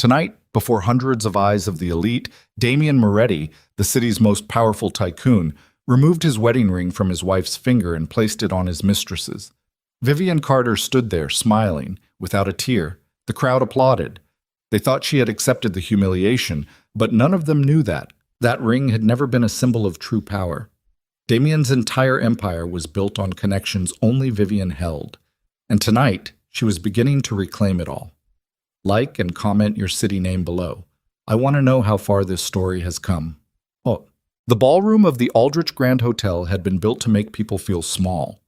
Tonight, before hundreds of eyes of the elite, Damian Moretti, the city's most powerful tycoon, removed his wedding ring from his wife's finger and placed it on his mistress's. Vivian Carter stood there, smiling, without a tear. The crowd applauded. They thought she had accepted the humiliation, but none of them knew that. That ring had never been a symbol of true power. Damian's entire empire was built on connections only Vivian held. And tonight, she was beginning to reclaim it all. Like and comment your city name below. I want to know how far this story has come. Oh, the ballroom of the Aldrich Grand Hotel had been built to make people feel small.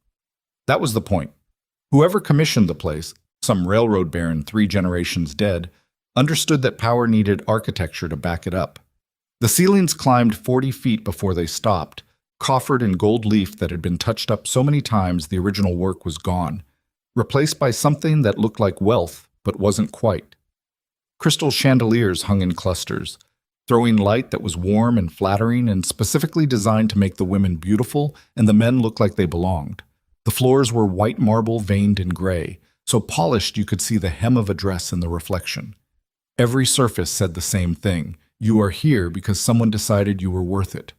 That was the point. Whoever commissioned the place, some railroad baron 3 generations dead, understood that power needed architecture to back it up. The ceilings climbed 40 feet before they stopped, coffered in gold leaf that had been touched up so many times the original work was gone, replaced by something that looked like wealth but wasn't quite. Crystal chandeliers hung in clusters, throwing light that was warm and flattering and specifically designed to make the women beautiful and the men look like they belonged. The floors were white marble veined in gray, so polished you could see the hem of a dress in the reflection. Every surface said the same thing. You are here because someone decided you were worth it.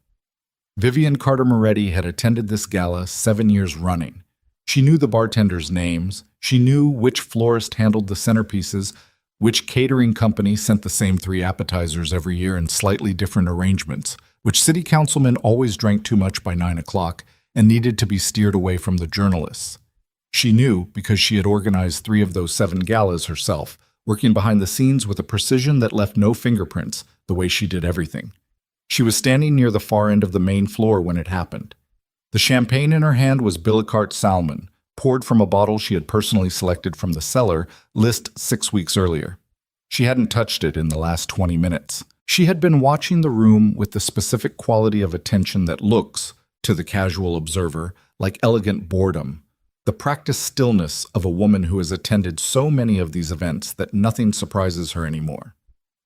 Vivian Carter Moretti had attended this gala 7 years running. She knew the bartenders' names. She knew which florist handled the centerpieces, which catering company sent the same 3 appetizers every year in slightly different arrangements, which city councilmen always drank too much by 9 o'clock and needed to be steered away from the journalists. She knew because she had organized 3 of those 7 galas herself, working behind the scenes with a precision that left no fingerprints, the way she did everything. She was standing near the far end of the main floor when it happened. The champagne in her hand was Billicart Salmon, poured from a bottle she had personally selected from the cellar list 6 weeks earlier. She hadn't touched it in the last 20 minutes. She had been watching the room with the specific quality of attention that looks, to the casual observer, like elegant boredom, the practiced stillness of a woman who has attended so many of these events that nothing surprises her anymore.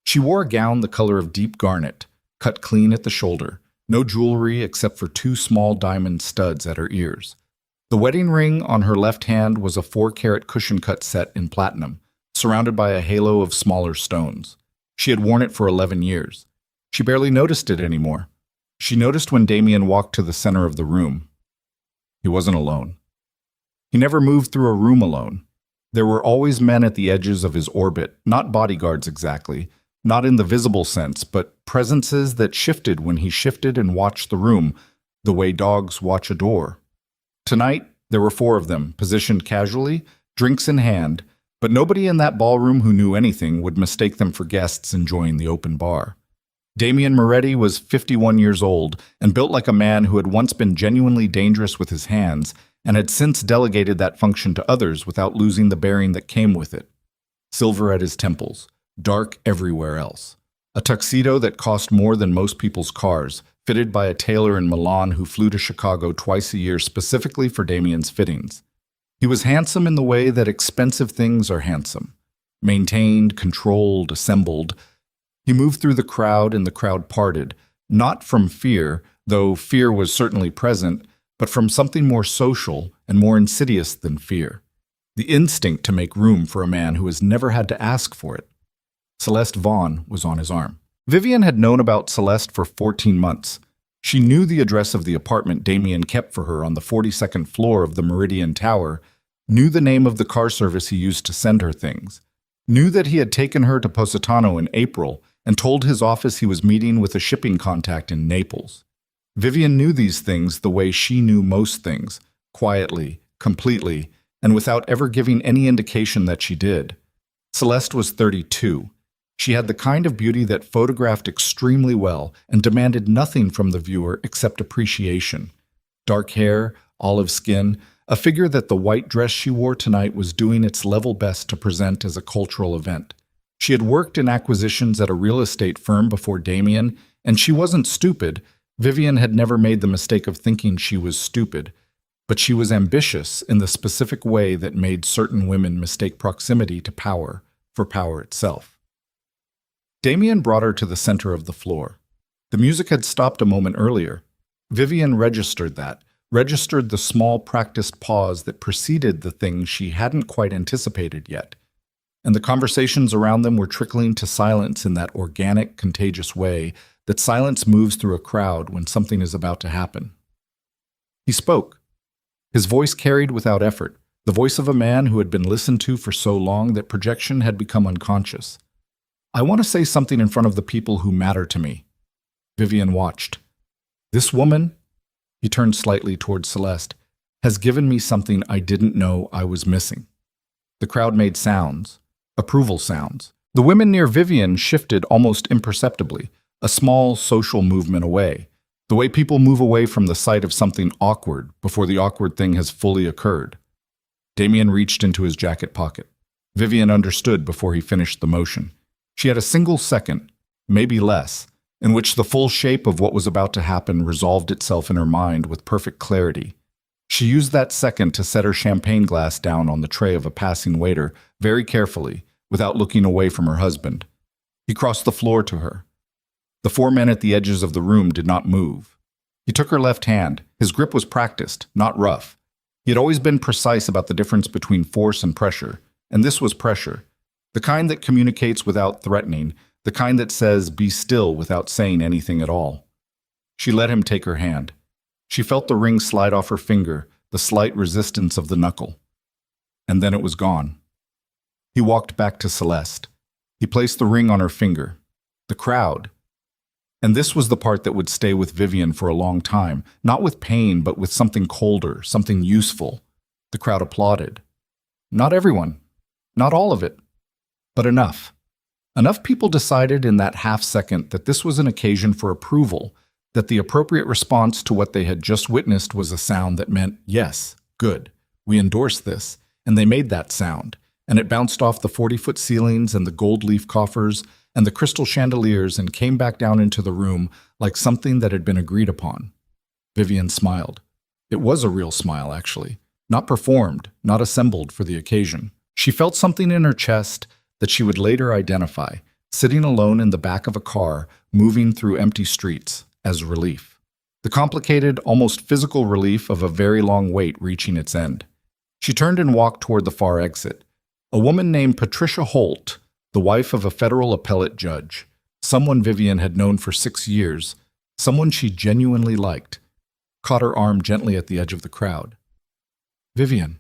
She wore a gown the color of deep garnet, cut clean at the shoulder, no jewelry except for 2 small diamond studs at her ears. The wedding ring on her left hand was a 4-carat cushion-cut set in platinum, surrounded by a halo of smaller stones. She had worn it for 11 years. She barely noticed it anymore. She noticed when Damian walked to the center of the room. He wasn't alone. He never moved through a room alone. There were always men at the edges of his orbit, not bodyguards exactly, not in the visible sense, but presences that shifted when he shifted and watched the room, the way dogs watch a door. Tonight, there were 4 of them, positioned casually, drinks in hand, but nobody in that ballroom who knew anything would mistake them for guests enjoying the open bar. Damian Moretti was 51 years old and built like a man who had once been genuinely dangerous with his hands and had since delegated that function to others without losing the bearing that came with it. Silver at his temples, dark everywhere else. A tuxedo that cost more than most people's cars, fitted by a tailor in Milan who flew to Chicago twice a year specifically for Damian's fittings. He was handsome in the way that expensive things are handsome. Maintained, controlled, assembled. He moved through the crowd and the crowd parted, not from fear, though fear was certainly present, but from something more social and more insidious than fear. The instinct to make room for a man who has never had to ask for it. Celeste Vaughn was on his arm. Vivian had known about Celeste for 14 months. She knew the address of the apartment Damian kept for her on the 42nd floor of the Meridian Tower, knew the name of the car service he used to send her things, knew that he had taken her to Positano in April and told his office he was meeting with a shipping contact in Naples. Vivian knew these things the way she knew most things, quietly, completely, and without ever giving any indication that she did. Celeste was 32. She had the kind of beauty that photographed extremely well and demanded nothing from the viewer except appreciation. Dark hair, olive skin, a figure that the white dress she wore tonight was doing its level best to present as a cultural event. She had worked in acquisitions at a real estate firm before Damian, and she wasn't stupid. Vivian had never made the mistake of thinking she was stupid, but she was ambitious in the specific way that made certain women mistake proximity to power for power itself. Damian brought her to the center of the floor. The music had stopped a moment earlier. Vivian registered that, registered the small practiced pause that preceded the thing she hadn't quite anticipated yet. and the conversations around them were trickling to silence in that organic, contagious way that silence moves through a crowd when something is about to happen. He spoke. His voice carried without effort, the voice of a man who had been listened to for so long that projection had become unconscious. "I want to say something in front of the people who matter to me." Vivian watched. "This woman," he turned slightly towards Celeste, "has given me something I didn't know I was missing." The crowd made sounds, approval sounds. The women near Vivian shifted almost imperceptibly, a small social movement away, the way people move away from the sight of something awkward before the awkward thing has fully occurred. Damien reached into his jacket pocket. Vivian understood before he finished the motion. She had a single second, maybe less, in which the full shape of what was about to happen resolved itself in her mind with perfect clarity. She used that second to set her champagne glass down on the tray of a passing waiter very carefully, without looking away from her husband. He crossed the floor to her. The four men at the edges of the room did not move. He took her left hand. His grip was practiced, not rough. He had always been precise about the difference between force and pressure, and this was pressure. The kind that communicates without threatening, the kind that says, "Be still," without saying anything at all. She let him take her hand. She felt the ring slide off her finger, the slight resistance of the knuckle. And then it was gone. He walked back to Celeste. He placed the ring on her finger. The crowd. And this was the part that would stay with Vivian for a long time, not with pain, but with something colder, something useful. The crowd applauded. Not everyone, not all of it, but enough. Enough people decided in that half second that this was an occasion for approval, that the appropriate response to what they had just witnessed was a sound that meant, yes, good, we endorse this, and they made that sound, and it bounced off the 40-foot ceilings and the gold leaf coffers and the crystal chandeliers and came back down into the room like something that had been agreed upon. Vivian smiled. It was a real smile, actually, not performed, not assembled for the occasion. She felt something in her chest that she would later identify, sitting alone in the back of a car, moving through empty streets, as relief. The complicated, almost physical relief of a very long wait reaching its end. She turned and walked toward the far exit. A woman named Patricia Holt, the wife of a federal appellate judge, someone Vivian had known for 6 years, someone she genuinely liked, caught her arm gently at the edge of the crowd. "Vivian."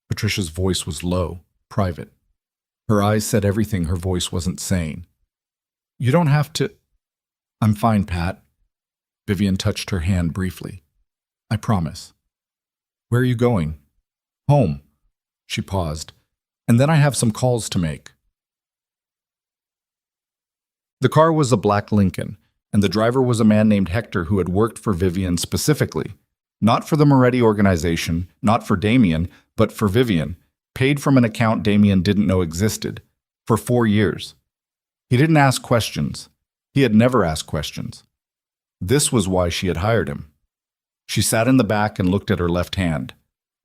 Patricia's voice was low, private. Her eyes said everything her voice wasn't saying. "You don't have to—" "I'm fine, Pat." Vivian touched her hand briefly. "I promise." "Where are you going?" "Home." She paused. "And then I have some calls to make." The car was a black Lincoln, and the driver was a man named Hector who had worked for Vivian specifically. Not for the Moretti organization, not for Damien, but for Vivian, paid from an account Damien didn't know existed, for 4 years. He didn't ask questions. He had never asked questions. This was why she had hired him. She sat in the back and looked at her left hand.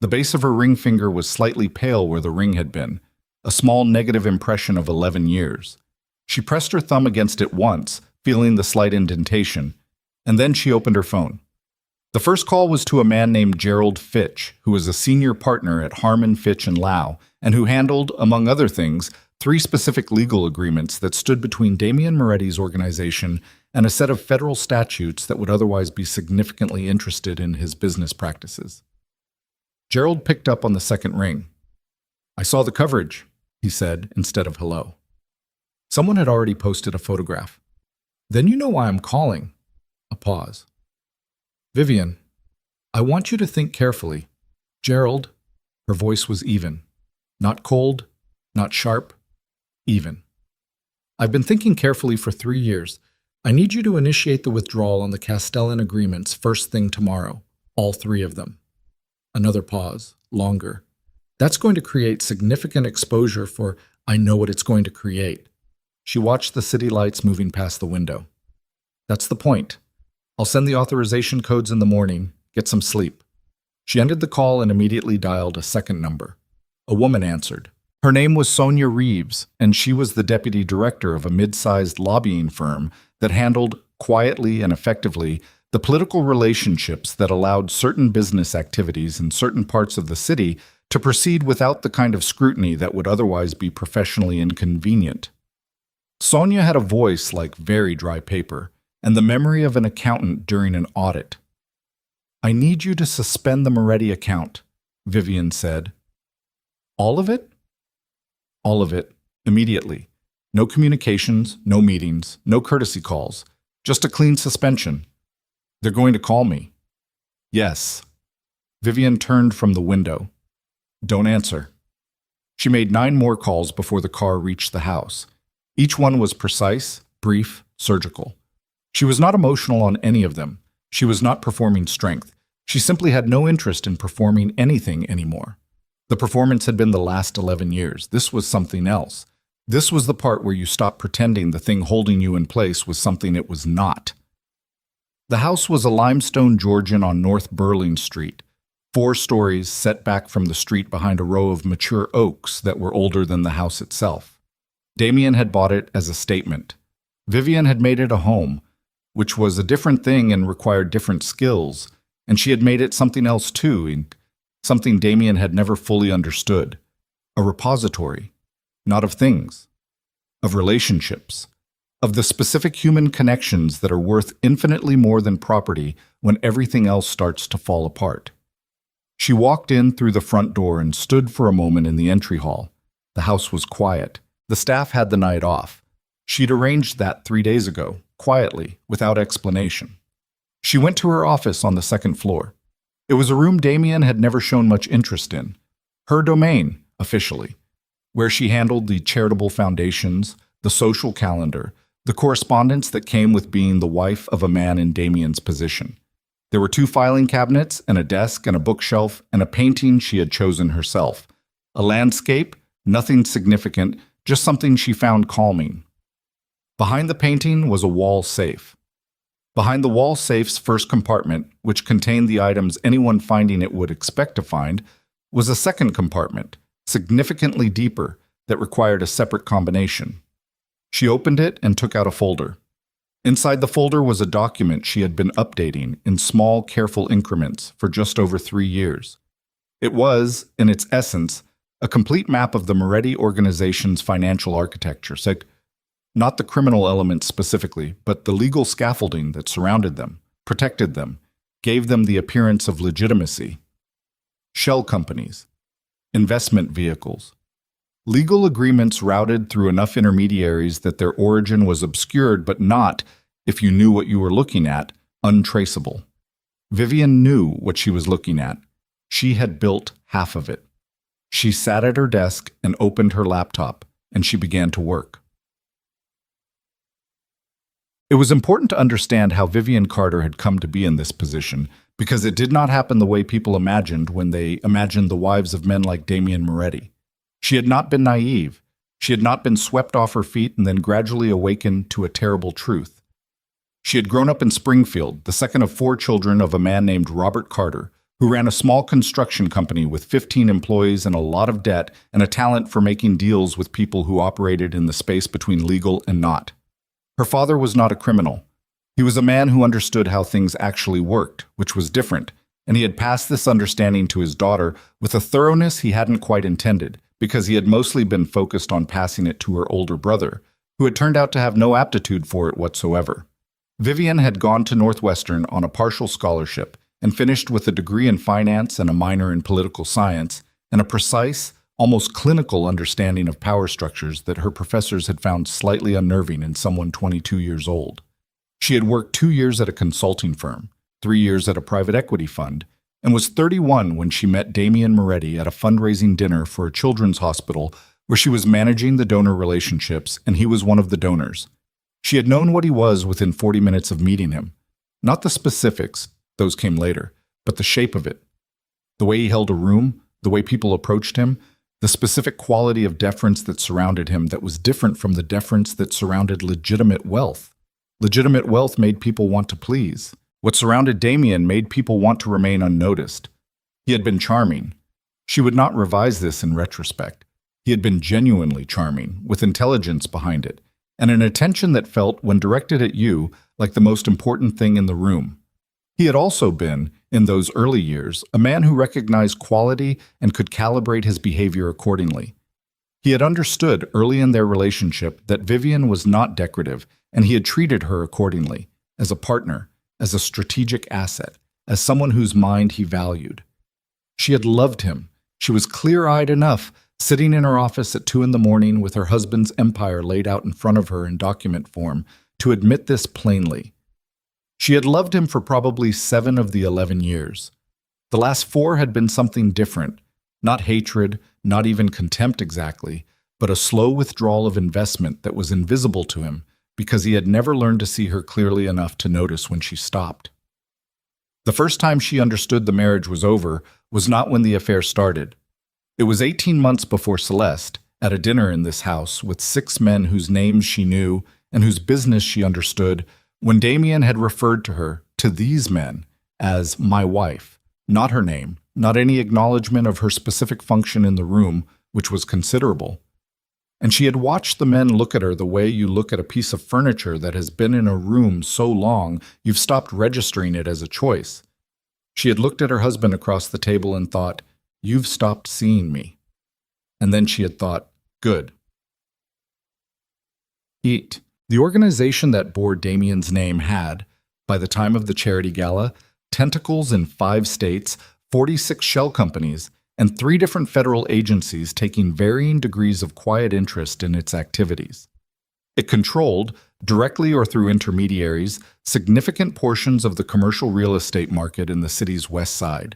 The base of her ring finger was slightly pale where the ring had been, a small negative impression of 11 years. She pressed her thumb against it once, feeling the slight indentation, and then she opened her phone. The first call was to a man named Gerald Fitch, who was a senior partner at Harmon, Fitch & Lau, and who handled, among other things, 3 specific legal agreements that stood between Damien Moretti's organization and a set of federal statutes that would otherwise be significantly interested in his business practices. Gerald picked up on the second ring. "I saw the coverage," he said, instead of hello. Someone had already posted a photograph. "Then you know why I'm calling." A pause. "Vivian, I want you to think carefully." "Gerald," her voice was even. Not cold, not sharp, even. "I've been thinking carefully for 3 years. I need you to initiate the withdrawal on the Castellan agreements first thing tomorrow, all 3 of them." Another pause, longer. "That's going to create significant exposure for— I know what it's going to create." She watched the city lights moving past the window. "That's the point. I'll send the authorization codes in the morning. Get some sleep." She ended the call and immediately dialed a second number. A woman answered. Her name was Sonia Reeves, and she was the deputy director of a mid-sized lobbying firm that handled, quietly and effectively, the political relationships that allowed certain business activities in certain parts of the city to proceed without the kind of scrutiny that would otherwise be professionally inconvenient. Sonia had a voice like very dry paper, and the memory of an accountant during an audit. "I need you to suspend the Moretti account," Vivian said. "All of it?" "All of it, immediately. No communications, no meetings, no courtesy calls, just a clean suspension. They're going to call me." "Yes." Vivian turned from the window. "Don't answer." She made 9 more calls before the car reached the house. Each one was precise, brief, surgical. She was not emotional on any of them. She was not performing strength. She simply had no interest in performing anything anymore. The performance had been the last 11 years. This was something else. This was the part where you stop pretending the thing holding you in place was something it was not. The house was a limestone Georgian on North Burling Street, 4 stories set back from the street behind a row of mature oaks that were older than the house itself. Damien had bought it as a statement. Vivian had made it a home, which was a different thing and required different skills, and she had made it something else too, something Damien had never fully understood. A repository, not of things, of relationships, of the specific human connections that are worth infinitely more than property when everything else starts to fall apart. She walked in through the front door and stood for a moment in the entry hall. The house was quiet. The staff had the night off. She'd arranged that 3 days ago, quietly, without explanation. She went to her office on the 2nd floor. It was a room Damien had never shown much interest in. Her domain, officially, where she handled the charitable foundations, the social calendar, the correspondence that came with being the wife of a man in Damien's position. There were 2 filing cabinets and a desk and a bookshelf and a painting she had chosen herself. A landscape, nothing significant, just something she found calming. Behind the painting was a wall safe. Behind the wall safe's first compartment, which contained the items anyone finding it would expect to find, was a second compartment, significantly deeper, that required a separate combination. She opened it and took out a folder. Inside the folder was a document she had been updating in small, careful increments for just over 3 years. It was, in its essence, a complete map of the Moretti organization's financial architecture, not the criminal elements specifically, but the legal scaffolding that surrounded them, protected them, gave them the appearance of legitimacy. Shell companies, investment vehicles, legal agreements routed through enough intermediaries that their origin was obscured but not, if you knew what you were looking at, untraceable. Vivian knew what she was looking at. She had built half of it. She sat at her desk and opened her laptop, and she began to work. It was important to understand how Vivian Carter had come to be in this position, because it did not happen the way people imagined when they imagined the wives of men like Damien Moretti. She had not been naive. She had not been swept off her feet and then gradually awakened to a terrible truth. She had grown up in Springfield, the second of 4 children of a man named Robert Carter, who ran a small construction company with 15 employees and a lot of debt and a talent for making deals with people who operated in the space between legal and not. Her father was not a criminal. He was a man who understood how things actually worked, which was different, and he had passed this understanding to his daughter with a thoroughness he hadn't quite intended, because he had mostly been focused on passing it to her older brother, who had turned out to have no aptitude for it whatsoever. Vivian had gone to Northwestern on a partial scholarship and finished with a degree in finance and a minor in political science and a precise, almost clinical understanding of power structures that her professors had found slightly unnerving in someone 22 years old. She had worked 2 years at a consulting firm, 3 years at a private equity fund, and was 31 when she met Damien Moretti at a fundraising dinner for a children's hospital where she was managing the donor relationships and he was one of the donors. She had known what he was within 40 minutes of meeting him. Not the specifics, those came later, but the shape of it. The way he held a room, the way people approached him, the specific quality of deference that surrounded him that was different from the deference that surrounded legitimate wealth. Legitimate wealth made people want to please. What surrounded Damien made people want to remain unnoticed. He had been charming. She would not revise this in retrospect. He had been genuinely charming, with intelligence behind it, and an attention that felt, when directed at you, like the most important thing in the room. He had also been, in those early years, a man who recognized quality and could calibrate his behavior accordingly. He had understood early in their relationship that Vivian was not decorative, and he had treated her accordingly, as a partner, as a strategic asset, as someone whose mind he valued. She had loved him. She was clear-eyed enough, sitting in her office at 2 in the morning with her husband's empire laid out in front of her in document form, to admit this plainly. She had loved him for probably 7 of the 11 years. The last 4 had been something different, not hatred, not even contempt exactly, but a slow withdrawal of investment that was invisible to him because he had never learned to see her clearly enough to notice when she stopped. The first time she understood the marriage was over was not when the affair started. It was 18 months before Celeste, at a dinner in this house with 6 men whose names she knew and whose business she understood, when Damien had referred to her, to these men, as my wife, not her name, not any acknowledgement of her specific function in the room, which was considerable. And she had watched the men look at her the way you look at a piece of furniture that has been in a room so long you've stopped registering it as a choice. She had looked at her husband across the table and thought, "You've stopped seeing me." And then she had thought, "Good." 8. The organization that bore Damien's name had, by the time of the charity gala, tentacles in 5 states, 46 shell companies, and 3 different federal agencies taking varying degrees of quiet interest in its activities. It controlled, directly or through intermediaries, significant portions of the commercial real estate market in the city's west side,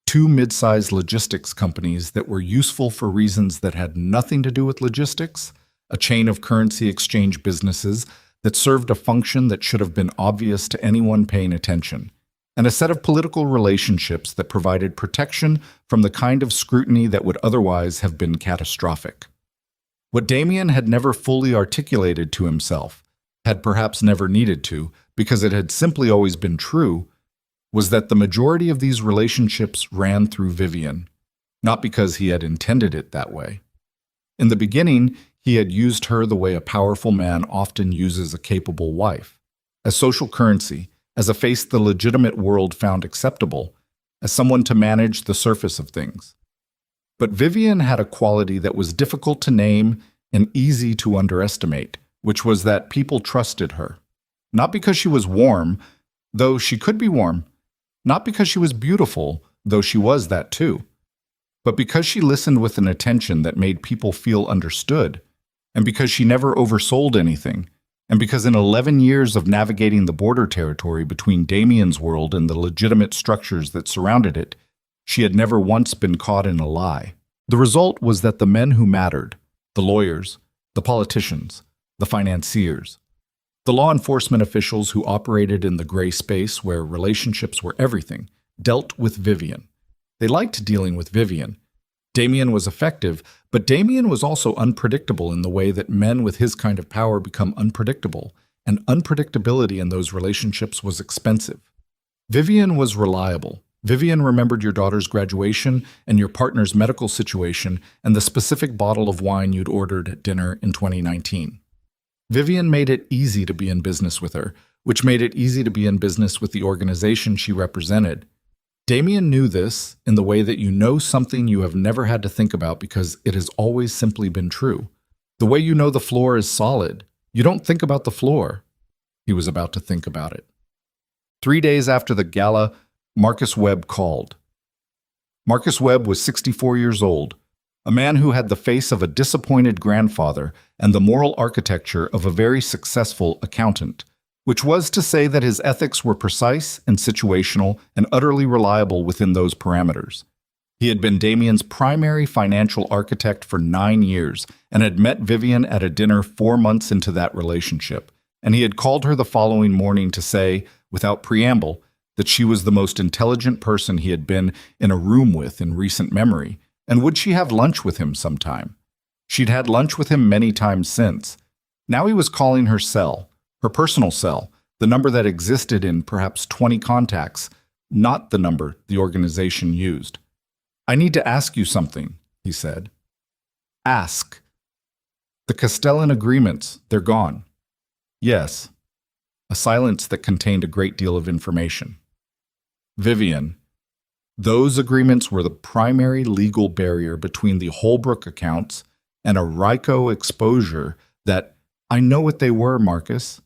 2 mid-sized logistics companies that were useful for reasons that had nothing to do with logistics, a chain of currency exchange businesses that served a function that should have been obvious to anyone paying attention, and a set of political relationships that provided protection from the kind of scrutiny that would otherwise have been catastrophic. What Damien had never fully articulated to himself, had perhaps never needed to, because it had simply always been true, was that the majority of these relationships ran through Vivian, not because he had intended it that way. In the beginning, he had used her the way a powerful man often uses a capable wife, as social currency, as a face the legitimate world found acceptable, as someone to manage the surface of things. But Vivian had a quality that was difficult to name and easy to underestimate, which was that people trusted her. Not because she was warm, though she could be warm. Not because she was beautiful, though she was that too. But because she listened with an attention that made people feel understood, and because she never oversold anything, and because in 11 years of navigating the border territory between Damien's world and the legitimate structures that surrounded it, she had never once been caught in a lie. The result was that the men who mattered, the lawyers, the politicians, the financiers, the law enforcement officials who operated in the gray space where relationships were everything, dealt with Vivian. They liked dealing with Vivian. Damien was effective, but Damien was also unpredictable in the way that men with his kind of power become unpredictable, and unpredictability in those relationships was expensive. Vivian was reliable. Vivian remembered your daughter's graduation and your partner's medical situation and the specific bottle of wine you'd ordered at dinner in 2019. Vivian made it easy to be in business with her, which made it easy to be in business with the organization she represented. Damien knew this in the way that you know something you have never had to think about because it has always simply been true. The way you know the floor is solid. You don't think about the floor. He was about to think about it. 3 days after the gala, Marcus Webb called. Marcus Webb was 64 years old, a man who had the face of a disappointed grandfather and the moral architecture of a very successful accountant, which was to say that his ethics were precise and situational and utterly reliable within those parameters. He had been Damien's primary financial architect for 9 years and had met Vivian at a dinner 4 months into that relationship, and he had called her the following morning to say, without preamble, that she was the most intelligent person he had been in a room with in recent memory, and would she have lunch with him sometime? She'd had lunch with him many times since. Now he was calling her cell, her personal cell, the number that existed in perhaps 20 contacts, not the number the organization used. "I need to ask you something," he said. "Ask." "The Castellan agreements, they're gone." "Yes." A silence that contained a great deal of information. Vivian. Those agreements were the primary legal barrier between the Holbrook accounts and a RICO exposure that I know what they were, Marcus.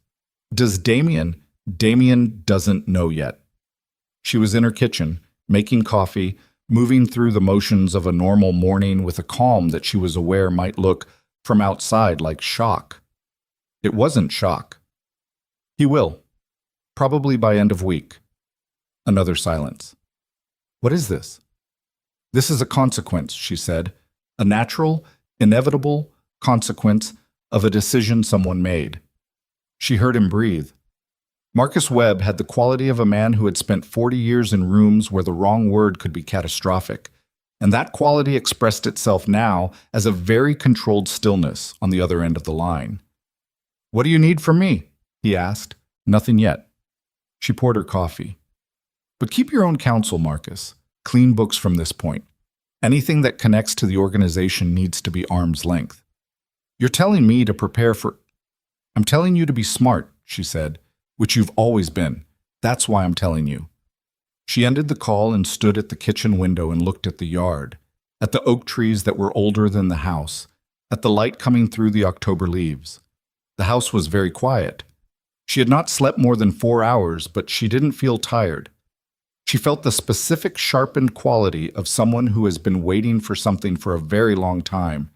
Does Damien doesn't know yet. She was in her kitchen, making coffee, moving through the motions of a normal morning with a calm that she was aware might look, from outside, like shock. It wasn't shock. He will. Probably by end of week. Another silence. What is this? This is a consequence, she said. A natural, inevitable consequence of a decision someone made. She heard him breathe. Marcus Webb had the quality of a man who had spent 40 years in rooms where the wrong word could be catastrophic, and that quality expressed itself now as a very controlled stillness on the other end of the line. "What do you need from me?" he asked. "Nothing yet." She poured her coffee. "But keep your own counsel, Marcus. Clean books from this point. Anything that connects to the organization needs to be arm's length. You're telling me to prepare for... I'm telling you to be smart," she said, "which you've always been. That's why I'm telling you." She ended the call and stood at the kitchen window and looked at the yard, at the oak trees that were older than the house, at the light coming through the October leaves. The house was very quiet. She had not slept more than 4 hours, but she didn't feel tired. She felt the specific sharpened quality of someone who has been waiting for something for a very long time,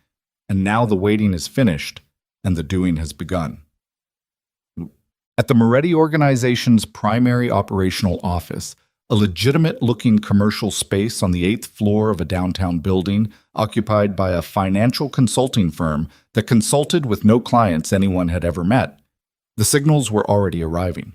and now the waiting is finished and the doing has begun. At the Moretti organization's primary operational office, a legitimate-looking commercial space on the 8th floor of a downtown building occupied by a financial consulting firm that consulted with no clients anyone had ever met, the signals were already arriving.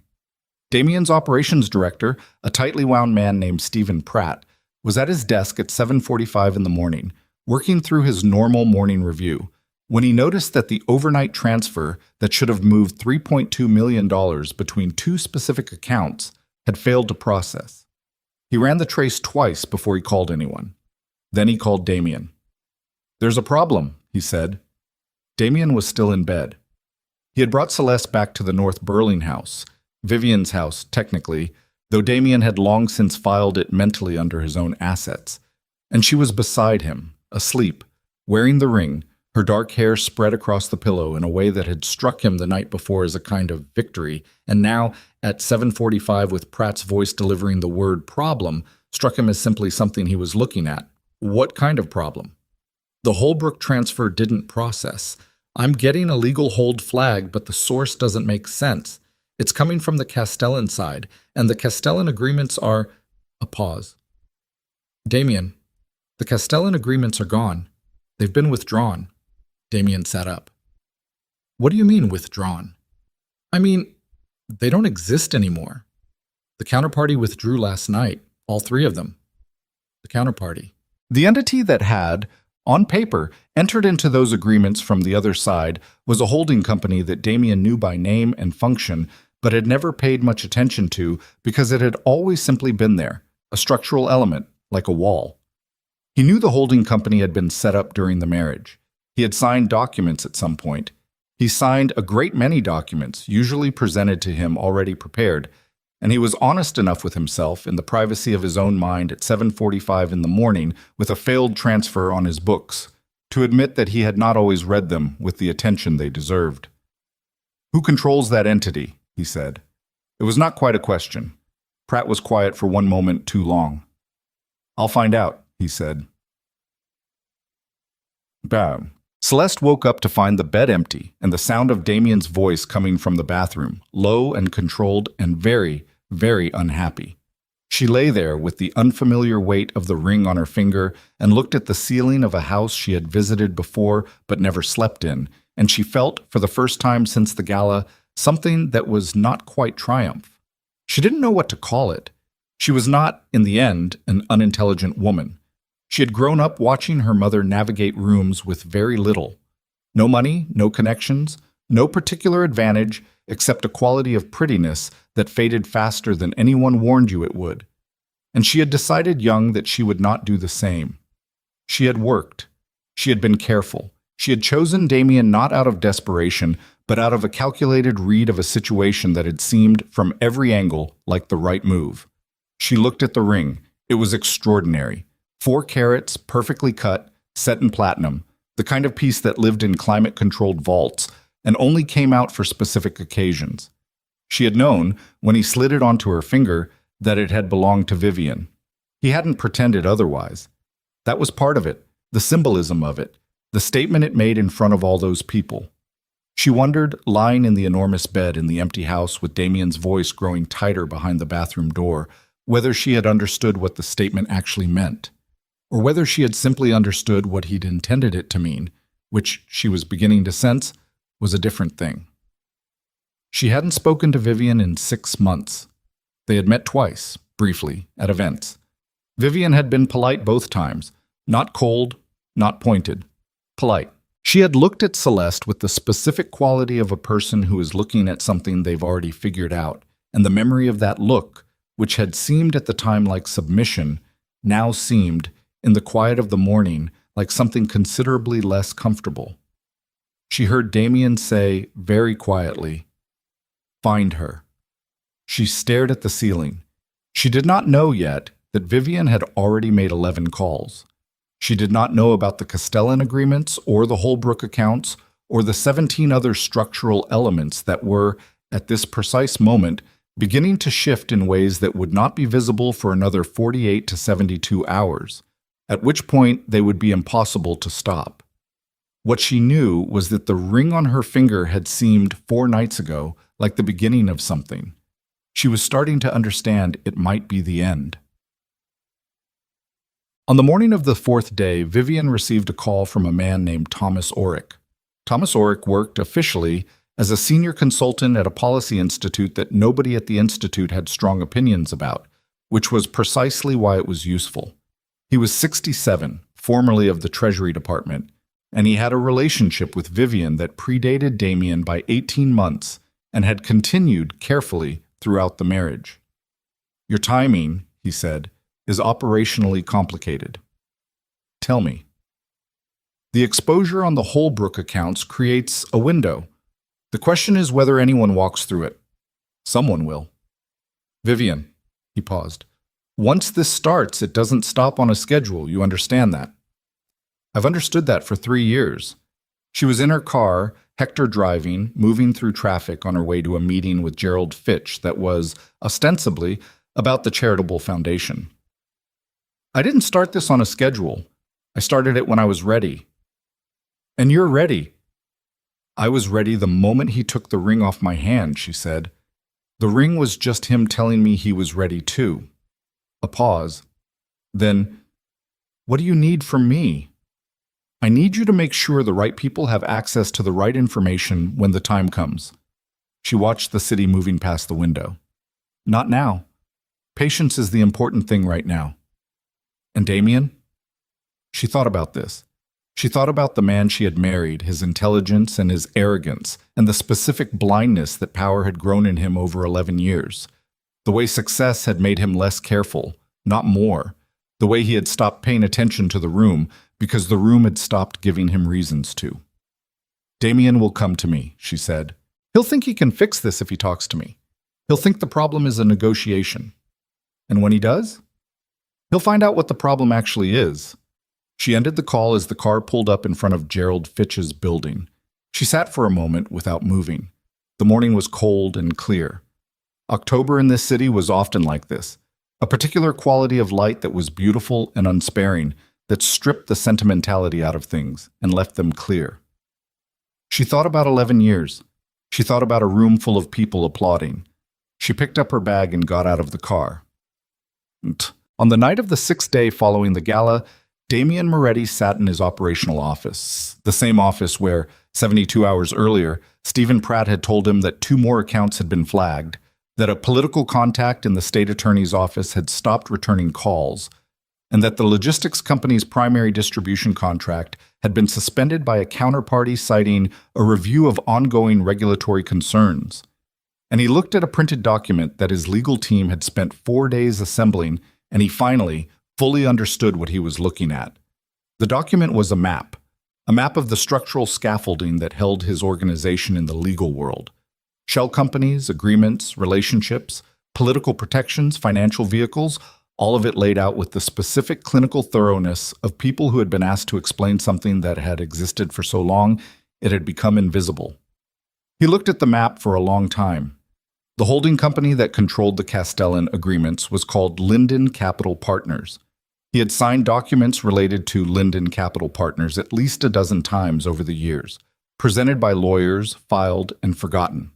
Damien's operations director, a tightly wound man named Stephen Pratt, was at his desk at 7:45 in the morning, working through his normal morning review, when he noticed that the overnight transfer that should have moved $3.2 million between two specific accounts had failed to process. He ran the trace twice before he called anyone. Then he called Damien. "There's a problem," he said. Damien was still in bed. He had brought Celeste back to the North Burling house, Vivian's house, technically, though Damien had long since filed it mentally under his own assets. And she was beside him, asleep, wearing the ring, her dark hair spread across the pillow in a way that had struck him the night before as a kind of victory, and now, at 7:45 with Pratt's voice delivering the word problem, struck him as simply something he was looking at. What kind of problem? "The Holbrook transfer didn't process. I'm getting a legal hold flag, but the source doesn't make sense. It's coming from the Castellan side, and the Castellan agreements are..." A pause. "Damien, the Castellan agreements are gone. They've been withdrawn." Damien sat up. "What do you mean, withdrawn?" "I mean, they don't exist anymore. The counterparty withdrew last night, all 3 of them." The counterparty. The entity that had, on paper, entered into those agreements from the other side was a holding company that Damien knew by name and function, but had never paid much attention to because it had always simply been there, a structural element, like a wall. He knew the holding company had been set up during the marriage. He had signed documents at some point. He signed a great many documents, usually presented to him already prepared, and he was honest enough with himself in the privacy of his own mind at 7:45 in the morning with a failed transfer on his books, to admit that he had not always read them with the attention they deserved. "Who controls that entity?" he said. It was not quite a question. Pratt was quiet for one moment too long. "I'll find out," he said. Bam. Celeste woke up to find the bed empty and the sound of Damien's voice coming from the bathroom, low and controlled and very, very unhappy. She lay there with the unfamiliar weight of the ring on her finger and looked at the ceiling of a house she had visited before but never slept in, and she felt, for the first time since the gala, something that was not quite triumph. She didn't know what to call it. She was not, in the end, an unintelligent woman. She had grown up watching her mother navigate rooms with very little. No money, no connections, no particular advantage except a quality of prettiness that faded faster than anyone warned you it would. And she had decided young that she would not do the same. She had worked. She had been careful. She had chosen Damien not out of desperation, but out of a calculated read of a situation that had seemed, from every angle, like the right move. She looked at the ring. It was extraordinary. 4 carats, perfectly cut, set in platinum, the kind of piece that lived in climate-controlled vaults and only came out for specific occasions. She had known, when he slid it onto her finger, that it had belonged to Vivian. He hadn't pretended otherwise. That was part of it, the symbolism of it, the statement it made in front of all those people. She wondered, lying in the enormous bed in the empty house with Damien's voice growing tighter behind the bathroom door, whether she had understood what the statement actually meant, or whether she had simply understood what he'd intended it to mean, which she was beginning to sense was a different thing. She hadn't spoken to Vivian in 6 months. They had met twice, briefly, at events. Vivian had been polite both times, not cold, not pointed, polite. She had looked at Celeste with the specific quality of a person who is looking at something they've already figured out, and the memory of that look, which had seemed at the time like submission, now seemed, in the quiet of the morning, like something considerably less comfortable. She heard Damien say, very quietly, "Find her." She stared at the ceiling. She did not know yet that Vivian had already made 11 calls. She did not know about the Castellan agreements or the Holbrook accounts or the 17 other structural elements that were, at this precise moment, beginning to shift in ways that would not be visible for another 48 to 72 hours, at which point they would be impossible to stop. What she knew was that the ring on her finger had seemed 4 nights ago like the beginning of something. She was starting to understand it might be the end. On the morning of the 4th day, Vivian received a call from a man named Thomas Orrick. Thomas Orrick worked officially as a senior consultant at a policy institute that nobody at the institute had strong opinions about, which was precisely why it was useful. He was 67, formerly of the Treasury Department, and he had a relationship with Vivian that predated Damien by 18 months and had continued carefully throughout the marriage. "Your timing," he said, "is operationally complicated. Tell me." The exposure on the Holbrook accounts creates a window. The question is whether anyone walks through it. Someone will. "Vivian," he paused, "once this starts, it doesn't stop on a schedule. You understand that?" "I've understood that for 3 years." She was in her car, Hector driving, moving through traffic on her way to a meeting with Gerald Fitch that was, ostensibly, about the charitable foundation. "I didn't start this on a schedule. I started it when I was ready." "And you're ready." "I was ready the moment he took the ring off my hand," she said. "The ring was just him telling me he was ready too." A pause. Then, "What do you need from me?" "I need you to make sure the right people have access to the right information when the time comes." She watched the city moving past the window. "Not now. Patience is the important thing right now." "And Damien?" She thought about this. She thought about the man she had married, his intelligence and his arrogance, and the specific blindness that power had grown in him over 11 years. The way success had made him less careful, not more. The way he had stopped paying attention to the room because the room had stopped giving him reasons to. "Damien will come to me," she said. "He'll think he can fix this if he talks to me. He'll think the problem is a negotiation. And when he does, he'll find out what the problem actually is." She ended the call as the car pulled up in front of Gerald Fitch's building. She sat for a moment without moving. The morning was cold and clear. October in this city was often like this, a particular quality of light that was beautiful and unsparing, that stripped the sentimentality out of things and left them clear. She thought about 11 years. She thought about a room full of people applauding. She picked up her bag and got out of the car. On the night of the 6th day following the gala, Damien Moretti sat in his operational office, the same office where, 72 hours earlier, Stephen Pratt had told him that 2 more accounts had been flagged, that a political contact in the state attorney's office had stopped returning calls, and that the logistics company's primary distribution contract had been suspended by a counterparty citing a review of ongoing regulatory concerns. And he looked at a printed document that his legal team had spent 4 days assembling, and he finally fully understood what he was looking at. The document was a map of the structural scaffolding that held his organization in the legal world. Shell companies, agreements, relationships, political protections, financial vehicles, all of it laid out with the specific clinical thoroughness of people who had been asked to explain something that had existed for so long it had become invisible. He looked at the map for a long time. The holding company that controlled the Castellan agreements was called Linden Capital Partners. He had signed documents related to Linden Capital Partners at least a dozen times over the years, presented by lawyers, filed, and forgotten.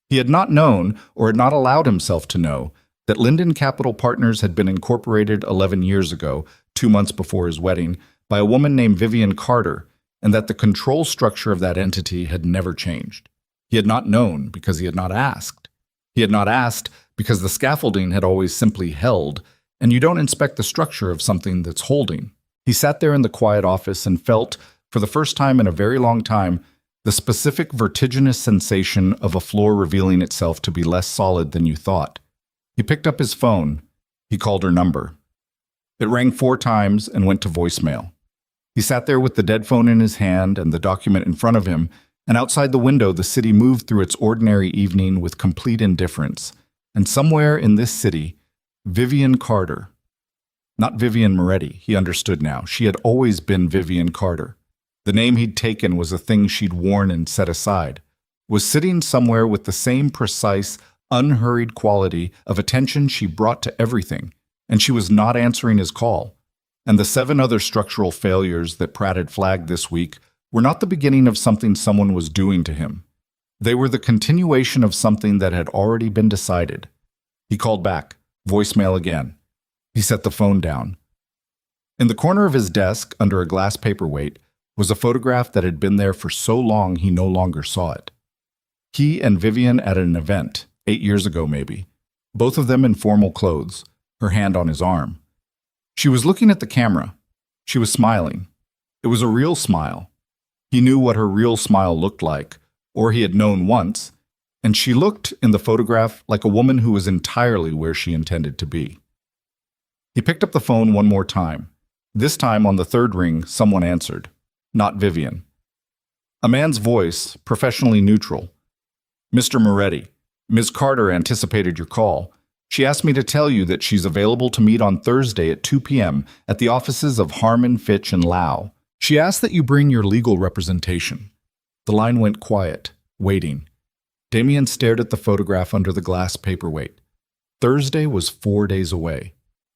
He had not known, or had not allowed himself to know, that Linden Capital Partners had been incorporated 11 years ago, 2 months before his wedding, by a woman named Vivian Carter, and that the control structure of that entity had never changed. He had not known because he had not asked. He had not asked because the scaffolding had always simply held, and you don't inspect the structure of something that's holding. He sat there in the quiet office and felt, for the first time in a very long time, the specific vertiginous sensation of a floor revealing itself to be less solid than you thought. He picked up his phone. He called her number. It rang 4 times and went to voicemail. He sat there with the dead phone in his hand and the document in front of him, and outside the window the city moved through its ordinary evening with complete indifference. And somewhere in this city, Vivian Carter, not Vivian Moretti, he understood now. She had always been Vivian Carter. The name he'd taken was a thing she'd worn and set aside, was sitting somewhere with the same precise, unhurried quality of attention she brought to everything, and she was not answering his call. And the 7 other structural failures that Pratt had flagged this week were not the beginning of something someone was doing to him. They were the continuation of something that had already been decided. He called back, voicemail again. He set the phone down. In the corner of his desk, under a glass paperweight, was a photograph that had been there for so long he no longer saw it. He and Vivian at an event, 8 years ago maybe, both of them in formal clothes, her hand on his arm. She was looking at the camera. She was smiling. It was a real smile. He knew what her real smile looked like, or he had known once, and she looked, in the photograph, like a woman who was entirely where she intended to be. He picked up the phone one more time. This time, on the 3rd ring, someone answered. Not Vivian. A man's voice, professionally neutral. Mr. Moretti, Ms. Carter anticipated your call. She asked me to tell you that she's available to meet on Thursday at 2 p.m. at the offices of Harmon, Fitch, and Lau. She asked that you bring your legal representation. The line went quiet, waiting. Damien stared at the photograph under the glass paperweight. Thursday was 4 days away.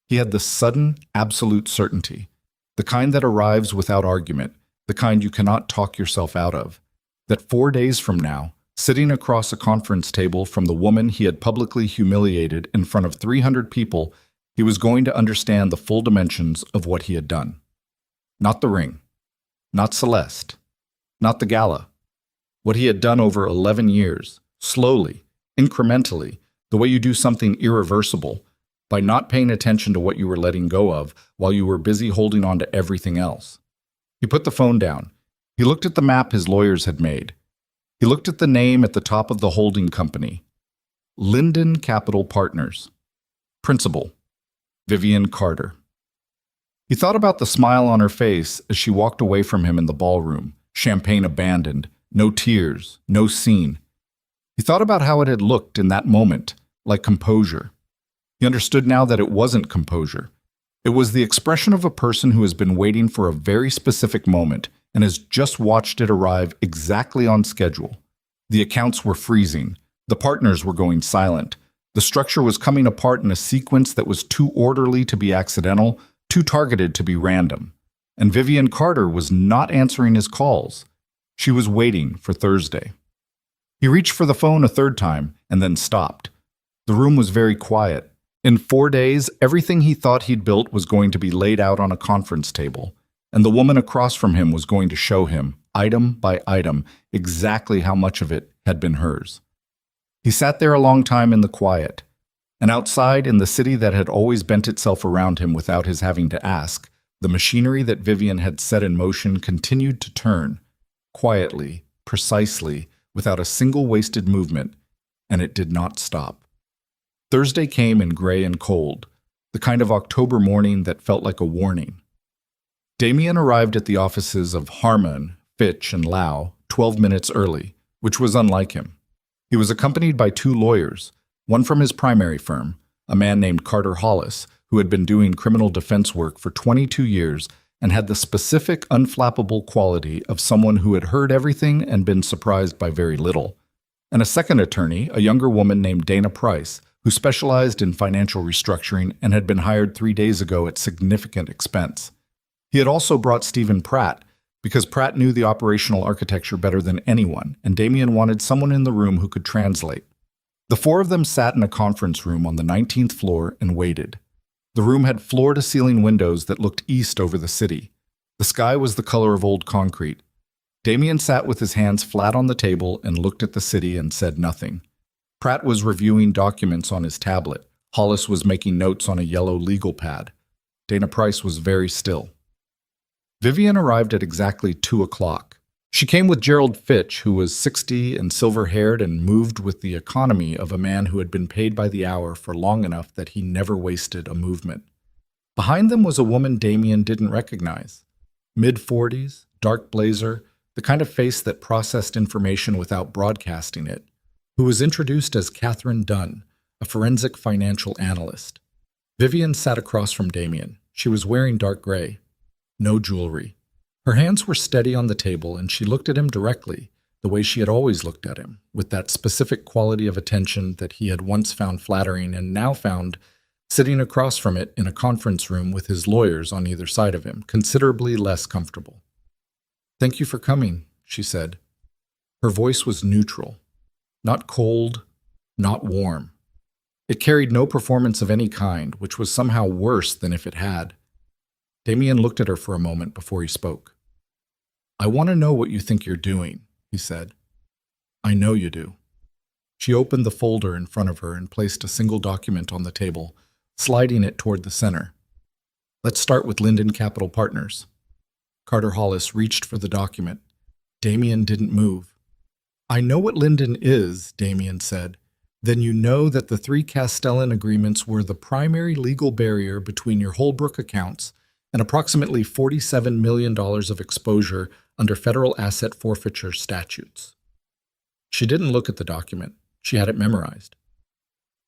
He had the sudden, absolute certainty, the kind that arrives without argument, the kind you cannot talk yourself out of, that 4 days from now, sitting across a conference table from the woman he had publicly humiliated in front of 300 people, he was going to understand the full dimensions of what he had done. Not the ring. Not Celeste. Not the gala. What he had done over 11 years, slowly, incrementally, the way you do something irreversible, by not paying attention to what you were letting go of while you were busy holding on to everything else. He put the phone down. He looked at the map his lawyers had made. He looked at the name at the top of the holding company. Linden Capital Partners. Principal, Vivian Carter. He thought about the smile on her face as she walked away from him in the ballroom, champagne abandoned, no tears, no scene. He thought about how it had looked in that moment, like composure. He understood now that it wasn't composure. It was the expression of a person who has been waiting for a very specific moment and has just watched it arrive exactly on schedule. The accounts were freezing. The partners were going silent. The structure was coming apart in a sequence that was too orderly to be accidental, too targeted to be random. And Vivian Carter was not answering his calls. She was waiting for Thursday. He reached for the phone a 3rd time and then stopped. The room was very quiet. In 4 days, everything he thought he'd built was going to be laid out on a conference table, and the woman across from him was going to show him, item by item, exactly how much of it had been hers. He sat there a long time in the quiet, and outside, in the city that had always bent itself around him without his having to ask, the machinery that Vivian had set in motion continued to turn, quietly, precisely, without a single wasted movement, and it did not stop. Thursday came in gray and cold, the kind of October morning that felt like a warning. Damien arrived at the offices of Harmon, Fitch, and Lau 12 minutes early, which was unlike him. He was accompanied by 2 lawyers, One from his primary firm, a man named Carter Hollis, who had been doing criminal defense work for 22 years and had the specific, unflappable quality of someone who had heard everything and been surprised by very little. And a second attorney, a younger woman named Dana Price, who specialized in financial restructuring and had been hired 3 days ago at significant expense. He had also brought Stephen Pratt, because Pratt knew the operational architecture better than anyone, and Damien wanted someone in the room who could translate. The four of them sat in a conference room on the 19th floor and waited. The room had floor-to-ceiling windows that looked east over the city. The sky was the color of old concrete. Damien sat with his hands flat on the table and looked at the city and said nothing. Pratt was reviewing documents on his tablet. Hollis was making notes on a yellow legal pad. Dana Price was very still. Vivian arrived at exactly 2 o'clock. She came with Gerald Fitch, who was 60 and silver-haired and moved with the economy of a man who had been paid by the hour for long enough that he never wasted a movement. Behind them was a woman Damien didn't recognize. Mid-40s, dark blazer, the kind of face that processed information without broadcasting it, who was introduced as Catherine Dunn, a forensic financial analyst. Vivian sat across from Damien. She was wearing dark gray. No jewelry. Her hands were steady on the table, and she looked at him directly, the way she had always looked at him, with that specific quality of attention that he had once found flattering and now found sitting across from it in a conference room with his lawyers on either side of him, considerably less comfortable. "Thank you for coming," she said. Her voice was neutral, not cold, not warm. It carried no performance of any kind, which was somehow worse than if it had. Damien looked at her for a moment before he spoke. "I want to know what you think you're doing," he said. "I know you do." She opened the folder in front of her and placed a single document on the table, sliding it toward the center. "Let's start with Linden Capital Partners." Carter Hollis reached for the document. Damien didn't move. "I know what Linden is," Damien said. "Then you know that the 3 Castellan agreements were the primary legal barrier between your Holbrook accounts and approximately $47 million of exposure under federal asset forfeiture statutes." She didn't look at the document. She had it memorized.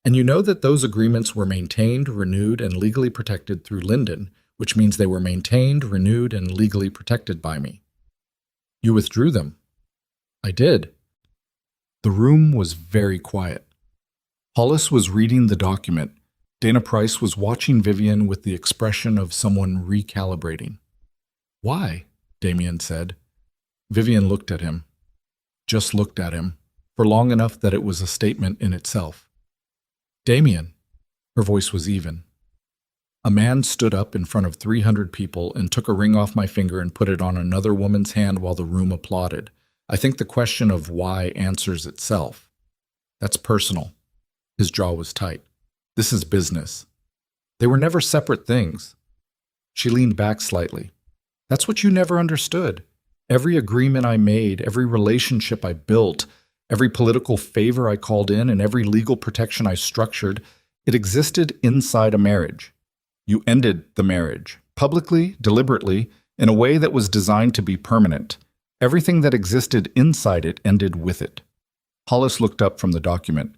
"And you know that those agreements were maintained, renewed, and legally protected through Linden, which means they were maintained, renewed, and legally protected by me." "You withdrew them." "I did." The room was very quiet. Hollis was reading the document. Dana Price was watching Vivian with the expression of someone recalibrating. "Why?" Damien said. Vivian looked at him. Just looked at him, for long enough that it was a statement in itself. "Damien." Her voice was even. "A man stood up in front of 300 people and took a ring off my finger and put it on another woman's hand while the room applauded. I think the question of why answers itself. That's personal." His jaw was tight. "This is business. They were never separate things." She leaned back slightly. "That's what you never understood. Every agreement I made, every relationship I built, every political favor I called in, and every legal protection I structured, it existed inside a marriage. You ended the marriage, publicly, deliberately, in a way that was designed to be permanent. Everything that existed inside it ended with it." Hollis looked up from the document.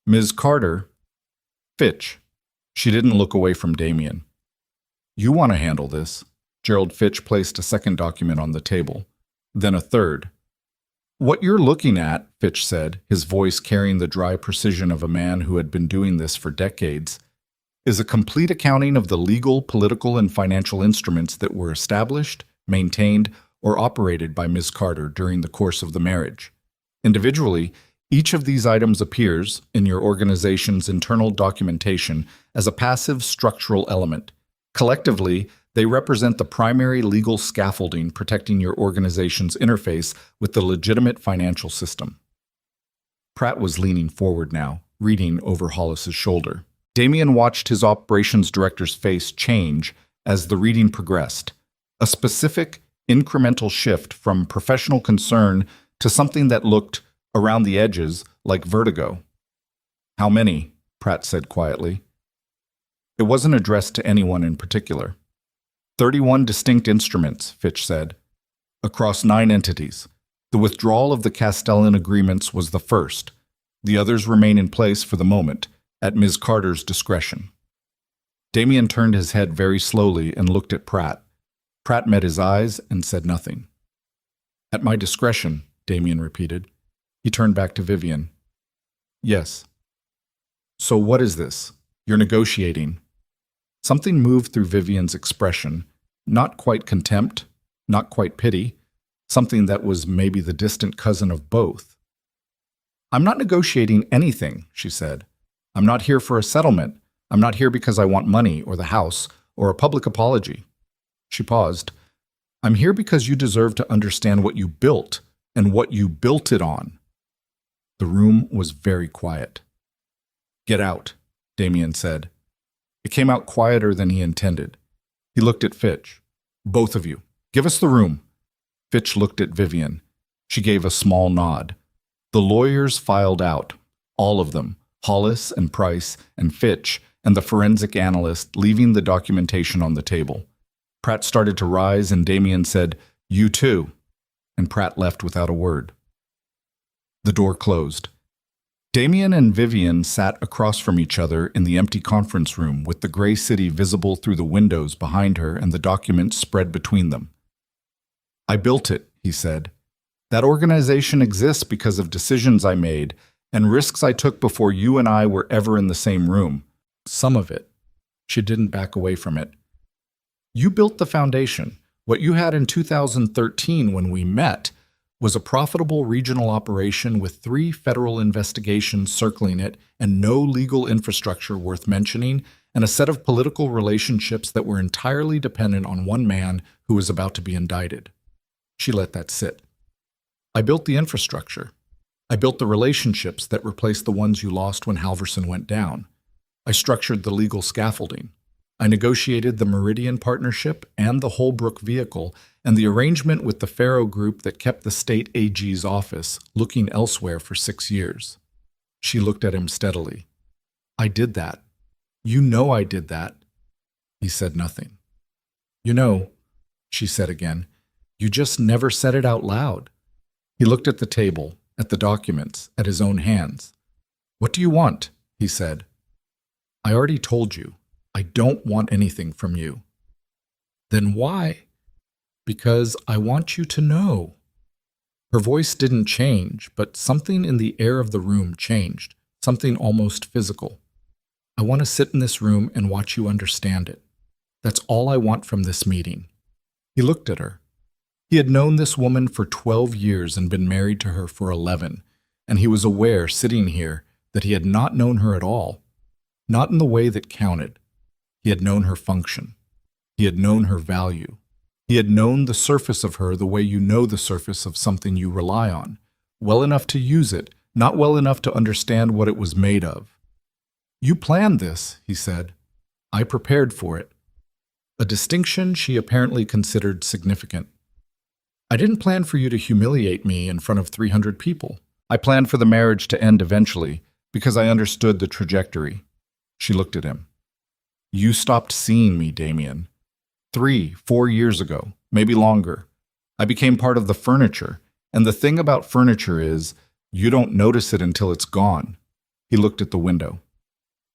"Ms. Carter." "Fitch." She didn't look away from Damien. "You want to handle this." Gerald Fitch placed a second document on the table, then a third. "What you're looking at," Fitch said, his voice carrying the dry precision of a man who had been doing this for decades, "is a complete accounting of the legal, political, and financial instruments that were established, maintained, or operated by Ms. Carter during the course of the marriage. Individually, each of these items appears, in your organization's internal documentation, as a passive structural element. Collectively, they represent the primary legal scaffolding protecting your organization's interface with the legitimate financial system." Pratt was leaning forward now, reading over Hollis's shoulder. Damien watched his operations director's face change as the reading progressed, a specific, incremental shift from professional concern to something that looked, around the edges, like vertigo. "How many?" Pratt said quietly. It wasn't addressed to anyone in particular. 31 distinct instruments, Fitch said, across 9 entities. The withdrawal of the Castellan agreements was the first. The others remain in place for the moment, at Ms. Carter's discretion. Damien turned his head very slowly and looked at Pratt. Pratt met his eyes and said nothing. At my discretion, Damien repeated. He turned back to Vivian. Yes. So what is this? You're negotiating. Something moved through Vivian's expression, not quite contempt, not quite pity, something that was maybe the distant cousin of both. I'm not negotiating anything, she said. I'm not here for a settlement. I'm not here because I want money or the house or a public apology. She paused. I'm here because you deserve to understand what you built and what you built it on. The room was very quiet. Get out, Damien said. It came out quieter than he intended. He looked at Fitch. Both of you, give us the room. Fitch looked at Vivian. She gave a small nod. The lawyers filed out, all of them, Hollis and Price and Fitch and the forensic analyst, leaving the documentation on the table. Pratt started to rise and Damien said, You too, and Pratt left without a word. The door closed. Damien and Vivian sat across from each other in the empty conference room with the gray city visible through the windows behind her and the documents spread between them. I built it, he said. That organization exists because of decisions I made and risks I took before you and I were ever in the same room. Some of it. She didn't back away from it. You built the foundation. What you had in 2013 when we met was a profitable regional operation with 3 federal investigations circling it and no legal infrastructure worth mentioning, and a set of political relationships that were entirely dependent on one man who was about to be indicted. She let that sit. I built the infrastructure. I built the relationships that replaced the ones you lost when Halverson went down. I structured the legal scaffolding. I negotiated the Meridian Partnership and the Holbrook vehicle and the arrangement with the Faro Group that kept the state AG's office looking elsewhere for 6 years. She looked at him steadily. I did that. You know I did that. He said nothing. You know, she said again, you just never said it out loud. He looked at the table, at the documents, at his own hands. What do you want? He said. I already told you. I don't want anything from you. Then why? Because I want you to know. Her voice didn't change, but something in the air of the room changed, something almost physical. I want to sit in this room and watch you understand it. That's all I want from this meeting. He looked at her. He had known this woman for 12 years and been married to her for 11, and he was aware, sitting here, that he had not known her at all, not in the way that counted. He had known her function. He had known her value. He had known the surface of her the way you know the surface of something you rely on, well enough to use it, not well enough to understand what it was made of. You planned this, he said. I prepared for it. A distinction she apparently considered significant. I didn't plan for you to humiliate me in front of 300 people. I planned for the marriage to end eventually because I understood the trajectory. She looked at him. You stopped seeing me, Damien. 3, 4 years ago, maybe longer. I became part of the furniture, and the thing about furniture is you don't notice it until it's gone. He looked at the window.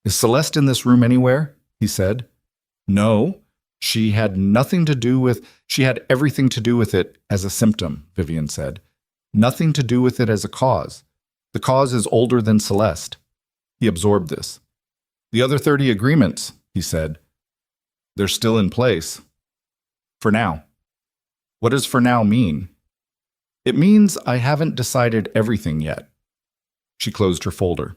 Is Celeste in this room anywhere? He said. No, she had everything to do with it as a symptom, Vivian said. Nothing to do with it as a cause. The cause is older than Celeste. He absorbed this. The other 30 agreements, he said. They're still in place. For now. What does for now mean? It means I haven't decided everything yet. She closed her folder.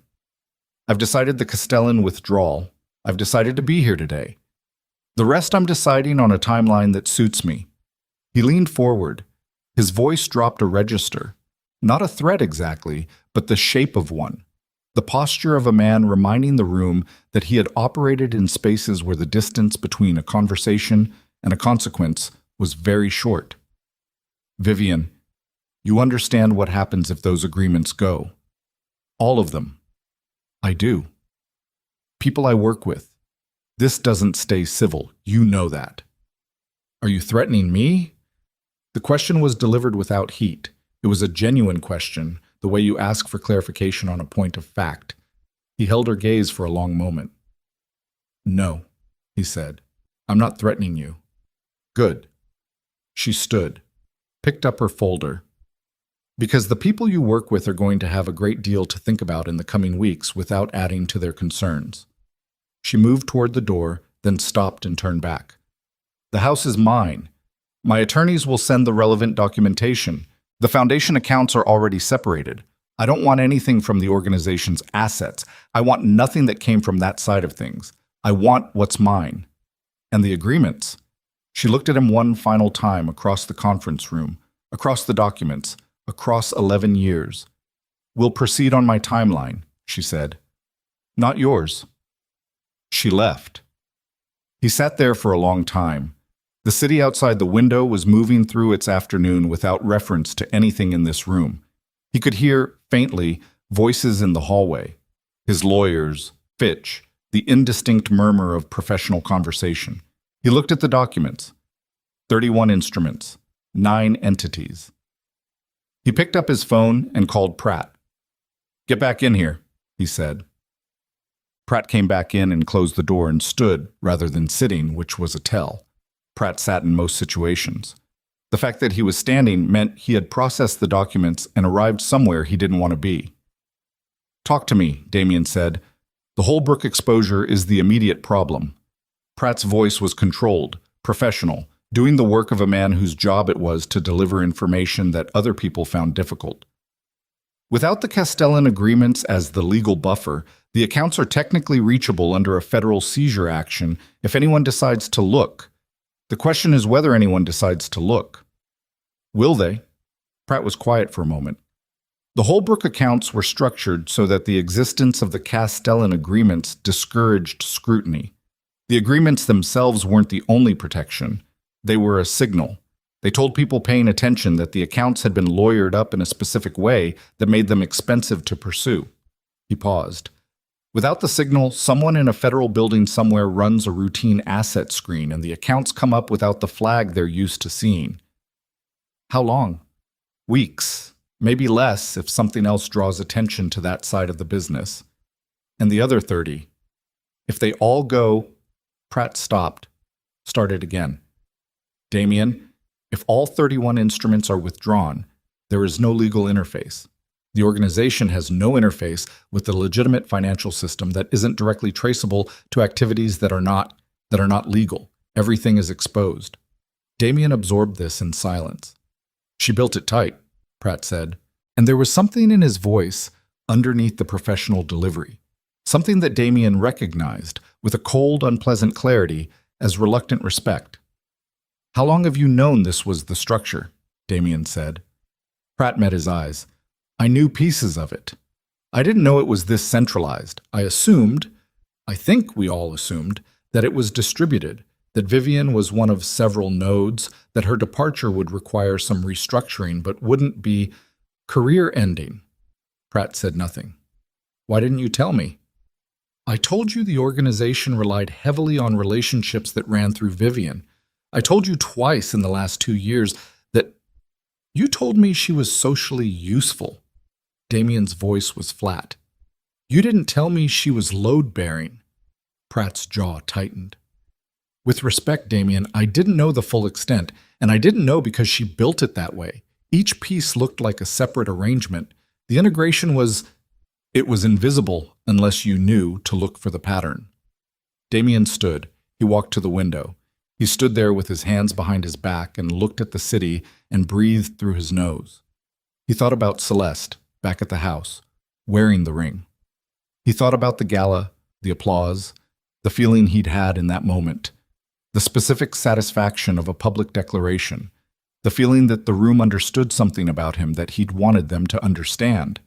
I've decided the Castellan withdrawal. I've decided to be here today. The rest I'm deciding on a timeline that suits me. He leaned forward. His voice dropped a register. Not a threat exactly, but the shape of one. The posture of a man reminding the room that he had operated in spaces where the distance between a conversation and a consequence was very short. Vivian, you understand what happens if those agreements go. All of them. I do. People I work with. This doesn't stay civil. You know that. Are you threatening me? The question was delivered without heat. It was a genuine question, the way you ask for clarification on a point of fact. He held her gaze for a long moment. No, he said. I'm not threatening you. Good. She stood, picked up her folder. Because the people you work with are going to have a great deal to think about in the coming weeks without adding to their concerns. She moved toward the door, then stopped and turned back. The house is mine. My attorneys will send the relevant documentation. The foundation accounts are already separated. I don't want anything from the organization's assets. I want nothing that came from that side of things. I want what's mine. And the agreements. She looked at him one final time across the conference room, across the documents, across 11 years. We'll proceed on my timeline, she said. Not yours. She left. He sat there for a long time. The city outside the window was moving through its afternoon without reference to anything in this room. He could hear, faintly, voices in the hallway. His lawyers, Fitch, the indistinct murmur of professional conversation. He looked at the documents. 31 instruments, 9 entities. He picked up his phone and called Pratt. Get back in here, he said. Pratt came back in and closed the door and stood, rather than sitting, which was a tell. Pratt sat in most situations. The fact that he was standing meant he had processed the documents and arrived somewhere he didn't want to be. Talk to me, Damien said. The Holbrook exposure is the immediate problem. Pratt's voice was controlled, professional, doing the work of a man whose job it was to deliver information that other people found difficult. Without the Castellan agreements as the legal buffer, the accounts are technically reachable under a federal seizure action if anyone decides to look. The question is whether anyone decides to look. Will they? Pratt was quiet for a moment. The Holbrook accounts were structured so that the existence of the Castellan agreements discouraged scrutiny. The agreements themselves weren't the only protection. They were a signal. They told people paying attention that the accounts had been lawyered up in a specific way that made them expensive to pursue. He paused. Without the signal, someone in a federal building somewhere runs a routine asset screen and the accounts come up without the flag they're used to seeing. How long? Weeks, maybe less if something else draws attention to that side of the business. And the other 30. If they all go, Pratt stopped, started again. Damien, if all 31 instruments are withdrawn, there is no legal interface. The organization has no interface with the legitimate financial system that isn't directly traceable to activities that are not legal. Everything is exposed. Damien absorbed this in silence. She built it tight, Pratt said, and there was something in his voice underneath the professional delivery, something that Damien recognized with a cold, unpleasant clarity as reluctant respect. How long have you known this was the structure? Damien said. Pratt met his eyes. I knew pieces of it. I didn't know it was this centralized. I think we all assumed, that it was distributed, that Vivian was one of several nodes, that her departure would require some restructuring but wouldn't be career-ending. Pratt said nothing. Why didn't you tell me? I told you the organization relied heavily on relationships that ran through Vivian. I told you twice in the last 2 years that you told me she was socially useful. Damien's voice was flat. You didn't tell me she was load-bearing. Pratt's jaw tightened. With respect, Damien, I didn't know the full extent, and I didn't know because she built it that way. Each piece looked like a separate arrangement. The integration was invisible unless you knew to look for the pattern. Damien stood. He walked to the window. He stood there with his hands behind his back and looked at the city and breathed through his nose. He thought about Celeste, back at the house, wearing the ring. He thought about the gala, the applause, the feeling he'd had in that moment, the specific satisfaction of a public declaration, the feeling that the room understood something about him that he'd wanted them to understand.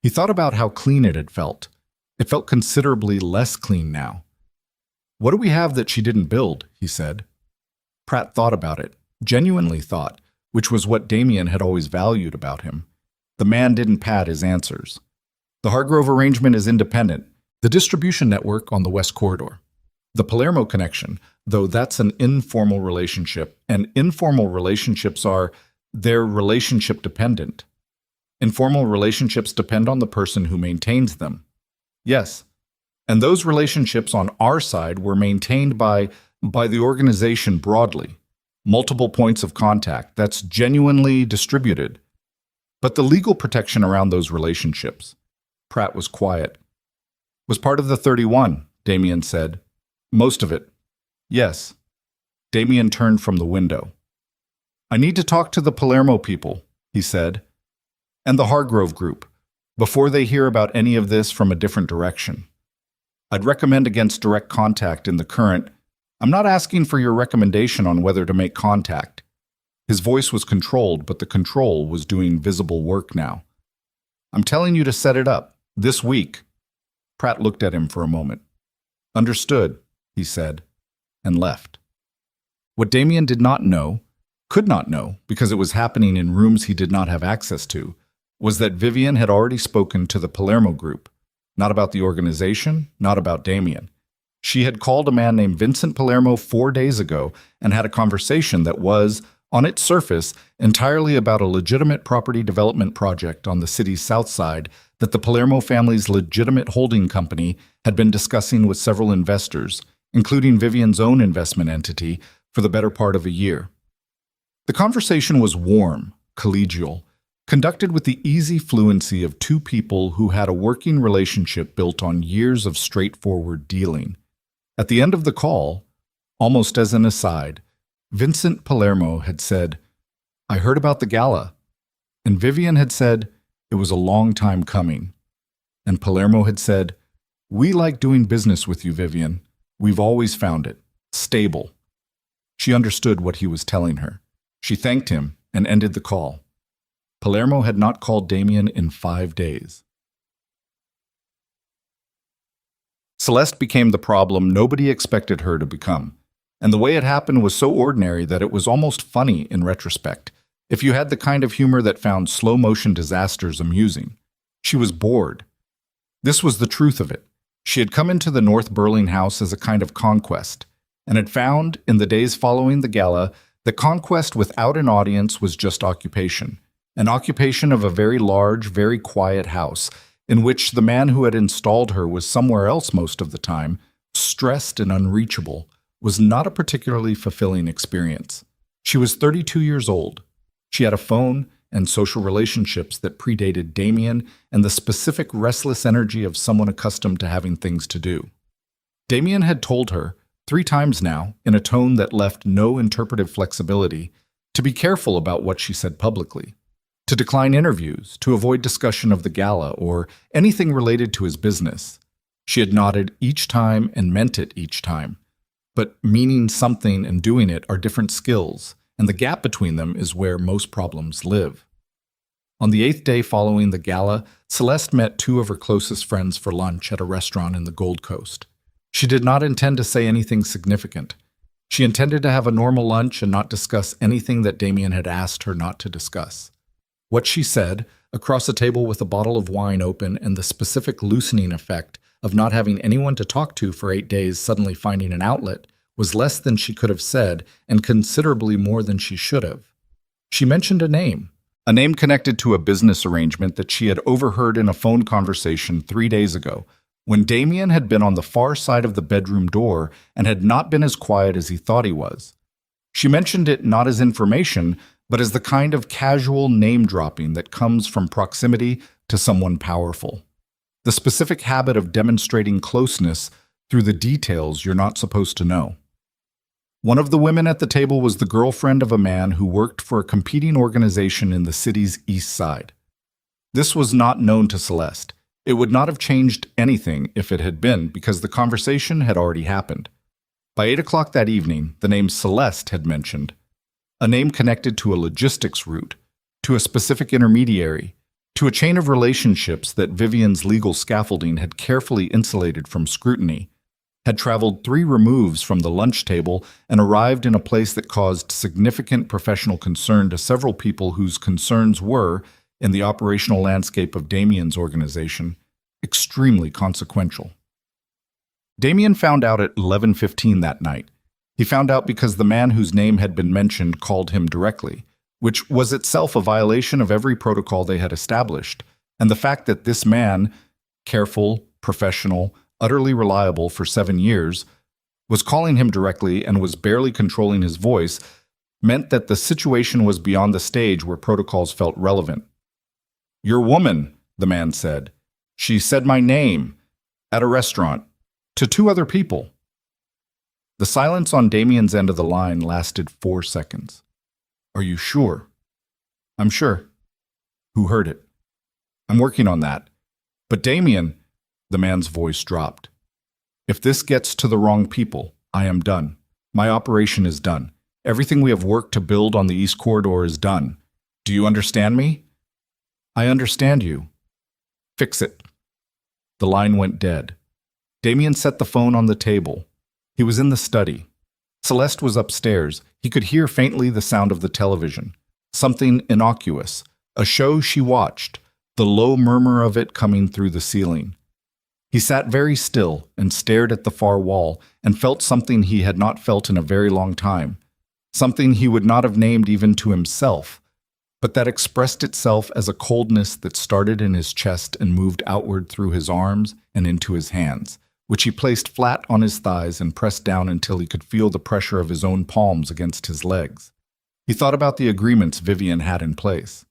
He thought about how clean it had felt. It felt considerably less clean now. What do we have that she didn't build? He said. Pratt thought about it, genuinely thought, which was what Damien had always valued about him. The man didn't pad his answers. The Hargrove arrangement is independent, the distribution network on the West Corridor. The Palermo connection, though that's an informal relationship, and informal relationships they're relationship dependent. Informal relationships depend on the person who maintains them. Yes, and those relationships on our side were maintained by the organization broadly. Multiple points of contact that's genuinely distributed. But the legal protection around those relationships, Pratt was quiet, was part of the 31, Damien said. Most of it. Yes. Damien turned from the window. I need to talk to the Palermo people, he said, and the Hargrove group, before they hear about any of this from a different direction. I'd recommend against direct contact in the current. I'm not asking for your recommendation on whether to make contact. His voice was controlled, but the control was doing visible work now. I'm telling you to set it up, this week. Pratt looked at him for a moment. Understood, he said, and left. What Damien did not know, could not know, because it was happening in rooms he did not have access to, was that Vivian had already spoken to the Palermo group, not about the organization, not about Damien. She had called a man named Vincent Palermo 4 days ago and had a conversation that was, on its surface, entirely about a legitimate property development project on the city's south side that the Palermo family's legitimate holding company had been discussing with several investors, including Vivian's own investment entity, for the better part of a year. The conversation was warm, collegial, conducted with the easy fluency of two people who had a working relationship built on years of straightforward dealing. At the end of the call, almost as an aside, Vincent Palermo had said, I heard about the gala, and Vivian had said, it was a long time coming. And Palermo had said, we like doing business with you, Vivian. We've always found it stable. She understood what he was telling her. She thanked him and ended the call. Palermo had not called Damien in 5 days. Celeste became the problem nobody expected her to become, and the way it happened was so ordinary that it was almost funny in retrospect, if you had the kind of humor that found slow-motion disasters amusing. She was bored. This was the truth of it. She had come into the North Berlin house as a kind of conquest, and had found, in the days following the gala, that conquest without an audience was just occupation, an occupation of a very large, very quiet house, in which the man who had installed her was somewhere else most of the time, stressed and unreachable, was not a particularly fulfilling experience. She was 32 years old. She had a phone and social relationships that predated Damien and the specific restless energy of someone accustomed to having things to do. Damien had told her, 3 times now, in a tone that left no interpretive flexibility, to be careful about what she said publicly, to decline interviews, to avoid discussion of the gala or anything related to his business. She had nodded each time and meant it each time. But meaning something and doing it are different skills, and the gap between them is where most problems live. On the 8th day following the gala, Celeste met 2 of her closest friends for lunch at a restaurant in the Gold Coast. She did not intend to say anything significant. She intended to have a normal lunch and not discuss anything that Damien had asked her not to discuss. What she said, across a table with a bottle of wine open and the specific loosening effect of not having anyone to talk to for 8 days suddenly finding an outlet, was less than she could have said and considerably more than she should have. She mentioned a name connected to a business arrangement that she had overheard in a phone conversation 3 days ago, when Damien had been on the far side of the bedroom door and had not been as quiet as he thought he was. She mentioned it not as information, but as the kind of casual name-dropping that comes from proximity to someone powerful. The specific habit of demonstrating closeness through the details you're not supposed to know. One of the women at the table was the girlfriend of a man who worked for a competing organization in the city's east side. This was not known to Celeste. It would not have changed anything if it had been, because the conversation had already happened. By 8 o'clock that evening, the name Celeste had mentioned, a name connected to a logistics route, to a specific intermediary, to a chain of relationships that Vivian's legal scaffolding had carefully insulated from scrutiny, had traveled 3 removes from the lunch table and arrived in a place that caused significant professional concern to several people whose concerns were, in the operational landscape of Damien's organization, extremely consequential. Damien found out at 11:15 that night. He found out because the man whose name had been mentioned called him directly, which was itself a violation of every protocol they had established. And the fact that this man, careful, professional, utterly reliable for 7 years, was calling him directly and was barely controlling his voice, meant that the situation was beyond the stage where protocols felt relevant. "Your woman," the man said. "She said my name at a restaurant to 2 other people." The silence on Damien's end of the line lasted 4 seconds. "Are you sure?" "I'm sure." "Who heard it?" "I'm working on that." "But Damien," the man's voice dropped. "If this gets to the wrong people, I am done. My operation is done. Everything we have worked to build on the East Corridor is done. Do you understand me?" "I understand you." "Fix it." The line went dead. Damien set the phone on the table. He was in the study. Celeste was upstairs. He could hear faintly the sound of the television. Something innocuous. A show she watched. The low murmur of it coming through the ceiling. He sat very still and stared at the far wall and felt something he had not felt in a very long time. Something he would not have named even to himself, but that expressed itself as a coldness that started in his chest and moved outward through his arms and into his hands, which he placed flat on his thighs and pressed down until he could feel the pressure of his own palms against his legs. He thought about the agreements Vivian had in place.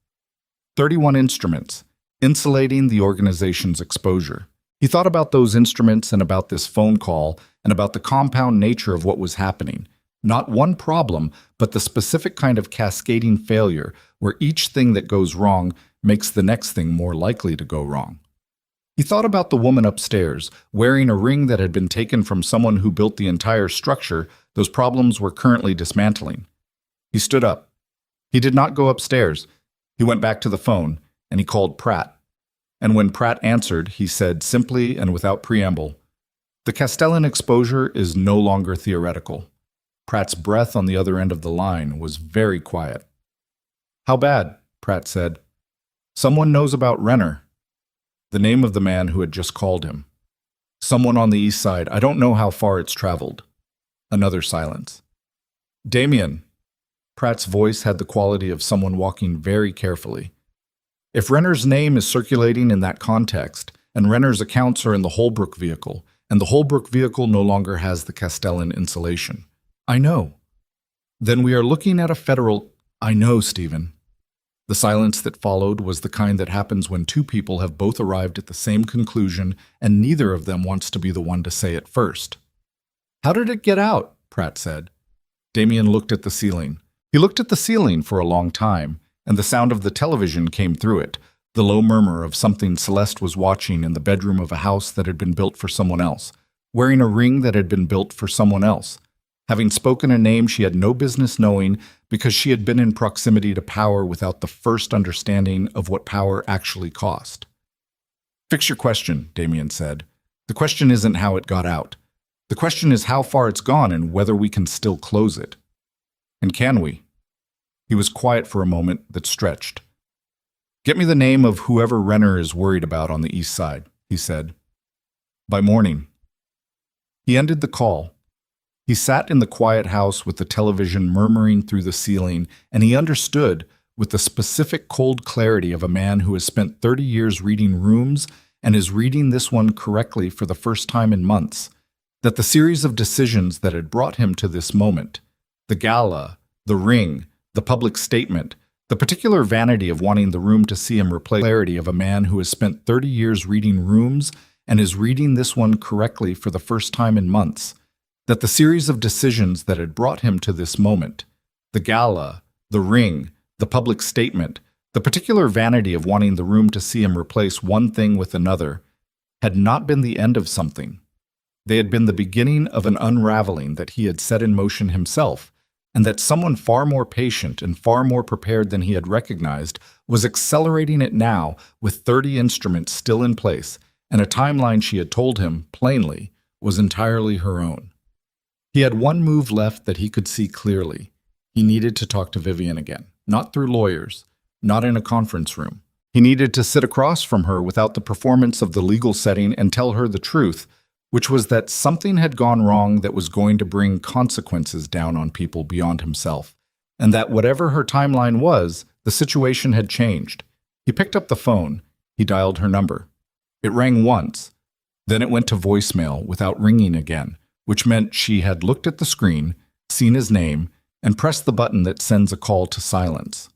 31 instruments, insulating the organization's exposure. He thought about those instruments and about this phone call and about the compound nature of what was happening. Not one problem, but the specific kind of cascading failure where each thing that goes wrong makes the next thing more likely to go wrong. He thought about the woman upstairs, wearing a ring that had been taken from someone who built the entire structure those problems were currently dismantling. He stood up. He did not go upstairs. He went back to the phone, and he called Pratt. And when Pratt answered, he said simply and without preamble, "The Castellan exposure is no longer theoretical." Pratt's breath on the other end of the line was very quiet. "How bad?" Pratt said. "Someone knows about Renner." The name of the man who had just called him. "Someone on the east side. I don't know how far it's traveled." Another silence. "Damien." Pratt's voice had the quality of someone walking very carefully. "If Renner's name is circulating in that context, and Renner's accounts are in the Holbrook vehicle, and the Holbrook vehicle no longer has the Castellan insulation." "I know." "Then we are looking at a federal—" "I know, Stephen." The silence that followed was the kind that happens when 2 people have both arrived at the same conclusion and neither of them wants to be the one to say it first. "How did it get out?" Pratt said. Damien looked at the ceiling. He looked at the ceiling for a long time, and the sound of the television came through it, the low murmur of something Celeste was watching in the bedroom of a house that had been built for someone else, wearing a ring that had been built for someone else, having spoken a name she had no business knowing because she had been in proximity to power without the first understanding of what power actually cost. "Fix your question," Damien said. "The question isn't how it got out. The question is how far it's gone and whether we can still close it. And can we?" He was quiet for a moment that stretched. "Get me the name of whoever Renner is worried about on the east side," he said. "By morning." He ended the call. He sat in the quiet house with the television murmuring through the ceiling, and he understood, with the specific cold clarity of a man who has spent 30 years reading rooms and is reading this one correctly for the first time in months, that the series of decisions that had brought him to this moment, the gala, the ring, the public statement, the particular vanity of wanting the room to see him replace the clarity of a man who has spent 30 years reading rooms and is reading this one correctly for the first time in months, that the series of decisions that had brought him to this moment, the gala, the ring, the public statement, the particular vanity of wanting the room to see him replace one thing with another, had not been the end of something. They had been the beginning of an unraveling that he had set in motion himself, and that someone far more patient and far more prepared than he had recognized was accelerating it now with 30 instruments still in place, and a timeline she had told him, plainly, was entirely her own. He had one move left that he could see clearly. He needed to talk to Vivian again, not through lawyers, not in a conference room. He needed to sit across from her without the performance of the legal setting and tell her the truth, which was that something had gone wrong that was going to bring consequences down on people beyond himself, and that whatever her timeline was, the situation had changed. He picked up the phone. He dialed her number. It rang once. Then it went to voicemail without ringing again, which meant she had looked at the screen, seen his name, and pressed the button that sends a call to silence.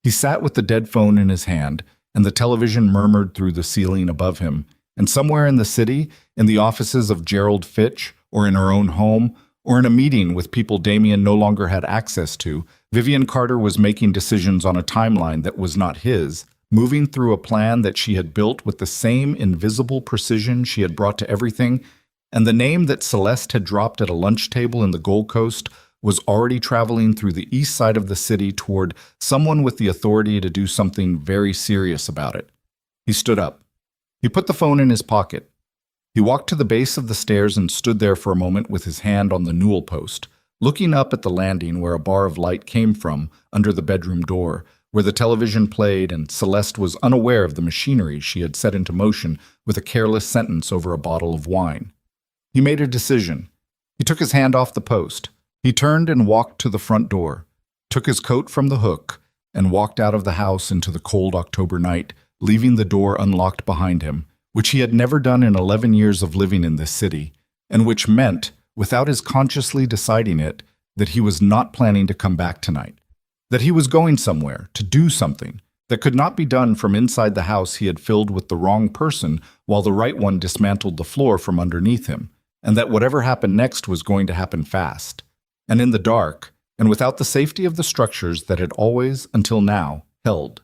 He sat with the dead phone in his hand, and the television murmured through the ceiling above him, and somewhere in the city, in the offices of Gerald Fitch, or in her own home, or in a meeting with people Damien no longer had access to, Vivian Carter was making decisions on a timeline that was not his, moving through a plan that she had built with the same invisible precision she had brought to everything, and the name that Celeste had dropped at a lunch table in the Gold Coast was already traveling through the east side of the city toward someone with the authority to do something very serious about it. He stood up. He put the phone in his pocket. He walked to the base of the stairs and stood there for a moment with his hand on the newel post, looking up at the landing where a bar of light came from under the bedroom door, where the television played and Celeste was unaware of the machinery she had set into motion with a careless sentence over a bottle of wine. He made a decision. He took his hand off the post. He turned and walked to the front door, took his coat from the hook, and walked out of the house into the cold October night, leaving the door unlocked behind him, which he had never done in 11 years of living in this city, and which meant, without his consciously deciding it, that he was not planning to come back tonight, that he was going somewhere to do something that could not be done from inside the house he had filled with the wrong person while the right one dismantled the floor from underneath him, and that whatever happened next was going to happen fast, and in the dark, and without the safety of the structures that had always, until now, held.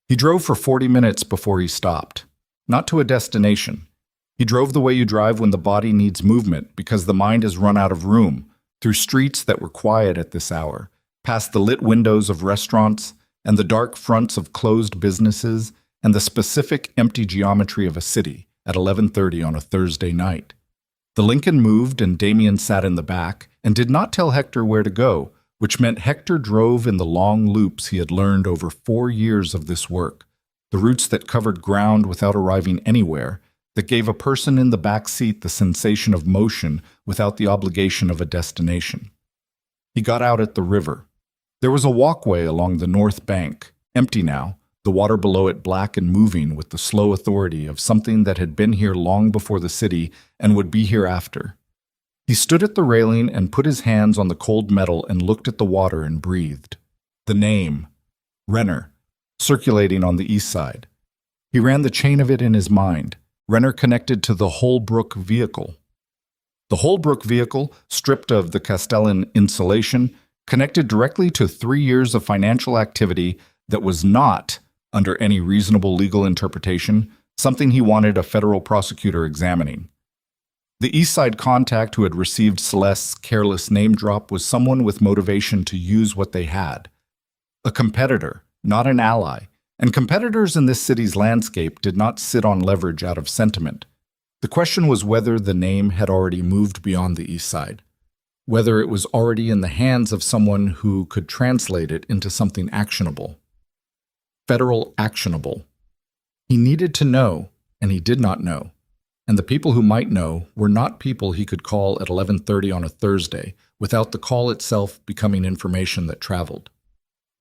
He drove for 40 minutes before he stopped, not to a destination. He drove the way you drive when the body needs movement because the mind has run out of room, through streets that were quiet at this hour, past the lit windows of restaurants and the dark fronts of closed businesses and the specific empty geometry of a city at 11:30 on a Thursday night. The Lincoln moved and Damien sat in the back and did not tell Hector where to go, which meant Hector drove in the long loops he had learned over 4 years of this work, the routes that covered ground without arriving anywhere, that gave a person in the back seat the sensation of motion without the obligation of a destination. He got out at the river. There was a walkway along the north bank, empty now, the water below it black and moving with the slow authority of something that had been here long before the city and would be here after. He stood at the railing and put his hands on the cold metal and looked at the water and breathed. The name, Renner, circulating on the east side. He ran the chain of it in his mind. Renner connected to the Holbrook vehicle. The Holbrook vehicle, stripped of the Castellan insulation, connected directly to 3 years of financial activity that was not, under any reasonable legal interpretation, something he wanted a federal prosecutor examining. The East Side contact who had received Celeste's careless name drop was someone with motivation to use what they had. A competitor, not an ally, and competitors in this city's landscape did not sit on leverage out of sentiment. The question was whether the name had already moved beyond the East Side, whether it was already in the hands of someone who could translate it into something actionable. Federal actionable. He needed to know, and he did not know. And the people who might know were not people he could call at 11:30 on a Thursday without the call itself becoming information that traveled.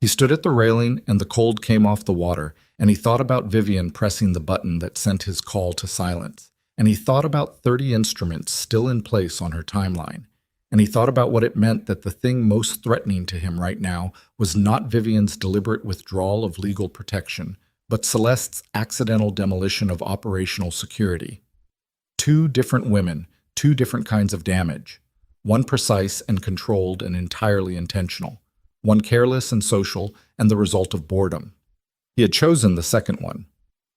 He stood at the railing and the cold came off the water, and he thought about Vivian pressing the button that sent his call to silence, and he thought about 30 instruments still in place on her timeline, and he thought about what it meant that the thing most threatening to him right now was not Vivian's deliberate withdrawal of legal protection, but Celeste's accidental demolition of operational security. 2 different women, 2 different kinds of damage. One precise and controlled and entirely intentional. One careless and social and the result of boredom. He had chosen the second one.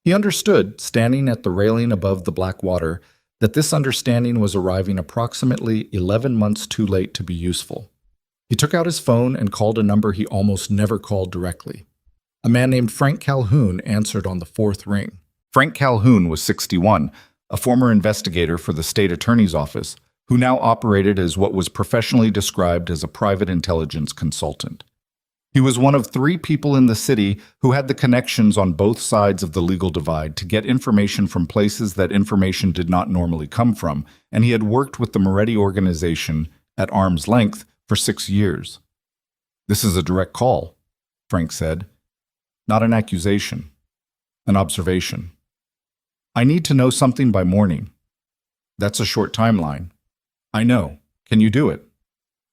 He understood, standing at the railing above the black water, that this understanding was arriving approximately 11 months too late to be useful. He took out his phone and called a number he almost never called directly. A man named Frank Calhoun answered on the 4th ring. Frank Calhoun was 61, a former investigator for the state attorney's office, who now operated as what was professionally described as a private intelligence consultant. He was one of 3 people in the city who had the connections on both sides of the legal divide to get information from places that information did not normally come from, and he had worked with the Moretti organization at arm's length for 6 years. This is a direct call, Frank said. Not an accusation. An observation. I need to know something by morning. That's a short timeline. I know. Can you do it?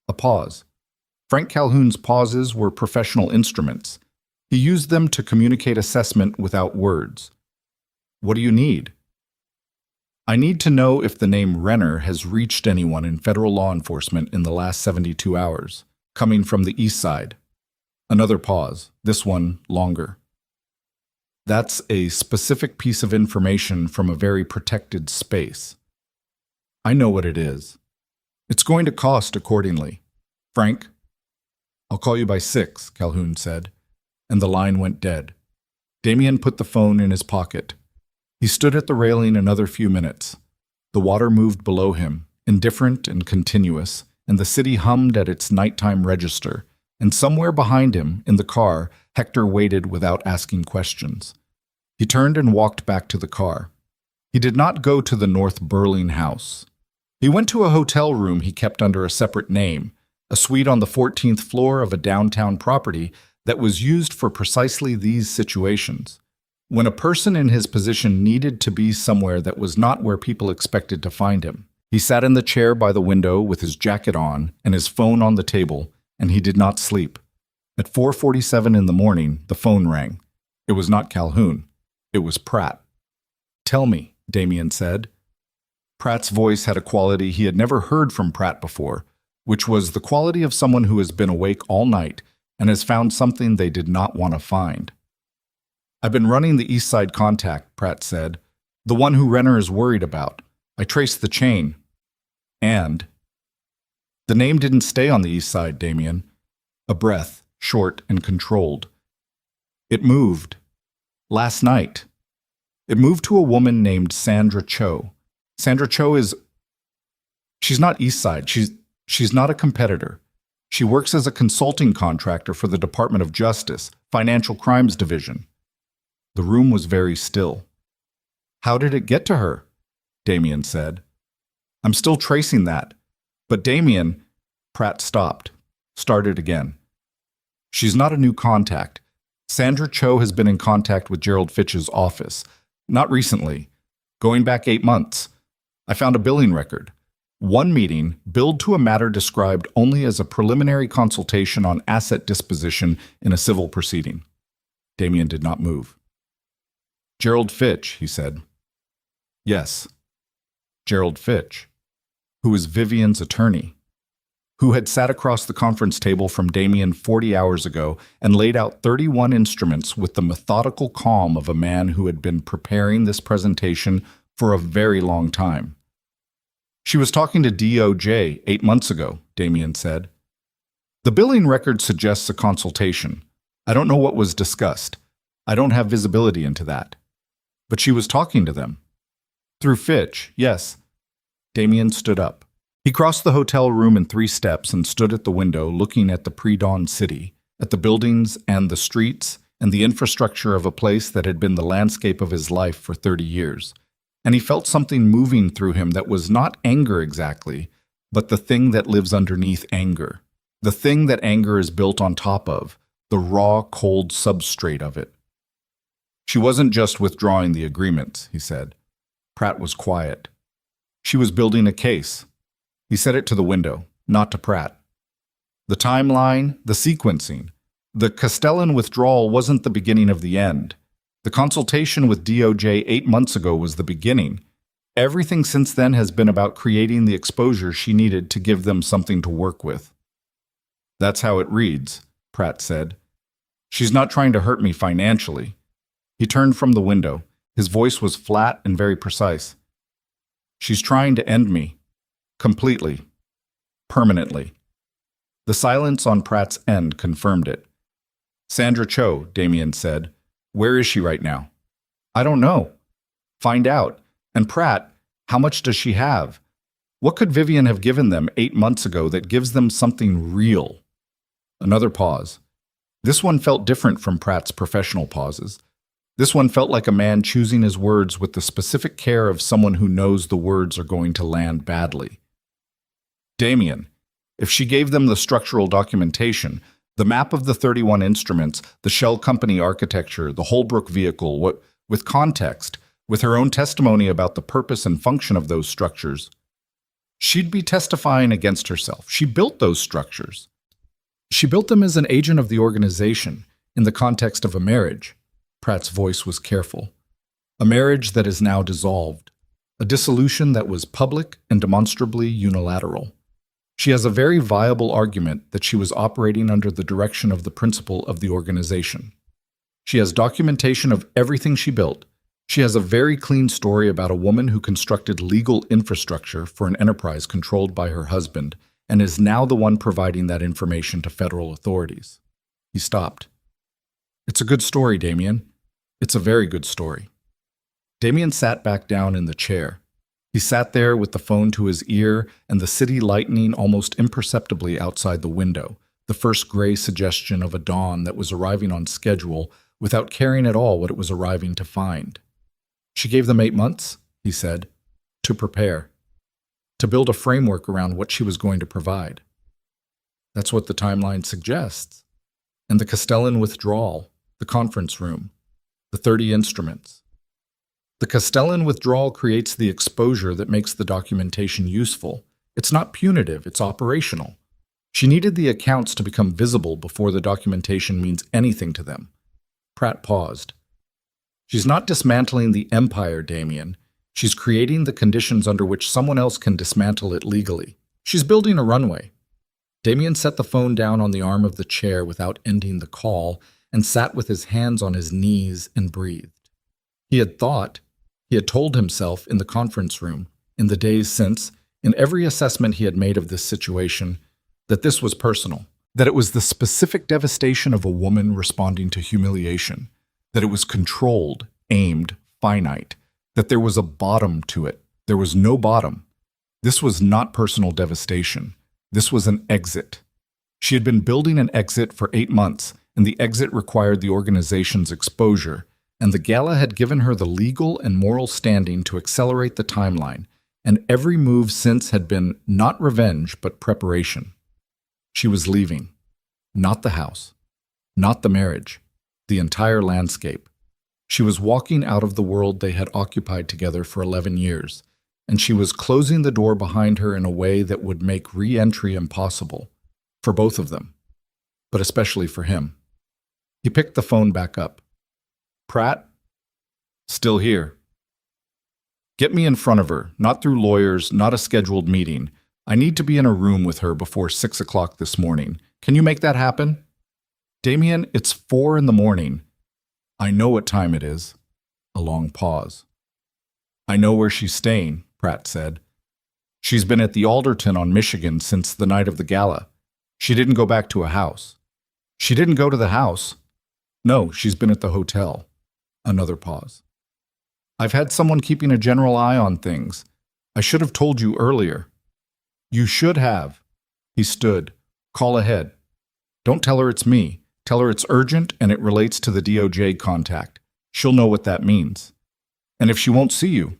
A pause. Frank Calhoun's pauses were professional instruments. He used them to communicate assessment without words. What do you need? I need to know if the name Renner has reached anyone in federal law enforcement in the last 72 hours, coming from the east side. Another pause, this one longer. That's a specific piece of information from a very protected space. I know what it is. It's going to cost accordingly. Frank? I'll call you by 6, Calhoun said, and the line went dead. Damien put the phone in his pocket. He stood at the railing another few minutes. The water moved below him, indifferent and continuous, and the city hummed at its nighttime register, and somewhere behind him, in the car, Hector waited without asking questions. He turned and walked back to the car. He did not go to the North Burling house. He went to a hotel room he kept under a separate name, a suite on the 14th floor of a downtown property that was used for precisely these situations. When a person in his position needed to be somewhere that was not where people expected to find him. He sat in the chair by the window with his jacket on and his phone on the table, and he did not sleep. At 4:47 in the morning, the phone rang. It was not Calhoun. It was Pratt. Tell me, Damien said. Pratt's voice had a quality he had never heard from Pratt before, which was the quality of someone who has been awake all night and has found something they did not want to find. I've been running the East Side contact, Pratt said. The one who Renner is worried about. I traced the chain. And? The name didn't stay on the East Side, Damien. A breath, short and controlled. It moved. Last night. It moved to a woman named Sandra Cho. Sandra Cho is... She's not East Side. She's not a competitor. She works as a consulting contractor for the Department of Justice, Financial Crimes Division. The room was very still. How did it get to her? Damien said. I'm still tracing that. But Damien... Pratt stopped. Started again. She's not a new contact. Sandra Cho has been in contact with Gerald Fitch's office. Not recently. Going back 8 months. I found a billing record. One meeting, billed to a matter described only as a preliminary consultation on asset disposition in a civil proceeding. Damien did not move. Gerald Fitch, he said. Yes. Gerald Fitch, who was Vivian's attorney, who had sat across the conference table from Damien 40 hours ago and laid out 31 instruments with the methodical calm of a man who had been preparing this presentation for a very long time. She was talking to DOJ 8 months ago, Damien said. The billing record suggests a consultation. I don't know what was discussed. I don't have visibility into that. But she was talking to them. Through Fitch, yes. Damien stood up. He crossed the hotel room in 3 steps and stood at the window looking at the pre-dawn city, at the buildings and the streets and the infrastructure of a place that had been the landscape of his life for 30 years. And he felt something moving through him that was not anger exactly, but the thing that lives underneath anger. The thing that anger is built on top of, the raw, cold substrate of it. She wasn't just withdrawing the agreements, he said. Pratt was quiet. She was building a case. He said it to the window, not to Pratt. The timeline, the sequencing. The Castellan withdrawal wasn't the beginning of the end. The consultation with DOJ 8 months ago was the beginning. Everything since then has been about creating the exposure she needed to give them something to work with. That's how it reads, Pratt said. She's not trying to hurt me financially. He turned from the window. His voice was flat and very precise. She's trying to end me. Completely. Permanently. The silence on Pratt's end confirmed it. Sandra Cho, Damien said. Where is she right now? I don't know. Find out. And Pratt, how much does she have? What could Vivian have given them 8 months ago that gives them something real? Another pause. This one felt different from Pratt's professional pauses. This one felt like a man choosing his words with the specific care of someone who knows the words are going to land badly. Damien, if she gave them the structural documentation, The map of the 31 instruments, the shell company architecture, the Holbrook vehicle, with context, with her own testimony about the purpose and function of those structures. She'd be testifying against herself. She built those structures. She built them as an agent of the organization, in the context of a marriage. Pratt's voice was careful. A marriage that is now dissolved. A dissolution that was public and demonstrably unilateral. She has a very viable argument that she was operating under the direction of the principal of the organization. She has documentation of everything she built. She has a very clean story about a woman who constructed legal infrastructure for an enterprise controlled by her husband and is now the one providing that information to federal authorities. He stopped. It's a good story, Damien. It's a very good story. Damien sat back down in the chair. He sat there with the phone to his ear and the city lightening almost imperceptibly outside the window, the first gray suggestion of a dawn that was arriving on schedule without caring at all what it was arriving to find. She gave them 8 months, he said, to prepare, to build a framework around what she was going to provide. That's what the timeline suggests. And the Castellan withdrawal, the conference room, the 30 instruments. The Castellan withdrawal creates the exposure that makes the documentation useful. It's not punitive, it's operational. She needed the accounts to become visible before the documentation means anything to them. Pratt paused. She's not dismantling the empire, Damien. She's creating the conditions under which someone else can dismantle it legally. She's building a runway. Damien set the phone down on the arm of the chair without ending the call and sat with his hands on his knees and breathed. He had told himself in the conference room, in the days since, in every assessment he had made of this situation, that this was personal, that it was the specific devastation of a woman responding to humiliation, that it was controlled, aimed, finite, that there was a bottom to it. There was no bottom. This was not personal devastation. This was an exit. She had been building an exit for 8 months, and the exit required the organization's exposure, and the gala had given her the legal and moral standing to accelerate the timeline, and every move since had been not revenge but preparation. She was leaving. Not the house. Not the marriage. The entire landscape. She was walking out of the world they had occupied together for 11 years, and she was closing the door behind her in a way that would make re-entry impossible, for both of them, but especially for him. He picked the phone back up. Pratt? Still here. Get me in front of her, not through lawyers, not a scheduled meeting. I need to be in a room with her before 6 o'clock this morning. Can you make that happen? Damien, it's 4 in the morning. I know what time it is. A long pause. I know where she's staying, Pratt said. She's been at the Alderton on Michigan since the night of the gala. She didn't go back to a house. She didn't go to the house. No, she's been at the hotel. Another pause. I've had someone keeping a general eye on things. I should have told you earlier. You should have. He stood. Call ahead. Don't tell her it's me. Tell her it's urgent and it relates to the DOJ contact. She'll know what that means. And if she won't see you?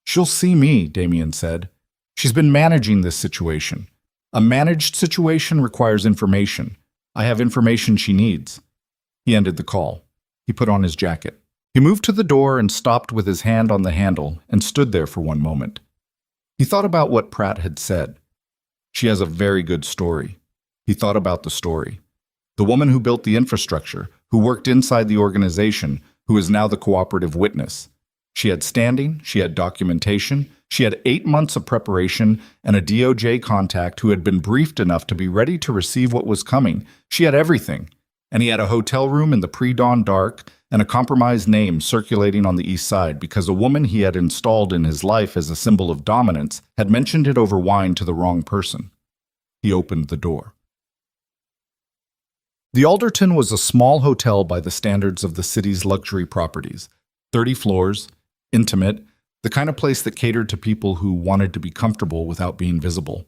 She'll see me, Damien said. She's been managing this situation. A managed situation requires information. I have information she needs. He ended the call. He put on his jacket. He moved to the door and stopped with his hand on the handle and stood there for one moment. He thought about what Pratt had said. She has a very good story. He thought about the story. The woman who built the infrastructure, who worked inside the organization, who is now the cooperative witness. She had standing, she had documentation, she had 8 months of preparation, and a DOJ contact who had been briefed enough to be ready to receive what was coming. She had everything. And he had a hotel room in the pre-dawn dark and a compromised name circulating on the east side because a woman he had installed in his life as a symbol of dominance had mentioned it over wine to the wrong person. He opened the door. The Alderton was a small hotel by the standards of the city's luxury properties. 30 floors, intimate, the kind of place that catered to people who wanted to be comfortable without being visible.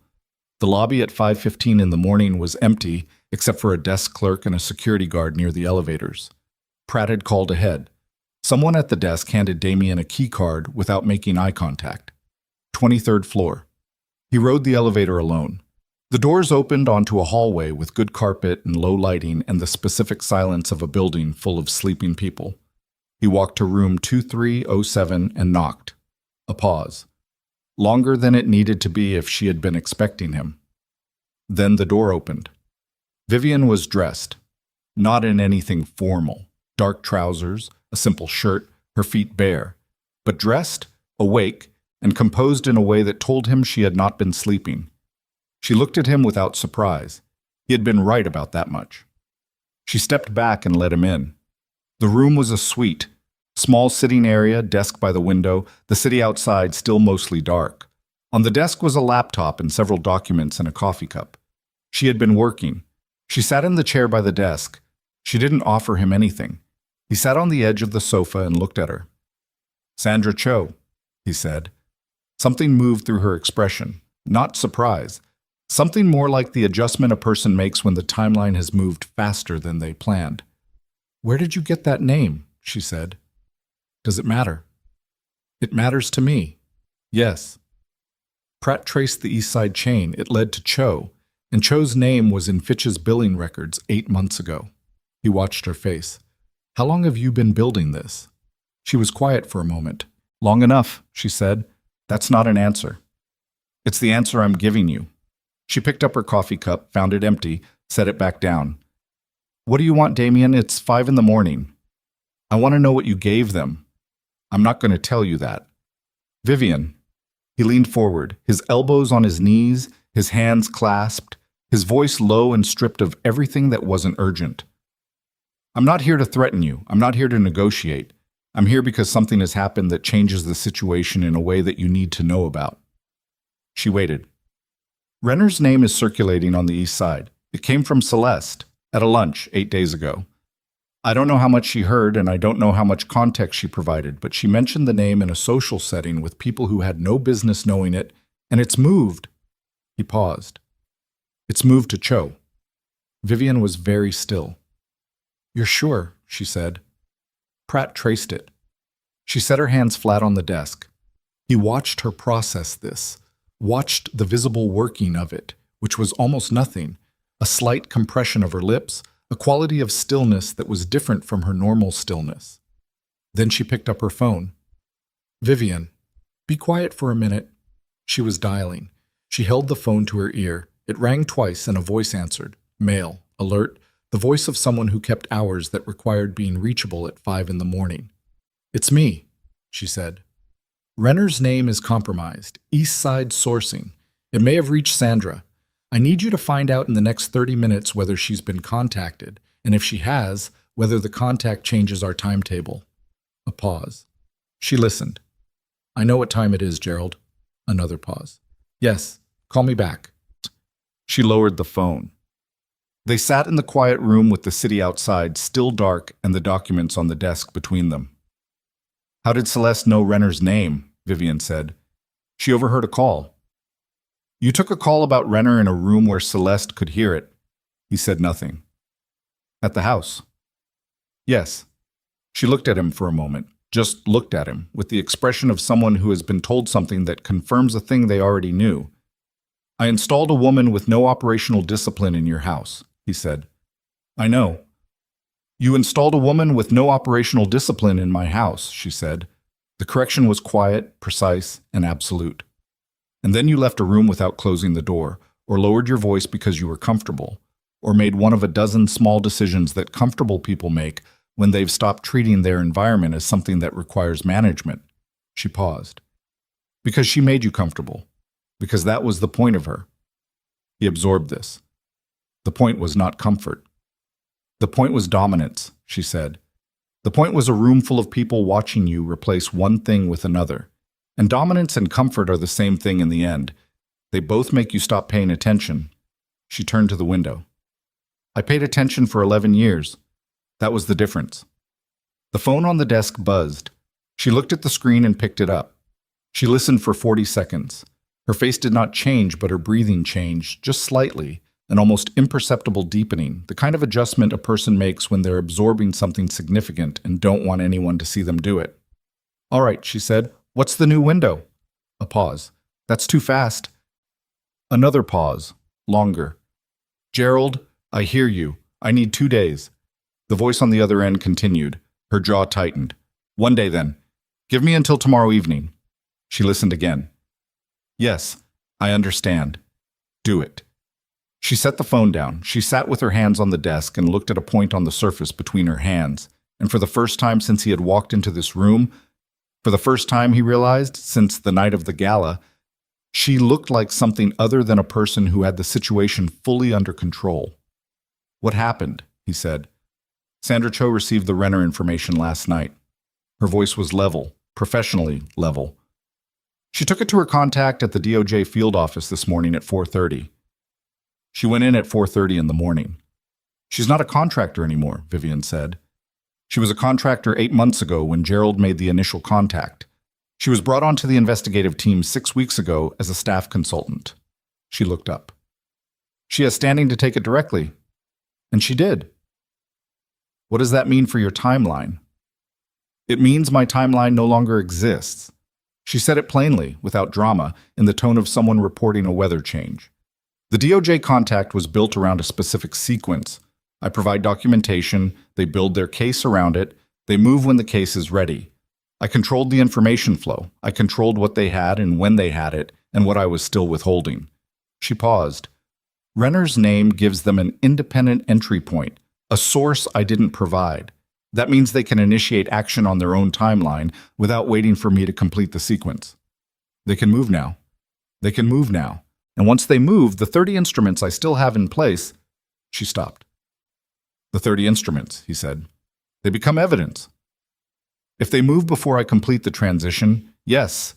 The lobby at 5:15 in the morning was empty, except for a desk clerk and a security guard near the elevators. Pratt had called ahead. Someone at the desk handed Damien a key card without making eye contact. 23rd floor. He rode the elevator alone. The doors opened onto a hallway with good carpet and low lighting and the specific silence of a building full of sleeping people. He walked to room 2307 and knocked. A pause. Longer than it needed to be if she had been expecting him. Then the door opened. Vivian was dressed, not in anything formal. Dark trousers, a simple shirt, her feet bare, but dressed, awake, and composed in a way that told him she had not been sleeping. She looked at him without surprise. He had been right about that much. She stepped back and let him in. The room was a suite. Small sitting area, desk by the window, the city outside still mostly dark. On the desk was a laptop and several documents and a coffee cup. She had been working. She sat in the chair by the desk. She didn't offer him anything. He sat on the edge of the sofa and looked at her. "Sandra Cho," he said. Something moved through her expression. Not surprise. Something more like the adjustment a person makes when the timeline has moved faster than they planned. "Where did you get that name?" she said. "Does it matter?" "It matters to me." "Yes." Pratt traced the East Side chain. It led to Cho, and Cho's name was in Fitch's billing records 8 months ago. He watched her face. "How long have you been building this?" She was quiet for a moment. "Long enough," she said. "That's not an answer." "It's the answer I'm giving you." She picked up her coffee cup, found it empty, set it back down. "What do you want, Damien? It's 5 in the morning. I want to know what you gave them." "I'm not going to tell you that." "Vivian." He leaned forward, his elbows on his knees, his hands clasped, his voice low and stripped of everything that wasn't urgent. "I'm not here to threaten you. I'm not here to negotiate. I'm here because something has happened that changes the situation in a way that you need to know about." She waited. "Renner's name is circulating on the East Side. It came from Celeste, at a lunch 8 days ago. I don't know how much she heard, and I don't know how much context she provided, but she mentioned the name in a social setting with people who had no business knowing it, and it's moved." He paused. "It's moved to Cho." Vivian was very still. "You're sure?" she said. Pratt traced it. She set her hands flat on the desk. He watched her process this, watched the visible working of it, which was almost nothing, a slight compression of her lips, a quality of stillness that was different from her normal stillness. Then she picked up her phone. "Vivian, be quiet for a minute." She was dialing. She held the phone to her ear. It rang twice and a voice answered. Male, alert, the voice of someone who kept hours that required being reachable at 5 in the morning. "It's me," she said. "Renner's name is compromised. East Side sourcing. It may have reached Sandra. I need you to find out in the next 30 minutes whether she's been contacted, and if she has, whether the contact changes our timetable." A pause. She listened. "I know what time it is, Gerald." Another pause. "Yes, call me back." She lowered the phone. They sat in the quiet room with the city outside, still dark, and the documents on the desk between them. "How did Celeste know Renner's name?" Vivian said. "She overheard a call." "You took a call about Renner in a room where Celeste could hear it." He said nothing. "At the house?" "Yes." She looked at him for a moment, just looked at him, with the expression of someone who has been told something that confirms a thing they already knew. "I installed a woman with no operational discipline in your house," he said. "I know." "You installed a woman with no operational discipline in my house," she said. The correction was quiet, precise, and absolute. "And then you left a room without closing the door, or lowered your voice because you were comfortable, or made one of a dozen small decisions that comfortable people make when they've stopped treating their environment as something that requires management." She paused. "Because she made you comfortable. Because that was the point of her." He absorbed this. The point was not comfort. The point was dominance, she said. The point was a room full of people watching you replace one thing with another. And dominance and comfort are the same thing in the end. They both make you stop paying attention. She turned to the window. "I paid attention for 11 years. That was the difference." The phone on the desk buzzed. She looked at the screen and picked it up. She listened for 40 seconds. Her face did not change, but her breathing changed, just slightly, an almost imperceptible deepening, the kind of adjustment a person makes when they're absorbing something significant and don't want anyone to see them do it. "All right," she said. "What's the new window?" A pause. "That's too fast." Another pause. longer. Gerald, I hear you. I need 2 days. The voice on the other end continued. Her jaw tightened. 1 day then. Give me until tomorrow evening. She listened again. Yes, I understand. Do it. She set the phone down. She sat with her hands on the desk and looked at a point on the surface between her hands. And for the first time since he had walked into this room, for the first time he realized since the night of the gala, she looked like something other than a person who had the situation fully under control. What happened? He said. Sandra Cho received the Renner information last night. Her voice was level, professionally level. She took it to her contact at the DOJ field office this morning at 4:30. She went in at 4:30 in the morning. She's not a contractor anymore, Vivian said. She was a contractor 8 months ago when Gerald made the initial contact. She was brought onto the investigative team 6 weeks ago as a staff consultant. She looked up. She has standing to take it directly. And she did. What does that mean for your timeline? It means my timeline no longer exists. She said it plainly, without drama, in the tone of someone reporting a weather change. The DOJ contact was built around a specific sequence. I provide documentation, they build their case around it, they move when the case is ready. I controlled the information flow. I controlled what they had and when they had it, and what I was still withholding. She paused. Renner's name gives them an independent entry point, a source I didn't provide. That means they can initiate action on their own timeline without waiting for me to complete the sequence. They can move now. They can move now. And once they move, the 30 instruments I still have in place. She stopped. The 30 instruments, he said. They become evidence. If they move before I complete the transition, yes,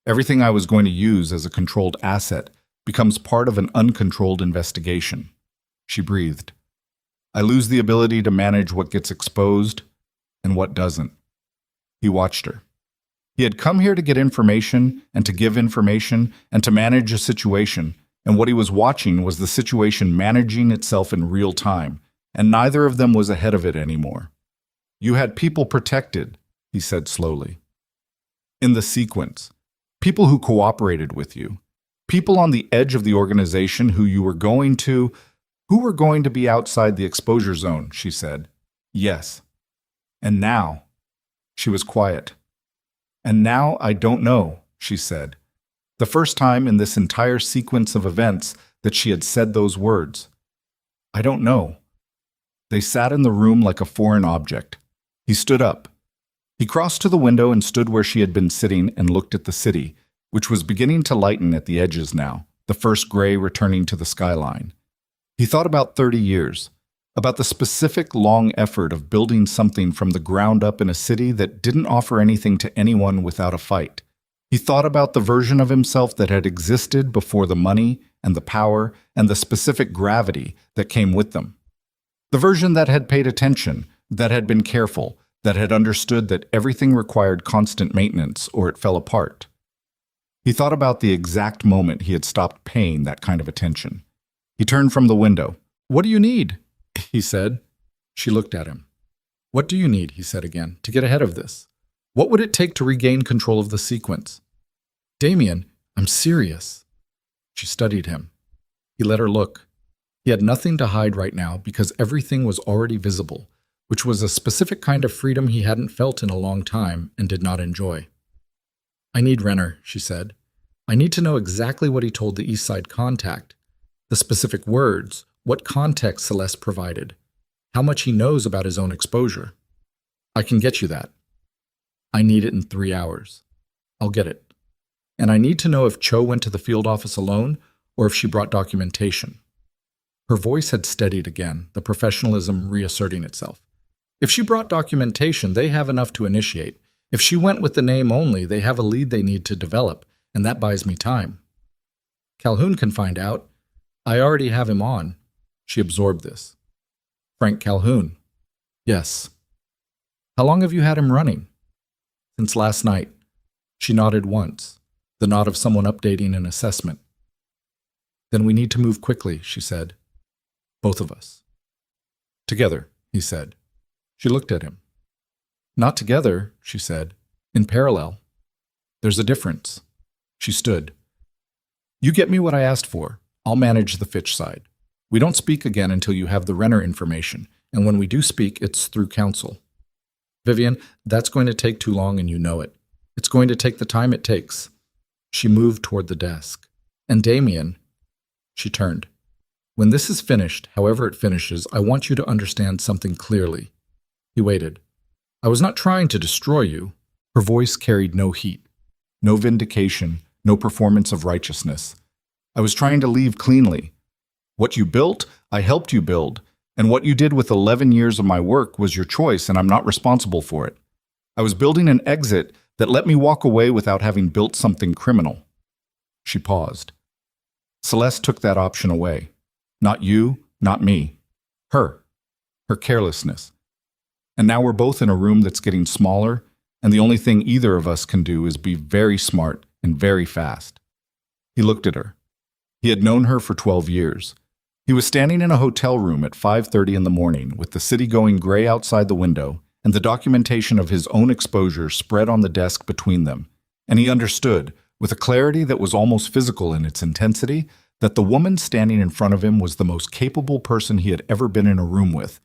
everything I was going to use as a controlled asset becomes part of an uncontrolled investigation. She breathed. I lose the ability to manage what gets exposed and what doesn't. He watched her. He had come here to get information and to give information and to manage a situation, and what he was watching was the situation managing itself in real time, and neither of them was ahead of it anymore. You had people protected, he said slowly. In the sequence, people who cooperated with you, people on the edge of the organization who were going to be outside the exposure zone, she said. Yes. And now, she was quiet. And now I don't know, she said. The first time in this entire sequence of events that she had said those words. I don't know. They sat in the room like a foreign object. He stood up. He crossed to the window and stood where she had been sitting and looked at the city, which was beginning to lighten at the edges now, the first gray returning to the skyline. He thought about 30 years, about the specific long effort of building something from the ground up in a city that didn't offer anything to anyone without a fight. He thought about the version of himself that had existed before the money and the power and the specific gravity that came with them. The version that had paid attention, that had been careful, that had understood that everything required constant maintenance or it fell apart. He thought about the exact moment he had stopped paying that kind of attention. He turned from the window. What do you need? He said. She looked at him. What do you need, he said again, to get ahead of this? What would it take to regain control of the sequence? Damien, I'm serious. She studied him. He let her look. He had nothing to hide right now because everything was already visible, which was a specific kind of freedom he hadn't felt in a long time and did not enjoy. I need Renner, she said. I need to know exactly what he told the East Side contact, the specific words, what context Celeste provided, how much he knows about his own exposure. I can get you that. I need it in 3 hours. I'll get it. And I need to know if Cho went to the field office alone or if she brought documentation. Her voice had steadied again, the professionalism reasserting itself. If she brought documentation, they have enough to initiate. If she went with the name only, they have a lead they need to develop, and that buys me time. Calhoun can find out. I already have him on. She absorbed this. Frank Calhoun. Yes. How long have you had him running? Since last night. She nodded once, the nod of someone updating an assessment. Then we need to move quickly, she said. Both of us. Together, he said. She looked at him. Not together, she said. In parallel. There's a difference. She stood. You get me what I asked for. I'll manage the Fitch side. We don't speak again until you have the Renner information, and when we do speak, it's through counsel. Vivian, that's going to take too long and you know it. It's going to take the time it takes. She moved toward the desk. And Damien, she turned. When this is finished, however it finishes, I want you to understand something clearly. He waited. I was not trying to destroy you. Her voice carried no heat, no vindication, no performance of righteousness. I was trying to leave cleanly. What you built, I helped you build, and what you did with 11 years of my work was your choice, and I'm not responsible for it. I was building an exit that let me walk away without having built something criminal. She paused. Celeste took that option away. Not you, not me. Her carelessness. And now we're both in a room that's getting smaller, and the only thing either of us can do is be very smart and very fast. He looked at her. He had known her for 12 years. He was standing in a hotel room at 5:30 in the morning with the city going gray outside the window and the documentation of his own exposure spread on the desk between them. And he understood, with a clarity that was almost physical in its intensity, that the woman standing in front of him was the most capable person he had ever been in a room with,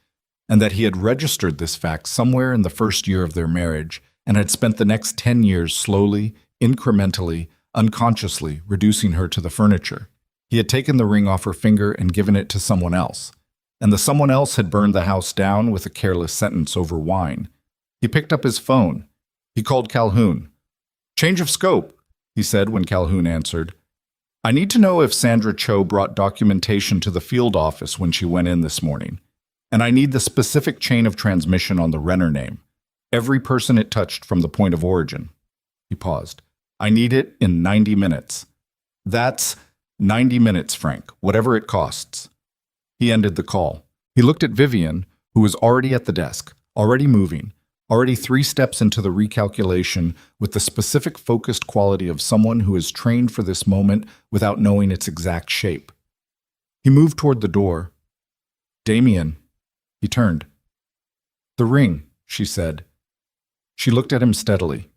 and that he had registered this fact somewhere in the first year of their marriage and had spent the next 10 years slowly, incrementally, unconsciously reducing her to the furniture. He had taken the ring off her finger and given it to someone else, and the someone else had burned the house down with a careless sentence over wine. He picked up his phone. He called Calhoun. "Change of scope," he said when Calhoun answered. "I need to know if Sandra Cho brought documentation to the field office when she went in this morning, and I need the specific chain of transmission on the Renner name, every person it touched from the point of origin." He paused. "I need it in 90 minutes. That's 90 minutes, Frank, whatever it costs." He ended the call. He looked at Vivian, who was already at the desk, already moving, already 3 steps into the recalculation with the specific focused quality of someone who is trained for this moment without knowing its exact shape. He moved toward the door. "Damien." He turned. "The ring," she said. She looked at him steadily.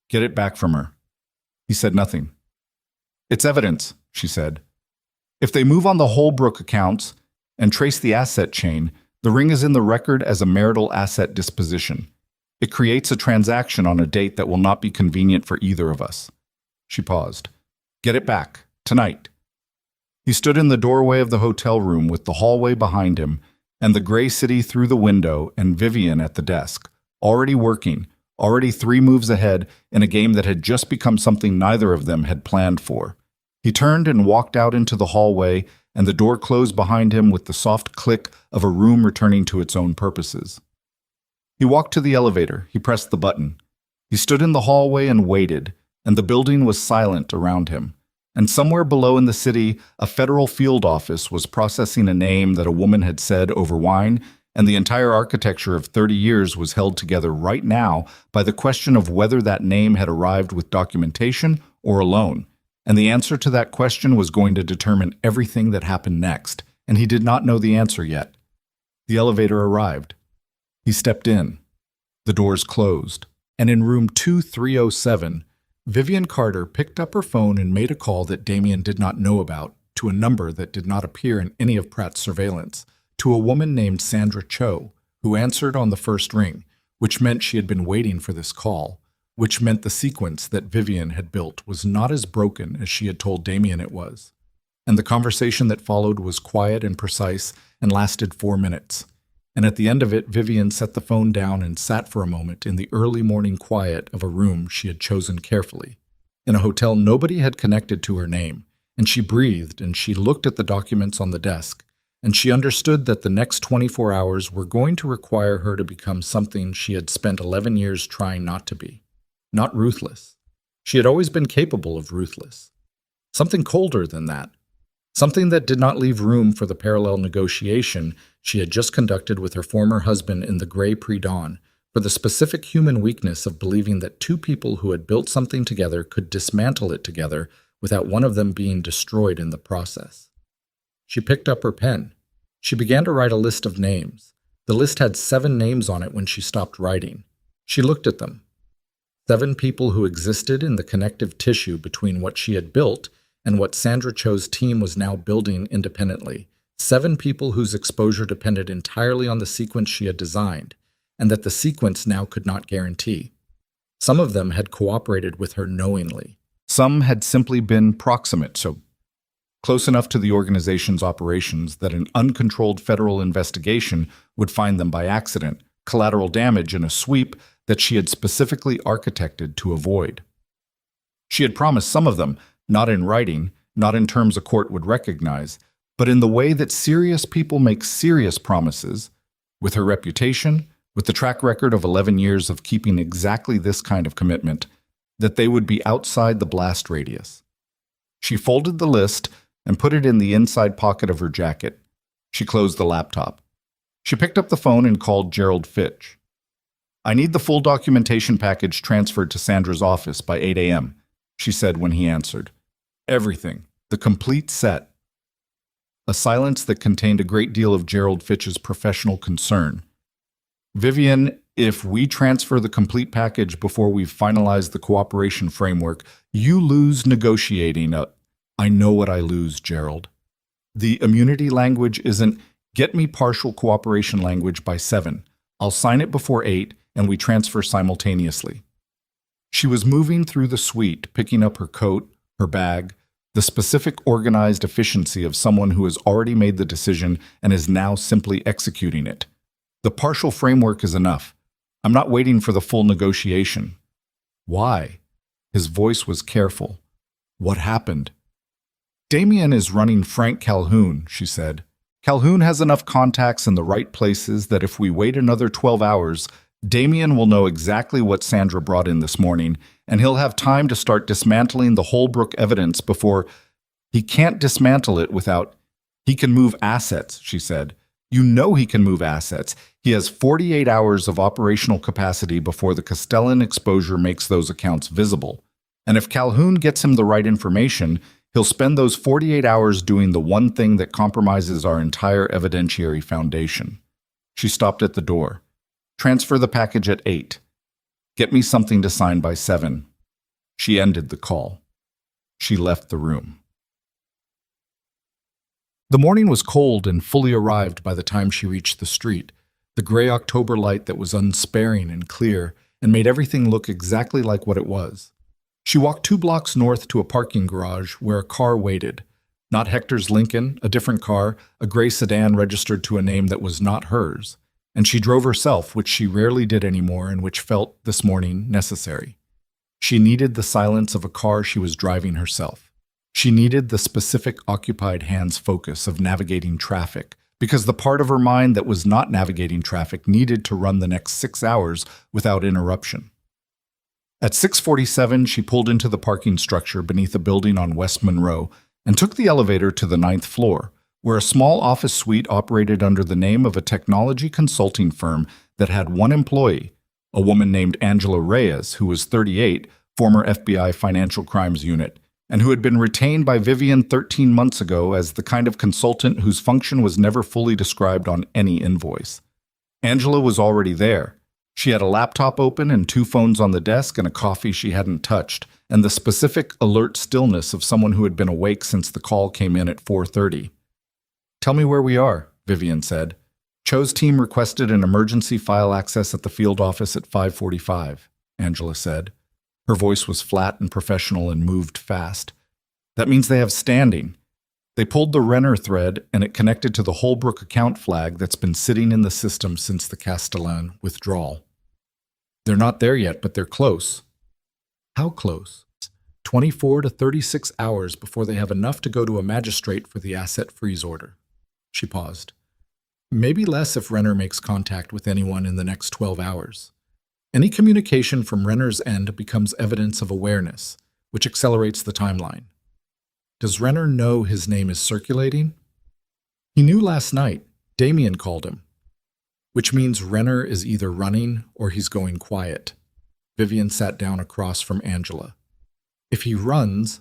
"Get it back from her." He said nothing. "It's evidence," she said. "If they move on the Holbrook accounts and trace the asset chain, the ring is in the record as a marital asset disposition. It creates a transaction on a date that will not be convenient for either of us." She paused. "Get it back, tonight." He stood in the doorway of the hotel room with the hallway behind him and the gray city through the window and Vivian at the desk, already working, already 3 moves ahead in a game that had just become something neither of them had planned for. He turned and walked out into the hallway, and the door closed behind him with the soft click of a room returning to its own purposes. He walked to the elevator. He pressed the button. He stood in the hallway and waited, and the building was silent around him. And somewhere below in the city, a federal field office was processing a name that a woman had said over wine, and the entire architecture of 30 years was held together right now by the question of whether that name had arrived with documentation or alone. And the answer to that question was going to determine everything that happened next, and he did not know the answer yet. The elevator arrived. He stepped in. The doors closed, and in room 2307, Vivian Carter picked up her phone and made a call that Damien did not know about to a number that did not appear in any of Pratt's surveillance, to a woman named Sandra Cho, who answered on the first ring, which meant she had been waiting for this call, which meant the sequence that Vivian had built was not as broken as she had told Damien it was. And the conversation that followed was quiet and precise and lasted 4 minutes. And at the end of it, Vivian set the phone down and sat for a moment in the early morning quiet of a room she had chosen carefully. In a hotel nobody had connected to her name, and she breathed and she looked at the documents on the desk, and she understood that the next 24 hours were going to require her to become something she had spent 11 years trying not to be. Not ruthless. She had always been capable of ruthless. Something colder than that. Something that did not leave room for the parallel negotiation she had just conducted with her former husband in the gray pre-dawn, for the specific human weakness of believing that 2 people who had built something together could dismantle it together without one of them being destroyed in the process. She picked up her pen. She began to write a list of names. The list had 7 names on it when she stopped writing. She looked at them. 7 people who existed in the connective tissue between what she had built and what Sandra Cho's team was now building independently. 7 people whose exposure depended entirely on the sequence she had designed, and that the sequence now could not guarantee. Some of them had cooperated with her knowingly. Some had simply been proximate, so close enough to the organization's operations that an uncontrolled federal investigation would find them by accident, collateral damage in a sweep that she had specifically architected to avoid. She had promised some of them, not in writing, not in terms a court would recognize, but in the way that serious people make serious promises, with her reputation, with the track record of 11 years of keeping exactly this kind of commitment, that they would be outside the blast radius. She folded the list and put it in the inside pocket of her jacket. She closed the laptop. She picked up the phone and called Gerald Fitch. "I need the full documentation package transferred to Sandra's office by 8 a.m., she said when he answered. "Everything. The complete set." A silence that contained a great deal of Gerald Fitch's professional concern. "Vivian, if we transfer the complete package before we've finalized the cooperation framework, you lose negotiating. I know what I lose, Gerald. The immunity language isn't, get me partial cooperation language by 7. I'll sign it before 8, and we transfer simultaneously." She was moving through the suite, picking up her coat, her bag, the specific organized efficiency of someone who has already made the decision and is now simply executing it. "The partial framework is enough. I'm not waiting for the full negotiation." "Why?" His voice was careful. "What happened?" "Damien is running Frank Calhoun," she said. "Calhoun has enough contacts in the right places that if we wait another 12 hours, Damien will know exactly what Sandra brought in this morning, and he'll have time to start dismantling the Holbrook evidence before... He can't dismantle it without... He can move assets," she said. "You know he can move assets. He has 48 hours of operational capacity before the Castellan exposure makes those accounts visible. And if Calhoun gets him the right information, he'll spend those 48 hours doing the one thing that compromises our entire evidentiary foundation." She stopped at the door. "Transfer the package at 8. Get me something to sign by 7. She ended the call. She left the room. The morning was cold and fully arrived by the time she reached the street, the gray October light that was unsparing and clear and made everything look exactly like what it was. She walked 2 blocks north to a parking garage where a car waited. Not Hector's Lincoln, a different car, a gray sedan registered to a name that was not hers. And she drove herself, which she rarely did anymore and which felt, this morning, necessary. She needed the silence of a car she was driving herself. She needed the specific occupied hands focus of navigating traffic, because the part of her mind that was not navigating traffic needed to run the next 6 hours without interruption. At 6:47, she pulled into the parking structure beneath a building on West Monroe and took the elevator to the 9th floor, where a small office suite operated under the name of a technology consulting firm that had one employee, a woman named Angela Reyes, who was 38, former FBI Financial Crimes Unit, and who had been retained by Vivian 13 months ago as the kind of consultant whose function was never fully described on any invoice. Angela was already there. She had a laptop open and 2 phones on the desk and a coffee she hadn't touched, and the specific alert stillness of someone who had been awake since the call came in at 4:30. "Tell me where we are," Vivian said. "Cho's team requested an emergency file access at the field office at 5:45, Angela said. Her voice was flat and professional and moved fast. "That means they have standing." They pulled the Renner thread and it connected to the Holbrook account flag that's been sitting in the system since the Castellan withdrawal. "They're not there yet, but they're close." "How close?" 24 to 36 hours before they have enough to go to a magistrate for the asset freeze order. She paused. "Maybe less if Renner makes contact with anyone in the next 12 hours. Any communication from Renner's end becomes evidence of awareness, which accelerates the timeline. Does Renner know his name is circulating?" "He knew last night. Damien called him." "Which means Renner is either running or he's going quiet." Vivian sat down across from Angela. If he runs,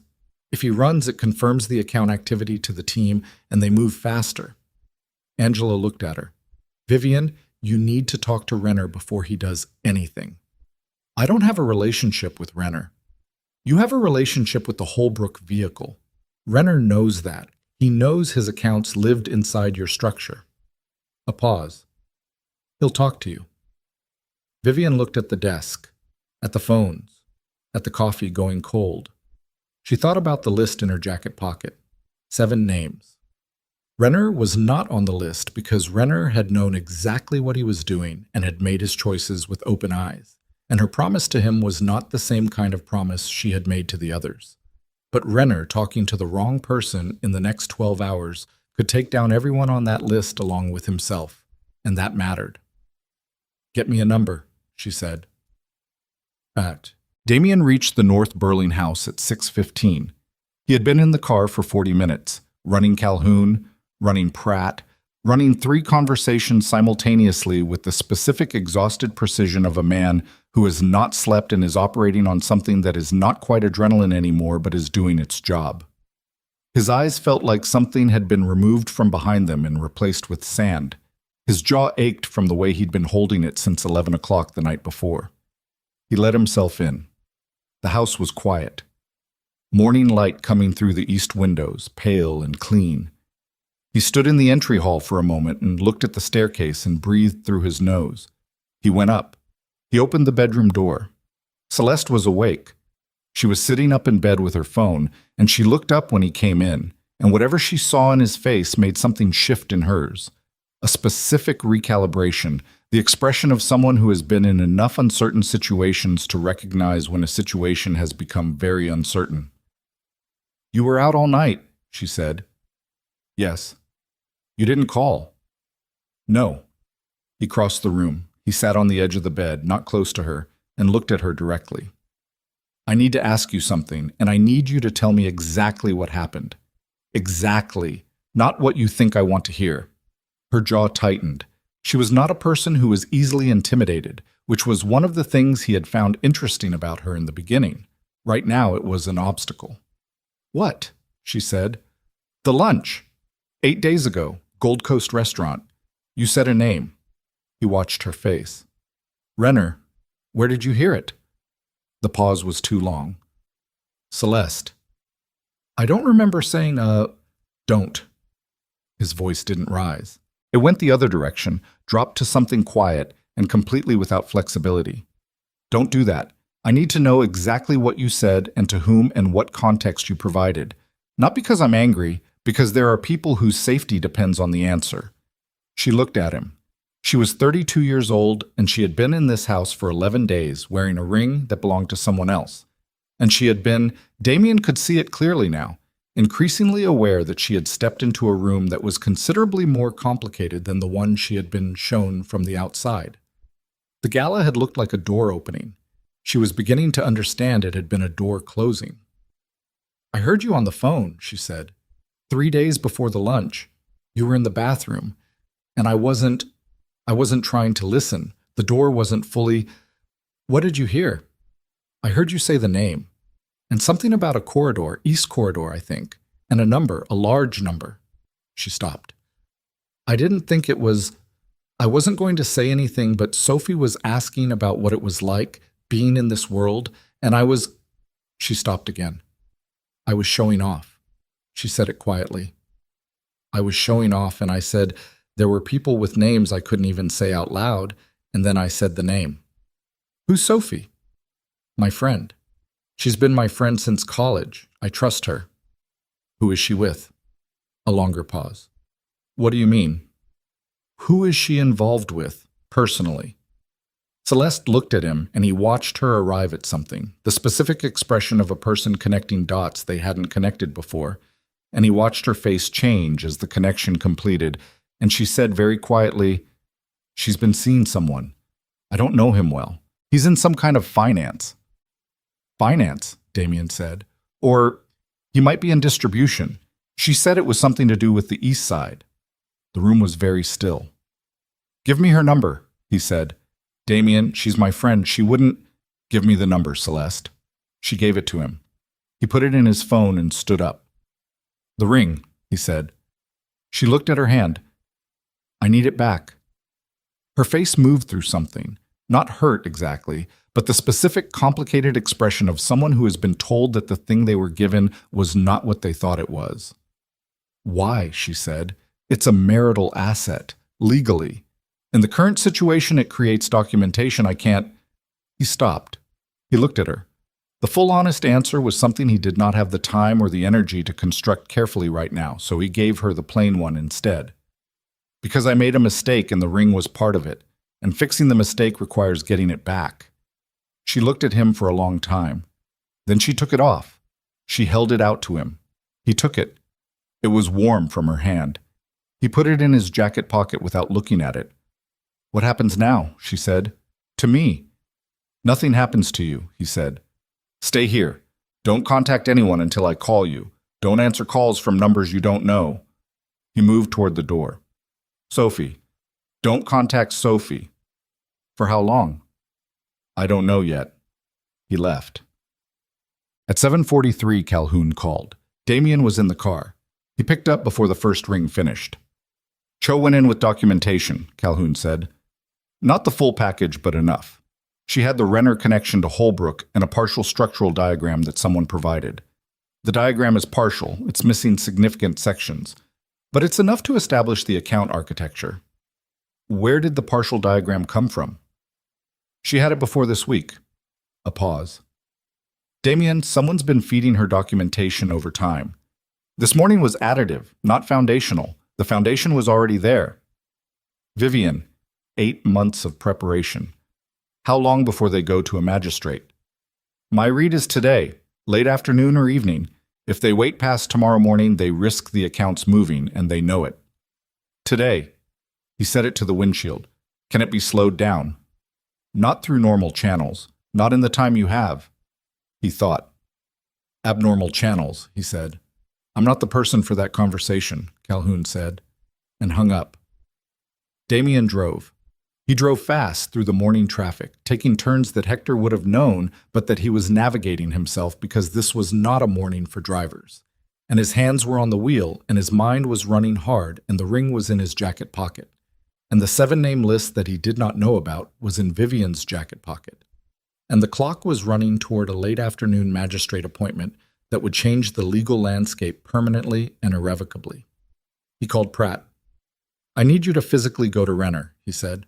it confirms the account activity to the team and they move faster." Angela looked at her. "Vivian, you need to talk to Renner before he does anything." "I don't have a relationship with Renner." "You have a relationship with the Holbrook vehicle." Renner knows that. He knows his accounts lived inside your structure. A pause. He'll talk to you. Vivian looked at the desk, at the phones, at the coffee going cold. She thought about the list in her jacket pocket. 7 names. Renner was not on the list because Renner had known exactly what he was doing and had made his choices with open eyes, and her promise to him was not the same kind of promise she had made to the others. But Renner talking to the wrong person in the next 12 hours could take down everyone on that list along with himself, and that mattered. "Get me a number," she said. Damien reached the North Burling house at 6:15. He had been in the car for 40 minutes, running Calhoun, running Pratt, running 3 conversations simultaneously with the specific exhausted precision of a man who has not slept and is operating on something that is not quite adrenaline anymore but is doing its job. His eyes felt like something had been removed from behind them and replaced with sand. His jaw ached from the way he'd been holding it since 11 o'clock the night before. He let himself in. The house was quiet. Morning light coming through the east windows, pale and clean. He stood in the entry hall for a moment and looked at the staircase and breathed through his nose. He went up. He opened the bedroom door. Celeste was awake. She was sitting up in bed with her phone, and she looked up when he came in, and whatever she saw in his face made something shift in hers. A specific recalibration, the expression of someone who has been in enough uncertain situations to recognize when a situation has become very uncertain. "You were out all night," she said. "Yes." "You didn't call." "No." He crossed the room. He sat on the edge of the bed, not close to her, and looked at her directly. "I need to ask you something, and I need you to tell me exactly what happened. Exactly. Not what you think I want to hear." Her jaw tightened. She was not a person who was easily intimidated, which was one of the things he had found interesting about her in the beginning. Right now it was an obstacle. "What?" she said. "The lunch. 8 days ago, Gold Coast restaurant. You said a name." He watched her face. "Renner, where did you hear it?" The pause was too long. "Celeste." "I don't remember saying, don't." His voice didn't rise. It went the other direction, dropped to something quiet and completely without flexibility. "Don't do that. I need to know exactly what you said and to whom and what context you provided. Not because I'm angry, because there are people whose safety depends on the answer." She looked at him. She was 32 years old, and she had been in this house for 11 days, wearing a ring that belonged to someone else. And she had been, Damien could see it clearly now, increasingly aware that she had stepped into a room that was considerably more complicated than the one she had been shown from the outside. The gala had looked like a door opening. She was beginning to understand it had been a door closing. "I heard you on the phone," she said. 3 days before the lunch. You were in the bathroom, and I wasn't trying to listen. The door wasn't fully... What did you hear?" "I heard you say the name. And something about a corridor, East Corridor, I think, and a number, a large number." She stopped. "I didn't think it was... I wasn't going to say anything, but Sophie was asking about what it was like, being in this world, and I was..." She stopped again. "I was showing off." She said it quietly. "I was showing off, and I said there were people with names I couldn't even say out loud, and then I said the name." "Who's Sophie?" "My friend. She's been my friend since college. I trust her." "Who is she with?" A longer pause. "What do you mean?" "Who is she involved with, personally?" Celeste looked at him, and he watched her arrive at something, the specific expression of a person connecting dots they hadn't connected before, and he watched her face change as the connection completed, and she said very quietly, "She's been seeing someone. I don't know him well. He's in some kind of finance." "Finance," Damien said. "Or he might be in distribution. She said it was something to do with the east side." The room was very still. "Give me her number," he said. "Damien, she's my friend. She wouldn't..." "Give me the number, Celeste." She gave it to him. He put it in his phone and stood up. "The ring," he said. She looked at her hand. "I need it back." Her face moved through something, not hurt exactly, but the specific, complicated expression of someone who has been told that the thing they were given was not what they thought it was. Why, she said. It's a marital asset, legally. In the current situation, it creates documentation I can't. He stopped. He looked at her. The full honest answer was something he did not have the time or the energy to construct carefully right now, so he gave her the plain one instead. Because I made a mistake and the ring was part of it, and fixing the mistake requires getting it back. She looked at him for a long time. Then she took it off. She held it out to him. He took it. It was warm from her hand. He put it in his jacket pocket without looking at it. What happens now? She said. To me. Nothing happens to you, he said. Stay here. Don't contact anyone until I call you. Don't answer calls from numbers you don't know. He moved toward the door. Sophie. Don't contact Sophie. For how long? I don't know yet. He left. At 7:43, Calhoun called. Damien was in the car. He picked up before the first ring finished. Cho went in with documentation, Calhoun said. Not the full package, but enough. She had the Renner connection to Holbrook and a partial structural diagram that someone provided. The diagram is partial, it's missing significant sections, but it's enough to establish the account architecture. Where did the partial diagram come from? She had it before this week. A pause. Damien, someone's been feeding her documentation over time. This morning was additive, not foundational. The foundation was already there. Vivian, 8 months of preparation. How long before they go to a magistrate? My read is today, late afternoon or evening. If they wait past tomorrow morning, they risk the accounts moving, and they know it. Today. He said it to the windshield. Can it be slowed down? Not through normal channels. Not in the time you have. He thought. Abnormal channels, he said. I'm not the person for that conversation, Calhoun said, and hung up. Damien drove. He drove fast through the morning traffic, taking turns that Hector would have known, but that he was navigating himself because this was not a morning for drivers. And his hands were on the wheel, and his mind was running hard, and the ring was in his jacket pocket. And the 7-name list that he did not know about was in Vivian's jacket pocket. And the clock was running toward a late afternoon magistrate appointment that would change the legal landscape permanently and irrevocably. He called Pratt. I need you to physically go to Renner, he said.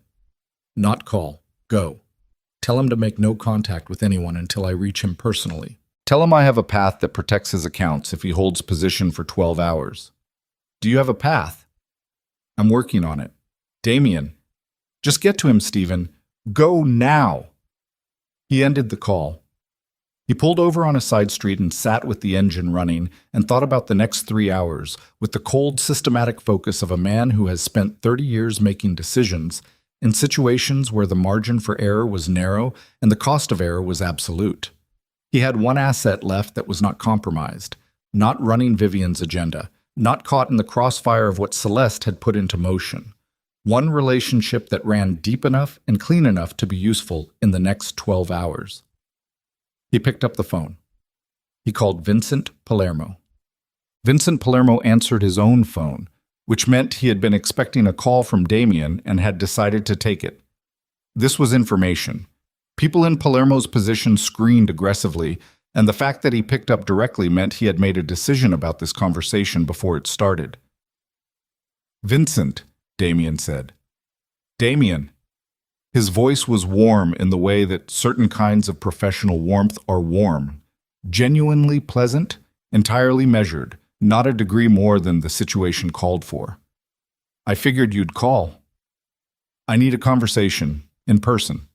Not call. Go. Tell him to make no contact with anyone until I reach him personally. Tell him I have a path that protects his accounts if he holds position for 12 hours. Do you have a path? I'm working on it. Damien. Just get to him, Stephen. Go now. He ended the call. He pulled over on a side street and sat with the engine running and thought about the next 3 hours with the cold, systematic focus of a man who has spent 30 years making decisions in situations where the margin for error was narrow and the cost of error was absolute. He had one asset left that was not compromised, not running Vivian's agenda, not caught in the crossfire of what Celeste had put into motion. One relationship that ran deep enough and clean enough to be useful in the next 12 hours. He picked up the phone. He called Vincent Palermo. Vincent Palermo answered his own phone, which meant he had been expecting a call from Damien and had decided to take it. This was information. People in Palermo's position screened aggressively, and the fact that he picked up directly meant he had made a decision about this conversation before it started. Vincent, Damien said. Damien. His voice was warm in the way that certain kinds of professional warmth are warm. Genuinely pleasant, entirely measured, not a degree more than the situation called for. I figured you'd call. I need a conversation, in person.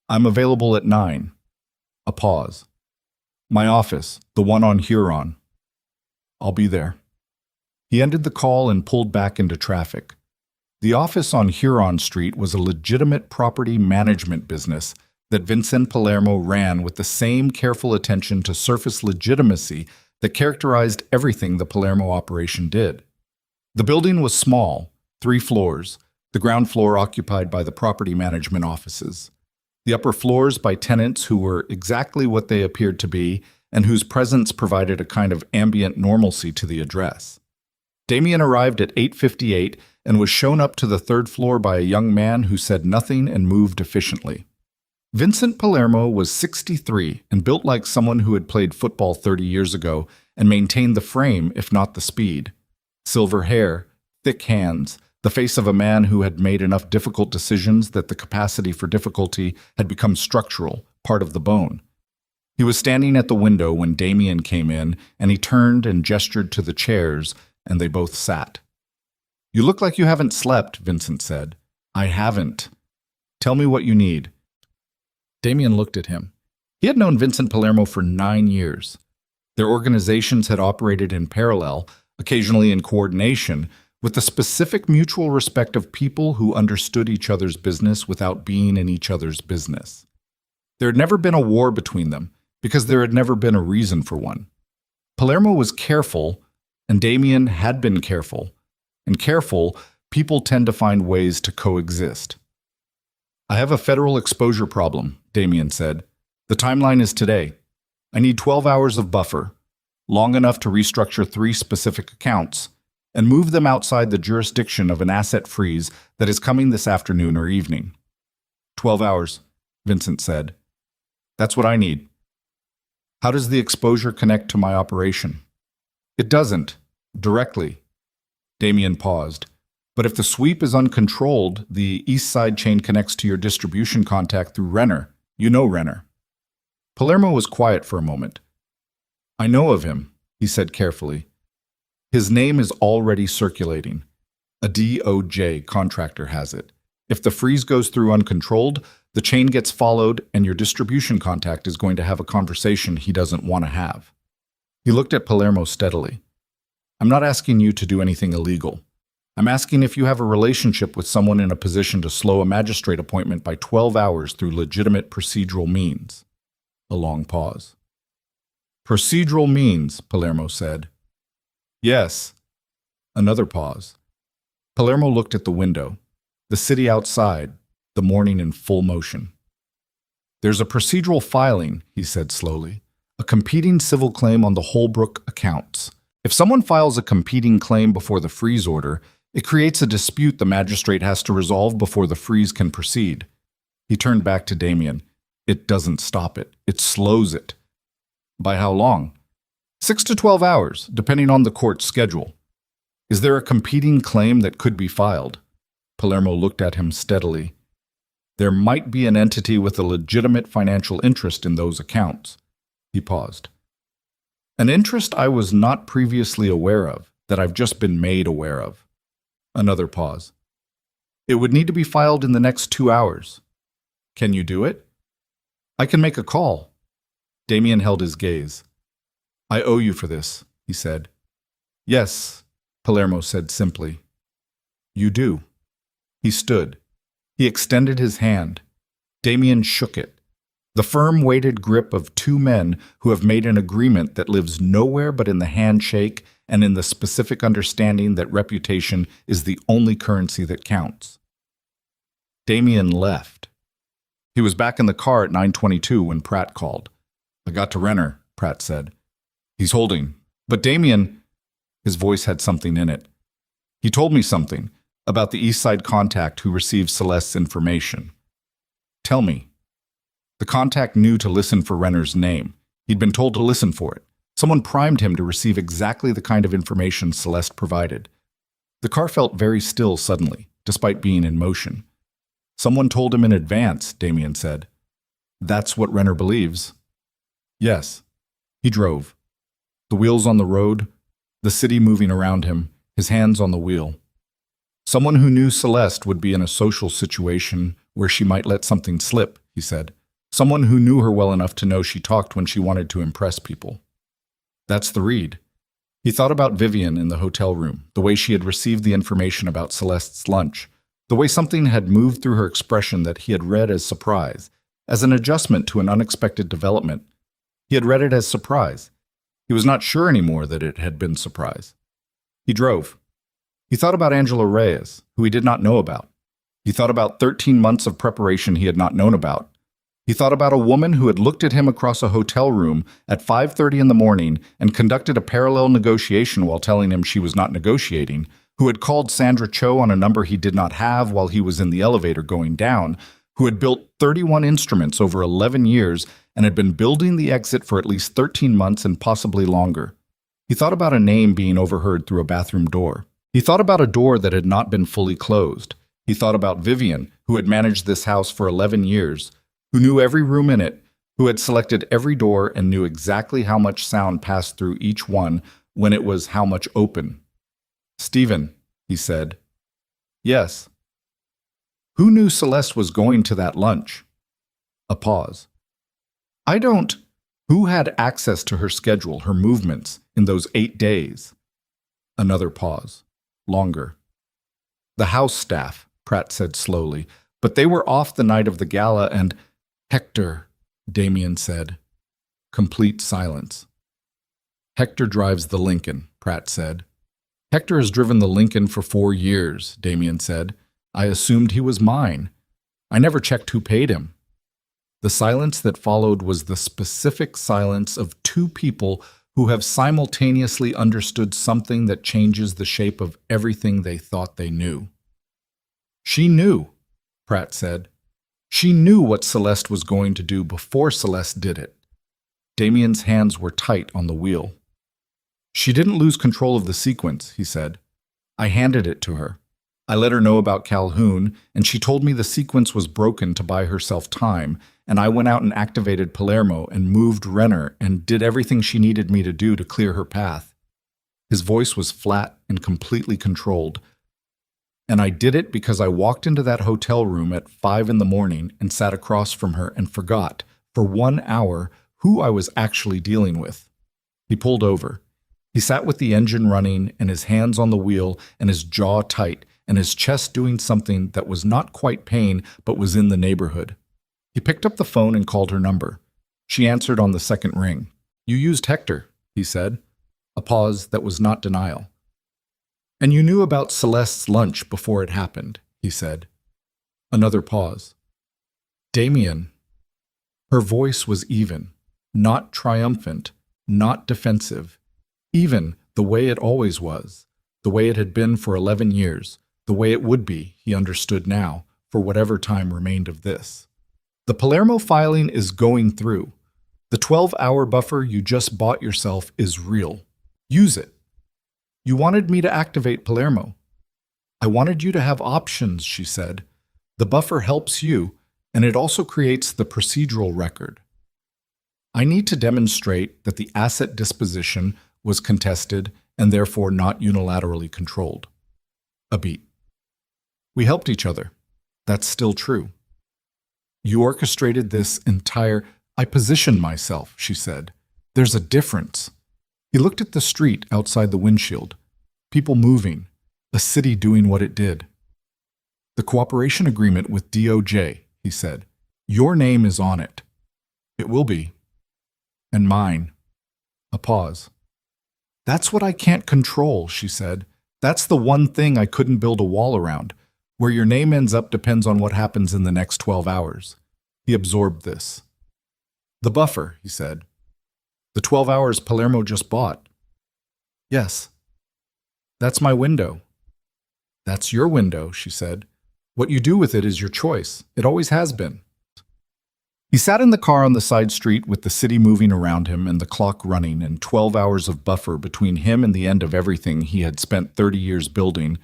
I'm available at 9. A pause. My office, the one on Huron. I'll be there. He ended the call and pulled back into traffic. The office on Huron Street was a legitimate property management business that Vincent Palermo ran with the same careful attention to surface legitimacy that characterized everything the Palermo operation did. The building was small, 3 floors, the ground floor occupied by the property management offices, the upper floors by tenants who were exactly what they appeared to be and whose presence provided a kind of ambient normalcy to the address. Damien arrived at 8:58 and was shown up to the 3rd floor by a young man who said nothing and moved efficiently. Vincent Palermo was 63 and built like someone who had played football 30 years ago and maintained the frame, if not the speed. Silver hair, thick hands, the face of a man who had made enough difficult decisions that the capacity for difficulty had become structural, part of the bone. He was standing at the window when Damien came in, and he turned and gestured to the chairs, and they both sat. "You look like you haven't slept," Vincent said. "I haven't. Tell me what you need." Damien looked at him. He had known Vincent Palermo for 9 years. Their organizations had operated in parallel, occasionally in coordination, with the specific mutual respect of people who understood each other's business without being in each other's business. There had never been a war between them, because there had never been a reason for one. Palermo was careful, and Damien had been careful. And careful, people tend to find ways to coexist. "I have a federal exposure problem," Damien said. "The timeline is today. I need 12 hours of buffer, long enough to restructure 3 specific accounts, and move them outside the jurisdiction of an asset freeze that is coming this afternoon or evening." 12 hours, Vincent said. "That's what I need." "How does the exposure connect to my operation?" "It doesn't, directly." Damien paused. "But if the sweep is uncontrolled, the east side chain connects to your distribution contact through Renner. You know Renner." Palermo was quiet for a moment. "I know of him," he said carefully. "His name is already circulating. A DOJ contractor has it. If the freeze goes through uncontrolled, the chain gets followed and your distribution contact is going to have a conversation he doesn't want to have." He looked at Palermo steadily. "I'm not asking you to do anything illegal. I'm asking if you have a relationship with someone in a position to slow a magistrate appointment by 12 hours through legitimate procedural means." A long pause. "Procedural means," Palermo said. "Yes." Another pause. Palermo looked at the window. The city outside, the morning in full motion. "There's a procedural filing," he said slowly. "A competing civil claim on the Holbrook accounts. If someone files a competing claim before the freeze order, it creates a dispute the magistrate has to resolve before the freeze can proceed." He turned back to Damien. "It doesn't stop it. It slows it." "By how long?" 6 to 12 hours, depending on the court's schedule." "Is there a competing claim that could be filed?" Palermo looked at him steadily. "There might be an entity with a legitimate financial interest in those accounts." He paused. "An interest I was not previously aware of, that I've just been made aware of." Another pause. "It would need to be filed in the next 2 hours. Can you do it?" "I can make a call." Damien held his gaze. "I owe you for this," he said. "Yes," Palermo said simply. "You do." He stood. He extended his hand. Damien shook it. The firm weighted grip of 2 men who have made an agreement that lives nowhere but in the handshake and in the specific understanding that reputation is the only currency that counts. Damien left. He was back in the car at 9:22 when Pratt called. "I got to Renner," Pratt said. "He's holding. But Damien—" His voice had something in it. "He told me something about the East Side contact who received Celeste's information." "Tell me." "The contact knew to listen for Renner's name. He'd been told to listen for it. Someone primed him to receive exactly the kind of information Celeste provided." The car felt very still suddenly, despite being in motion. "Someone told him in advance," Damien said. "That's what Renner believes." "Yes." He drove. The wheels on the road, the city moving around him, his hands on the wheel. "Someone who knew Celeste would be in a social situation where she might let something slip," he said. "Someone who knew her well enough to know she talked when she wanted to impress people." That's the read. He thought about Vivian in the hotel room, the way she had received the information about Celeste's lunch, the way something had moved through her expression that he had read as surprise, as an adjustment to an unexpected development. He had read it as surprise. He was not sure anymore that it had been surprise. He drove. He thought about Angela Reyes, who he did not know about. He thought about 13 months of preparation he had not known about. He thought about a woman who had looked at him across a hotel room at 5:30 in the morning and conducted a parallel negotiation while telling him she was not negotiating, who had called Sandra Cho on a number he did not have while he was in the elevator going down, who had built 31 instruments over 11 years and had been building the exit for at least 13 months and possibly longer. He thought about a name being overheard through a bathroom door. He thought about a door that had not been fully closed. He thought about Vivian, who had managed this house for 11 years, who knew every room in it, who had selected every door and knew exactly how much sound passed through each one when it was how much open. "Stephen," he said. "Yes." "Who knew Celeste was going to that lunch?" A pause. "I don't." Who had access to her schedule, her movements, in those 8 days? Another pause. Longer. "The house staff," Pratt said slowly, "but they were off the night of the gala and—" "Hector," Damien said. Complete silence. "Hector drives the Lincoln," Pratt said. "Hector has driven the Lincoln for 4 years," Damien said. "I assumed he was mine. I never checked who paid him." The silence that followed was the specific silence of two people who have simultaneously understood something that changes the shape of everything they thought they knew. "She knew," Pratt said. "She knew what Celeste was going to do before Celeste did it." Damien's hands were tight on the wheel. "She didn't lose control of the sequence," he said. "I handed it to her. I let her know about Calhoun, and she told me the sequence was broken to buy herself time, and I went out and activated Palermo and moved Renner and did everything she needed me to do to clear her path." His voice was flat and completely controlled. "And I did it because I walked into that hotel room at 5 in the morning and sat across from her and forgot, for 1 hour, who I was actually dealing with." He pulled over. He sat with the engine running and his hands on the wheel and his jaw tight and his chest doing something that was not quite pain but was in the neighborhood. He picked up the phone and called her number. She answered on the second ring. "You used Hector," he said. A pause that was not denial. "And you knew about Celeste's lunch before it happened," he said. Another pause. "Damien." Her voice was even, not triumphant, not defensive. Even the way it always was, the way it had been for 11 years, the way it would be, he understood now, for whatever time remained of this. "The Palermo filing is going through. The 12-hour buffer you just bought yourself is real. Use it. You wanted me to activate Palermo. I wanted you to have options," she said. "The buffer helps you, and it also creates the procedural record. I need to demonstrate that the asset disposition was contested and therefore not unilaterally controlled." A beat. "We helped each other. That's still true. You orchestrated this entire—" "I positioned myself," she said. "There's a difference." He looked at the street outside the windshield. People moving. A city doing what it did. "The cooperation agreement with DOJ," he said. "Your name is on it." "It will be." "And mine." A pause. "That's what I can't control," she said. "That's the one thing I couldn't build a wall around. Where your name ends up depends on what happens in the next 12 hours. He absorbed this. "The buffer," he said. "The 12 hours Palermo just bought." "Yes." "That's my window." "That's your window," she said. "What you do with it is your choice. It always has been." He sat in the car on the side street with the city moving around him and the clock running and 12 hours of buffer between him and the end of everything he had spent 30 years building.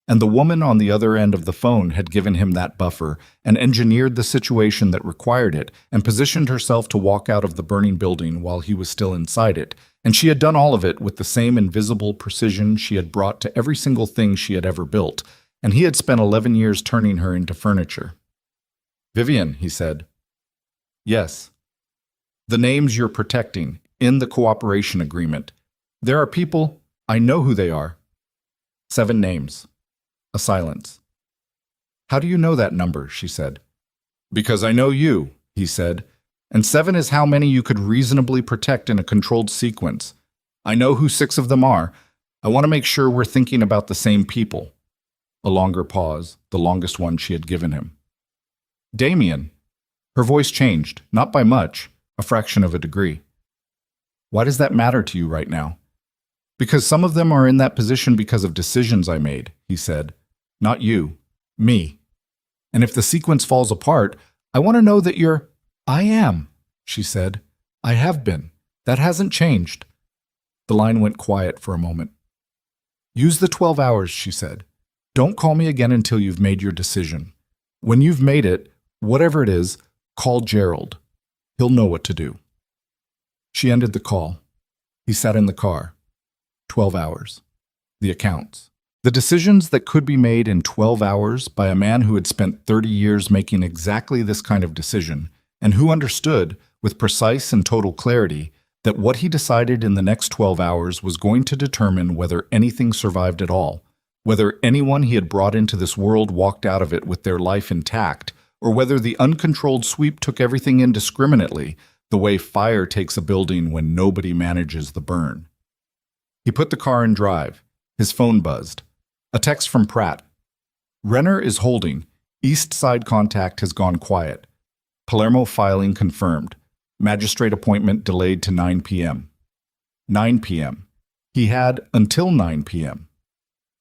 And the woman on the other end of the phone had given him that buffer and engineered the situation that required it and positioned herself to walk out of the burning building while he was still inside it. And she had done all of it with the same invisible precision she had brought to every single thing she had ever built. And he had spent 11 years turning her into furniture. "Vivian," he said. "Yes." "The names you're protecting in the cooperation agreement. There are people, I know who they are." 7 names. A silence. "How do you know that number?" she said. "Because I know you," he said. "And 7 is how many you could reasonably protect in a controlled sequence. I know who 6 of them are. I want to make sure we're thinking about the same people." A longer pause, the longest one she had given him. "Damien." Her voice changed, not by much, a fraction of a degree. "Why does that matter to you right now?" "Because some of them are in that position because of decisions I made," he said. "Not you. Me." And if the sequence falls apart, I want to know that you're— I am, she said. I have been. That hasn't changed. The line went quiet for a moment. Use the 12 hours, she said. Don't call me again until you've made your decision. When you've made it, whatever it is, call Gerald. He'll know what to do. She ended the call. He sat in the car. 12 hours. The accounts. The decisions that could be made in 12 hours by a man who had spent 30 years making exactly this kind of decision, and who understood, with precise and total clarity, that what he decided in the next 12 hours was going to determine whether anything survived at all, whether anyone he had brought into this world walked out of it with their life intact, or whether the uncontrolled sweep took everything indiscriminately, the way fire takes a building when nobody manages the burn. He put the car in drive. His phone buzzed. A text from Pratt. Renner is holding. East Side contact has gone quiet. Palermo filing confirmed. Magistrate appointment delayed to 9 p.m. 9 p.m. He had until 9 p.m.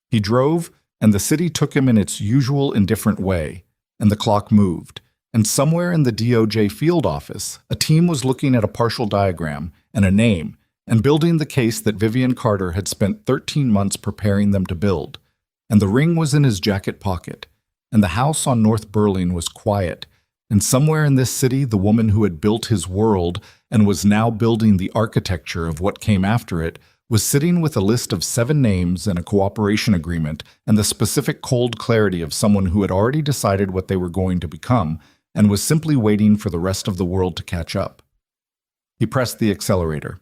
He drove, and the city took him in its usual indifferent way, and the clock moved. And somewhere in the DOJ field office, a team was looking at a partial diagram and a name, and building the case that Vivian Carter had spent 13 months preparing them to build. And the ring was in his jacket pocket, and the house on North Berlin was quiet, and somewhere in this city the woman who had built his world and was now building the architecture of what came after it was sitting with a list of 7 names and a cooperation agreement and the specific cold clarity of someone who had already decided what they were going to become and was simply waiting for the rest of the world to catch up. He pressed the accelerator.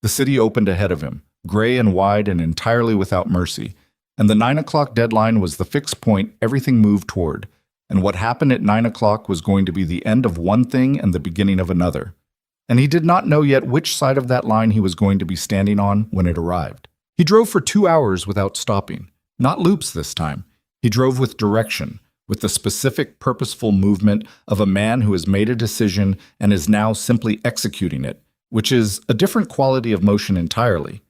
The city opened ahead of him, gray and wide and entirely without mercy, and the 9 o'clock deadline was the fixed point everything moved toward, and what happened at 9 o'clock was going to be the end of one thing and the beginning of another. And he did not know yet which side of that line he was going to be standing on when it arrived. He drove for 2 hours without stopping. Not loops this time. He drove with direction, with the specific, purposeful movement of a man who has made a decision and is now simply executing it, which is a different quality of motion entirely.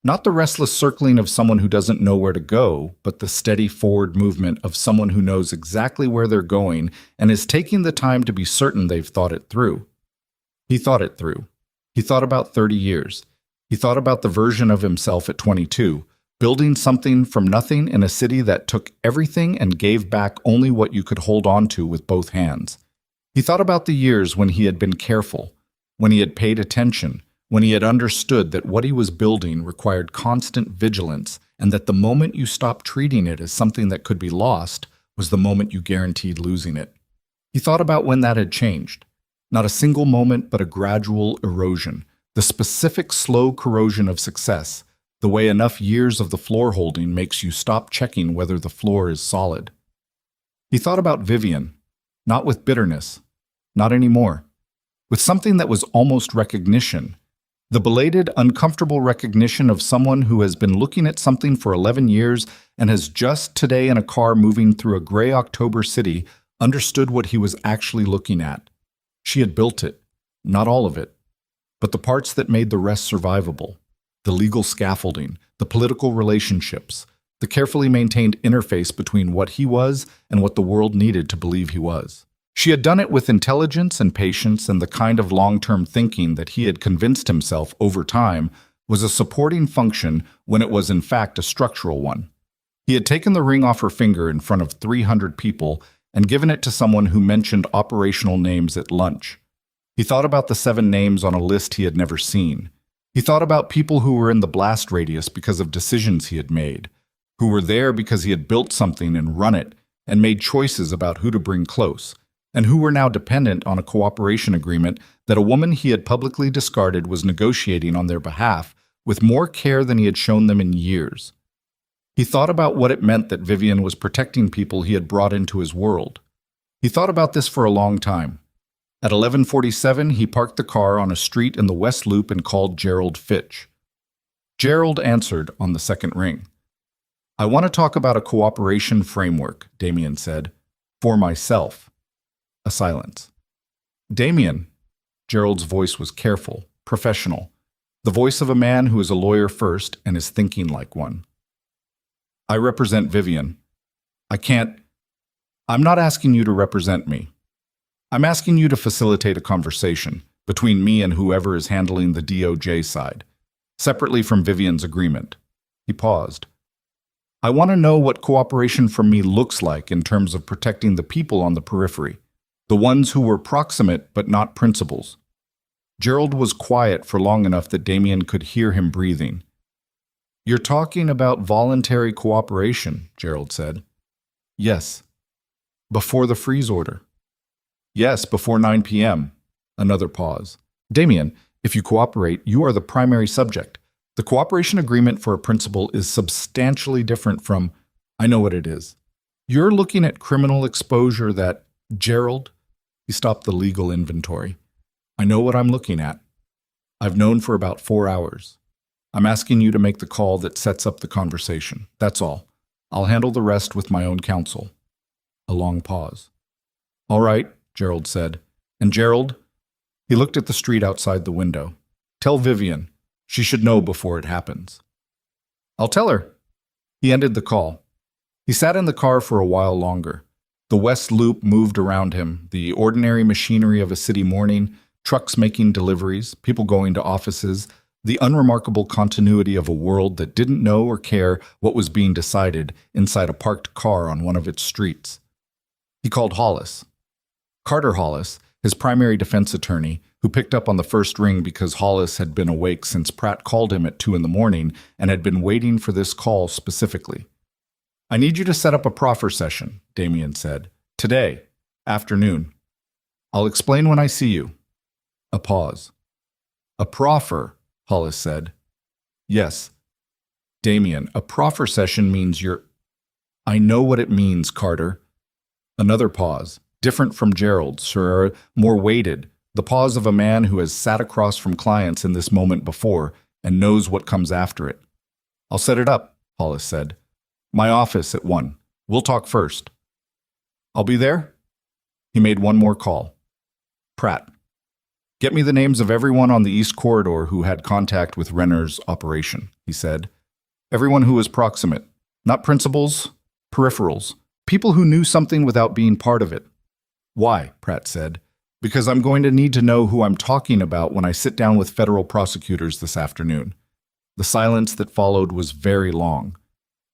Not the restless circling of someone who doesn't know where to go, but the steady forward movement of someone who knows exactly where they're going and is taking the time to be certain they've thought it through. He thought it through. He thought about 30 years. He thought about the version of himself at 22, building something from nothing in a city that took everything and gave back only what you could hold on to with both hands. He thought about the years when he had been careful, when he had paid attention, when he had understood that what he was building required constant vigilance and that the moment you stopped treating it as something that could be lost was the moment you guaranteed losing it. He thought about when that had changed. Not a single moment, but a gradual erosion, the specific slow corrosion of success, the way enough years of the floor holding makes you stop checking whether the floor is solid. He thought about Vivian, not with bitterness, not anymore, with something that was almost recognition, the belated, uncomfortable recognition of someone who has been looking at something for 11 years and has just today in a car moving through a gray October city understood what he was actually looking at. She had built it, not all of it, but the parts that made the rest survivable, the legal scaffolding, the political relationships, the carefully maintained interface between what he was and what the world needed to believe he was. She had done it with intelligence and patience, and the kind of long-term thinking that he had convinced himself over time was a supporting function when it was in fact a structural one. He had taken the ring off her finger in front of 300 people and given it to someone who mentioned operational names at lunch. He thought about the 7 names on a list he had never seen. He thought about people who were in the blast radius because of decisions he had made, who were there because he had built something and run it and made choices about who to bring close, and who were now dependent on a cooperation agreement that a woman he had publicly discarded was negotiating on their behalf with more care than he had shown them in years. He thought about what it meant that Vivian was protecting people he had brought into his world. He thought about this for a long time. At 11:47, he parked the car on a street in the West Loop and called Gerald Fitch. Gerald answered on the second ring. "I want to talk about a cooperation framework," Damien said. "For myself." A silence. "Damien." Gerald's voice was careful, professional, the voice of a man who is a lawyer first and is thinking like one. "I represent Vivian. I I'm not asking you to represent me. I'm asking you to facilitate a conversation between me and whoever is handling the DOJ side, separately from Vivian's agreement. He paused. I want to know what cooperation from me looks like in terms of protecting the people on the periphery, the ones who were proximate but not principals. Gerald was quiet for long enough that Damien could hear him breathing. You're talking about voluntary cooperation, Gerald said. Yes. Before the freeze order. Yes, before 9 p.m. Another pause. Damien, if you cooperate, you are the primary subject. The cooperation agreement for a principal is substantially different from, I know what it is. You're looking at criminal exposure that, Gerald, he stopped the legal inventory. I know what I'm looking at. I've known for about 4 hours. I'm asking you to make the call that sets up the conversation. That's all. I'll handle the rest with my own counsel. A long pause. All right, Gerald said. And Gerald? He looked at the street outside the window. Tell Vivian. She should know before it happens. I'll tell her. He ended the call. He sat in the car for a while longer. The West Loop moved around him, the ordinary machinery of a city morning, trucks making deliveries, people going to offices, the unremarkable continuity of a world that didn't know or care what was being decided inside a parked car on one of its streets. He called Hollis. Carter Hollis, his primary defense attorney, who picked up on the first ring because Hollis had been awake since Pratt called him at 2 a.m. and had been waiting for this call specifically. I need you to set up a proffer session, Damien said. Today, afternoon. I'll explain when I see you. A pause. A proffer, Hollis said. Yes. Damien, a proffer session means you're... I know what it means, Carter. Another pause, different from Gerald's, sir, more weighted, the pause of a man who has sat across from clients in this moment before and knows what comes after it. I'll set it up, Hollis said. My office at 1. We'll talk first. I'll be there? He made one more call. Pratt. Get me the names of everyone on the East Corridor who had contact with Renner's operation, he said. Everyone who was proximate. Not principals, peripherals. People who knew something without being part of it. Why? Pratt said. Because I'm going to need to know who I'm talking about when I sit down with federal prosecutors this afternoon. The silence that followed was very long.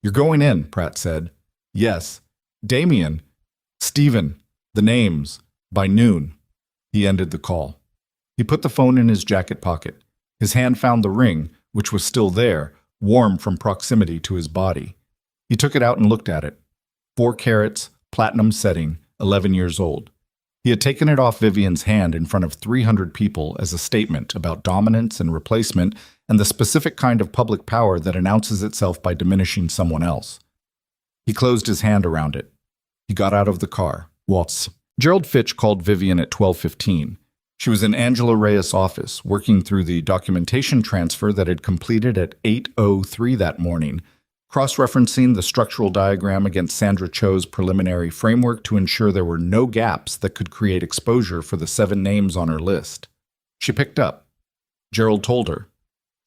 You're going in, Pratt said. Yes. Damien. Stephen. The names. By noon. He ended the call. He put the phone in his jacket pocket. His hand found the ring, which was still there, warm from proximity to his body. He took it out and looked at it. 4 carats, platinum setting, 11 years old. He had taken it off Vivian's hand in front of 300 people as a statement about dominance and replacement and the specific kind of public power that announces itself by diminishing someone else. He closed his hand around it. He got out of the car. Waltz. Gerald Fitch called Vivian at 12:15. She was in Angela Reyes' office, working through the documentation transfer that had completed at 8:03 that morning, cross-referencing the structural diagram against Sandra Cho's preliminary framework to ensure there were no gaps that could create exposure for the 7 names on her list. She picked up. Gerald told her.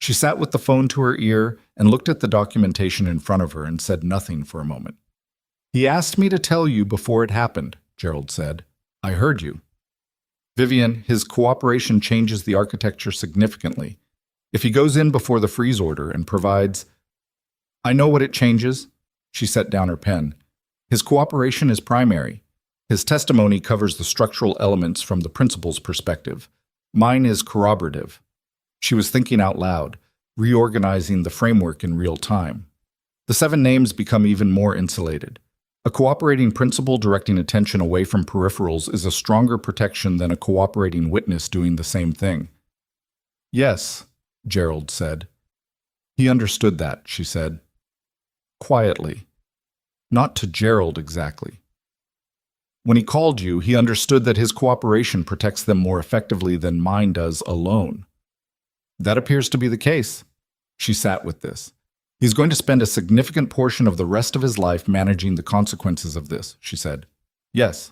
She sat with the phone to her ear and looked at the documentation in front of her and said nothing for a moment. He asked me to tell you before it happened, Gerald said. I heard you. Vivian, his cooperation changes the architecture significantly. If he goes in before the freeze order and provides... I know what it changes. She set down her pen. His cooperation is primary. His testimony covers the structural elements from the principal's perspective. Mine is corroborative. She was thinking out loud, reorganizing the framework in real time. The 7 names become even more insulated. A cooperating principal directing attention away from peripherals is a stronger protection than a cooperating witness doing the same thing. Yes, Gerald said. He understood that, she said. Quietly. Not to Gerald exactly. When he called you, he understood that his cooperation protects them more effectively than mine does alone. That appears to be the case. She sat with this. He's going to spend a significant portion of the rest of his life managing the consequences of this, she said. Yes.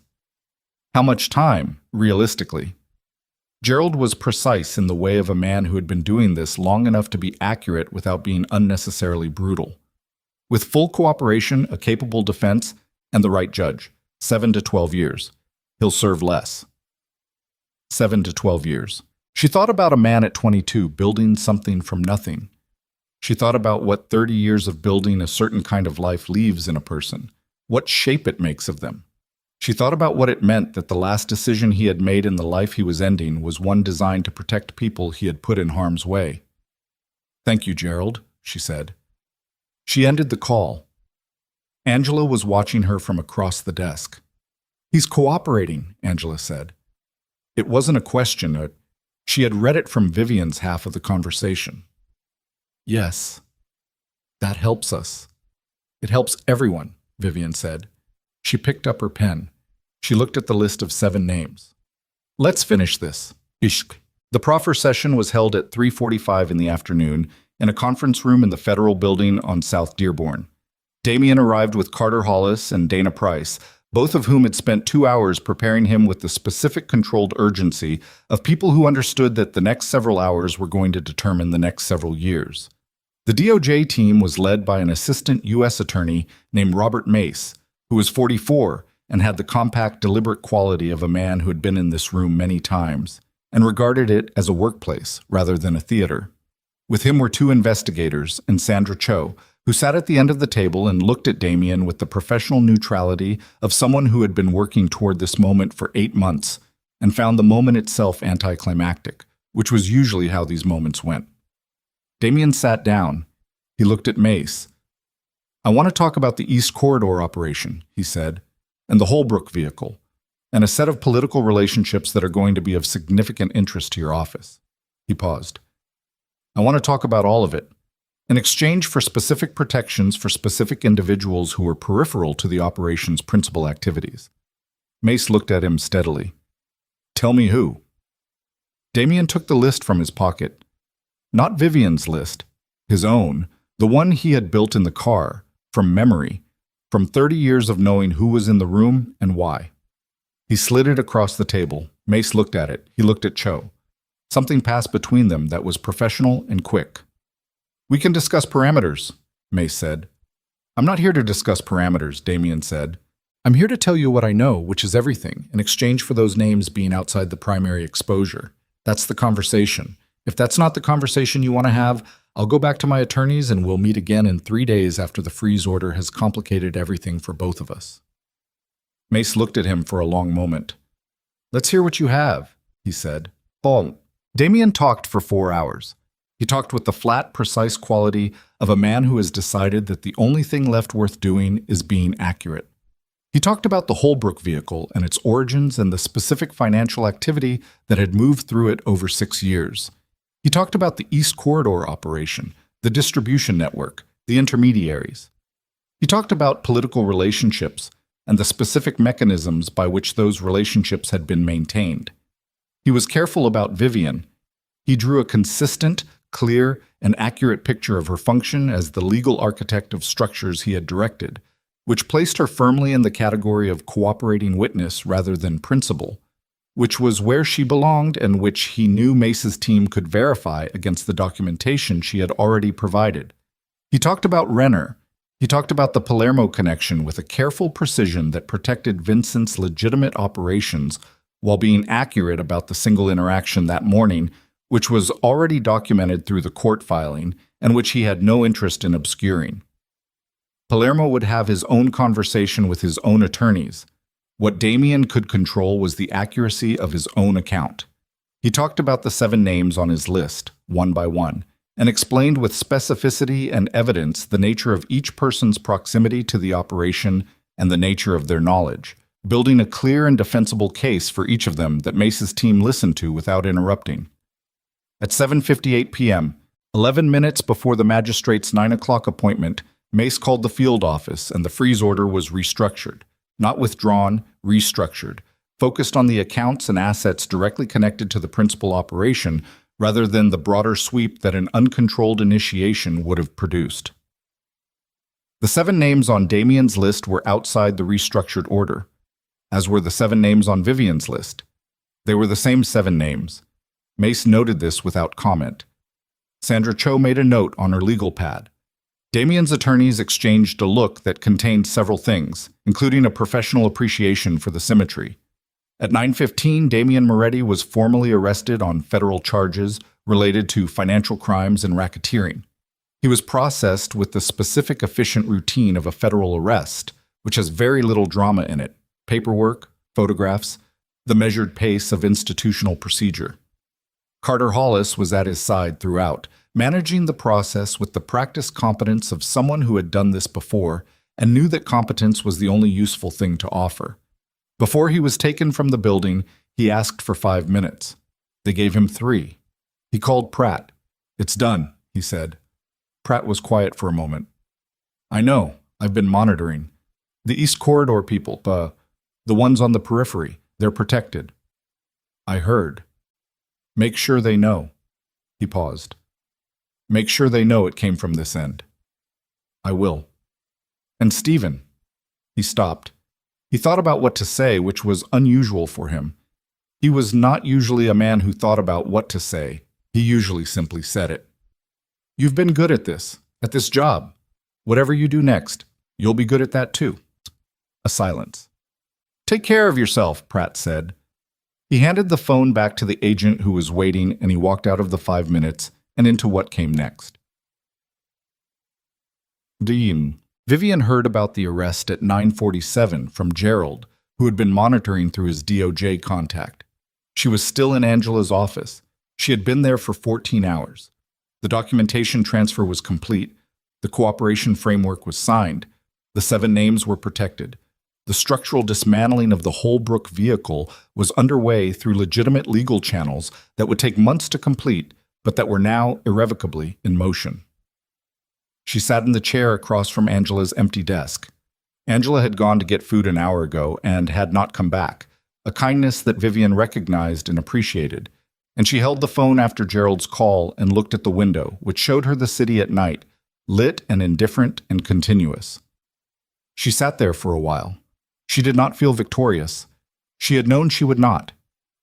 How much time, realistically? Gerald was precise in the way of a man who had been doing this long enough to be accurate without being unnecessarily brutal. With full cooperation, a capable defense, and the right judge. 7 to 12 years. He'll serve less. 7 to 12 years. She thought about a man at 22 building something from nothing. She thought about what 30 years of building a certain kind of life leaves in a person, what shape it makes of them. She thought about what it meant that the last decision he had made in the life he was ending was one designed to protect people he had put in harm's way. "Thank you, Gerald," she said. She ended the call. Angela was watching her from across the desk. "He's cooperating," Angela said. It wasn't a question. She had read it from Vivian's half of the conversation. "Yes, that helps us. It helps everyone," Vivian said. She picked up her pen. She looked at the list of 7 names. "Let's finish this." Ishk. The proffer session was held at 3:45 in the afternoon in a conference room in the Federal Building on South Dearborn. Damien arrived with Carter Hollis and Dana Price, both of whom had spent 2 hours preparing him with the specific controlled urgency of people who understood that the next several hours were going to determine the next several years. The DOJ team was led by an assistant U.S. attorney named Robert Mace, who was 44 and had the compact, deliberate quality of a man who had been in this room many times and regarded it as a workplace rather than a theater. With him were 2 investigators and Sandra Cho, who sat at the end of the table and looked at Damien with the professional neutrality of someone who had been working toward this moment for 8 months and found the moment itself anticlimactic, which was usually how these moments went. Damien sat down. He looked at Mace. "I want to talk about the East Corridor operation," he said, "and the Holbrook vehicle, and a set of political relationships that are going to be of significant interest to your office." He paused. "I want to talk about all of it, in exchange for specific protections for specific individuals who were peripheral to the operation's principal activities." Mace looked at him steadily. "Tell me who." Damien took the list from his pocket. Not Vivian's list, his own, the one he had built in the car, from memory, from 30 years of knowing who was in the room and why. He slid it across the table. Mace looked at it. He looked at Cho. Something passed between them that was professional and quick. "We can discuss parameters," Mace said. "I'm not here to discuss parameters," Damien said. "I'm here to tell you what I know, which is everything, in exchange for those names being outside the primary exposure. That's the conversation. If that's not the conversation you want to have, I'll go back to my attorneys and we'll meet again in 3 days after the freeze order has complicated everything for both of us." Mace looked at him for a long moment. "Let's hear what you have," he said. "Paul." Damien talked for 4 hours. He talked with the flat, precise quality of a man who has decided that the only thing left worth doing is being accurate. He talked about the Holbrook vehicle and its origins and the specific financial activity that had moved through it over 6 years. He talked about the East Corridor operation, the distribution network, the intermediaries. He talked about political relationships and the specific mechanisms by which those relationships had been maintained. He was careful about Vivian. He drew a consistent, clear, and accurate picture of her function as the legal architect of structures he had directed, which placed her firmly in the category of cooperating witness rather than principal, which was where she belonged and which he knew Mace's team could verify against the documentation she had already provided. He talked about Renner. He talked about the Palermo connection with a careful precision that protected Vincent's legitimate operations while being accurate about the single interaction that morning, which was already documented through the court filing and which he had no interest in obscuring. Palermo would have his own conversation with his own attorneys. What Damien could control was the accuracy of his own account. He talked about the 7 names on his list, one by one, and explained with specificity and evidence the nature of each person's proximity to the operation and the nature of their knowledge, building a clear and defensible case for each of them that Mace's team listened to without interrupting. At 7:58 p.m., 11 minutes before the magistrate's 9 o'clock appointment, Mace called the field office and the freeze order was restructured. Not withdrawn, restructured, focused on the accounts and assets directly connected to the principal operation rather than the broader sweep that an uncontrolled initiation would have produced. The 7 names on Damien's list were outside the restructured order, as were the 7 names on Vivian's list. They were the same 7 names. Mace noted this without comment. Sandra Cho made a note on her legal pad. Damien's attorneys exchanged a look that contained several things, including a professional appreciation for the symmetry. At 9:15, Damien Moretti was formally arrested on federal charges related to financial crimes and racketeering. He was processed with the specific efficient routine of a federal arrest, which has very little drama in it: paperwork, photographs, the measured pace of institutional procedure. Carter Hollis was at his side throughout, managing the process with the practiced competence of someone who had done this before and knew that competence was the only useful thing to offer. Before he was taken from the building, he asked for 5 minutes. They gave him 3. He called Pratt. "It's done," he said. Pratt was quiet for a moment. "I know. I've been monitoring. The East Corridor people, the ones on the periphery, they're protected." "I heard. Make sure they know." He paused. "Make sure they know it came from this end." "I will." "And Stephen." He stopped. He thought about what to say, which was unusual for him. He was not usually a man who thought about what to say. He usually simply said it. "You've been good at this job. Whatever you do next, you'll be good at that too." A silence. "Take care of yourself," Pratt said. He handed the phone back to the agent who was waiting, and he walked out of the 5 minutes and into what came next. Dean. Vivian heard about the arrest at 9:47 from Gerald, who had been monitoring through his DOJ contact. She was still in Angela's office. She had been there for 14 hours. The documentation transfer was complete. The cooperation framework was signed. The 7 names were protected. The structural dismantling of the Holbrook vehicle was underway through legitimate legal channels that would take months to complete, but that were now irrevocably in motion. She sat in the chair across from Angela's empty desk. Angela had gone to get food an hour ago and had not come back, a kindness that Vivian recognized and appreciated, and she held the phone after Gerald's call and looked at the window, which showed her the city at night, lit and indifferent and continuous. She sat there for a while. She did not feel victorious. She had known she would not.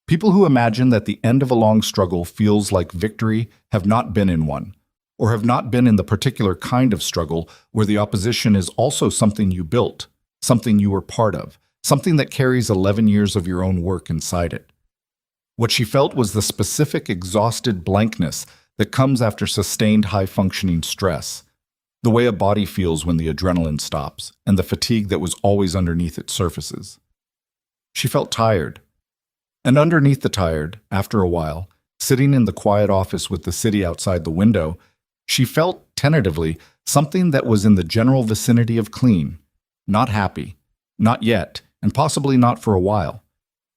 People who imagine that the end of a long struggle feels like victory have not been in one, or have not been in the particular kind of struggle where the opposition is also something you built, something you were part of, something that carries 11 years of your own work inside it. What she felt was the specific exhausted blankness that comes after sustained high-functioning stress, the way a body feels when the adrenaline stops, and the fatigue that was always underneath its surfaces. She felt tired. And underneath the tired, after a while, sitting in the quiet office with the city outside the window, she felt, tentatively, something that was in the general vicinity of clean, not happy, not yet, and possibly not for a while,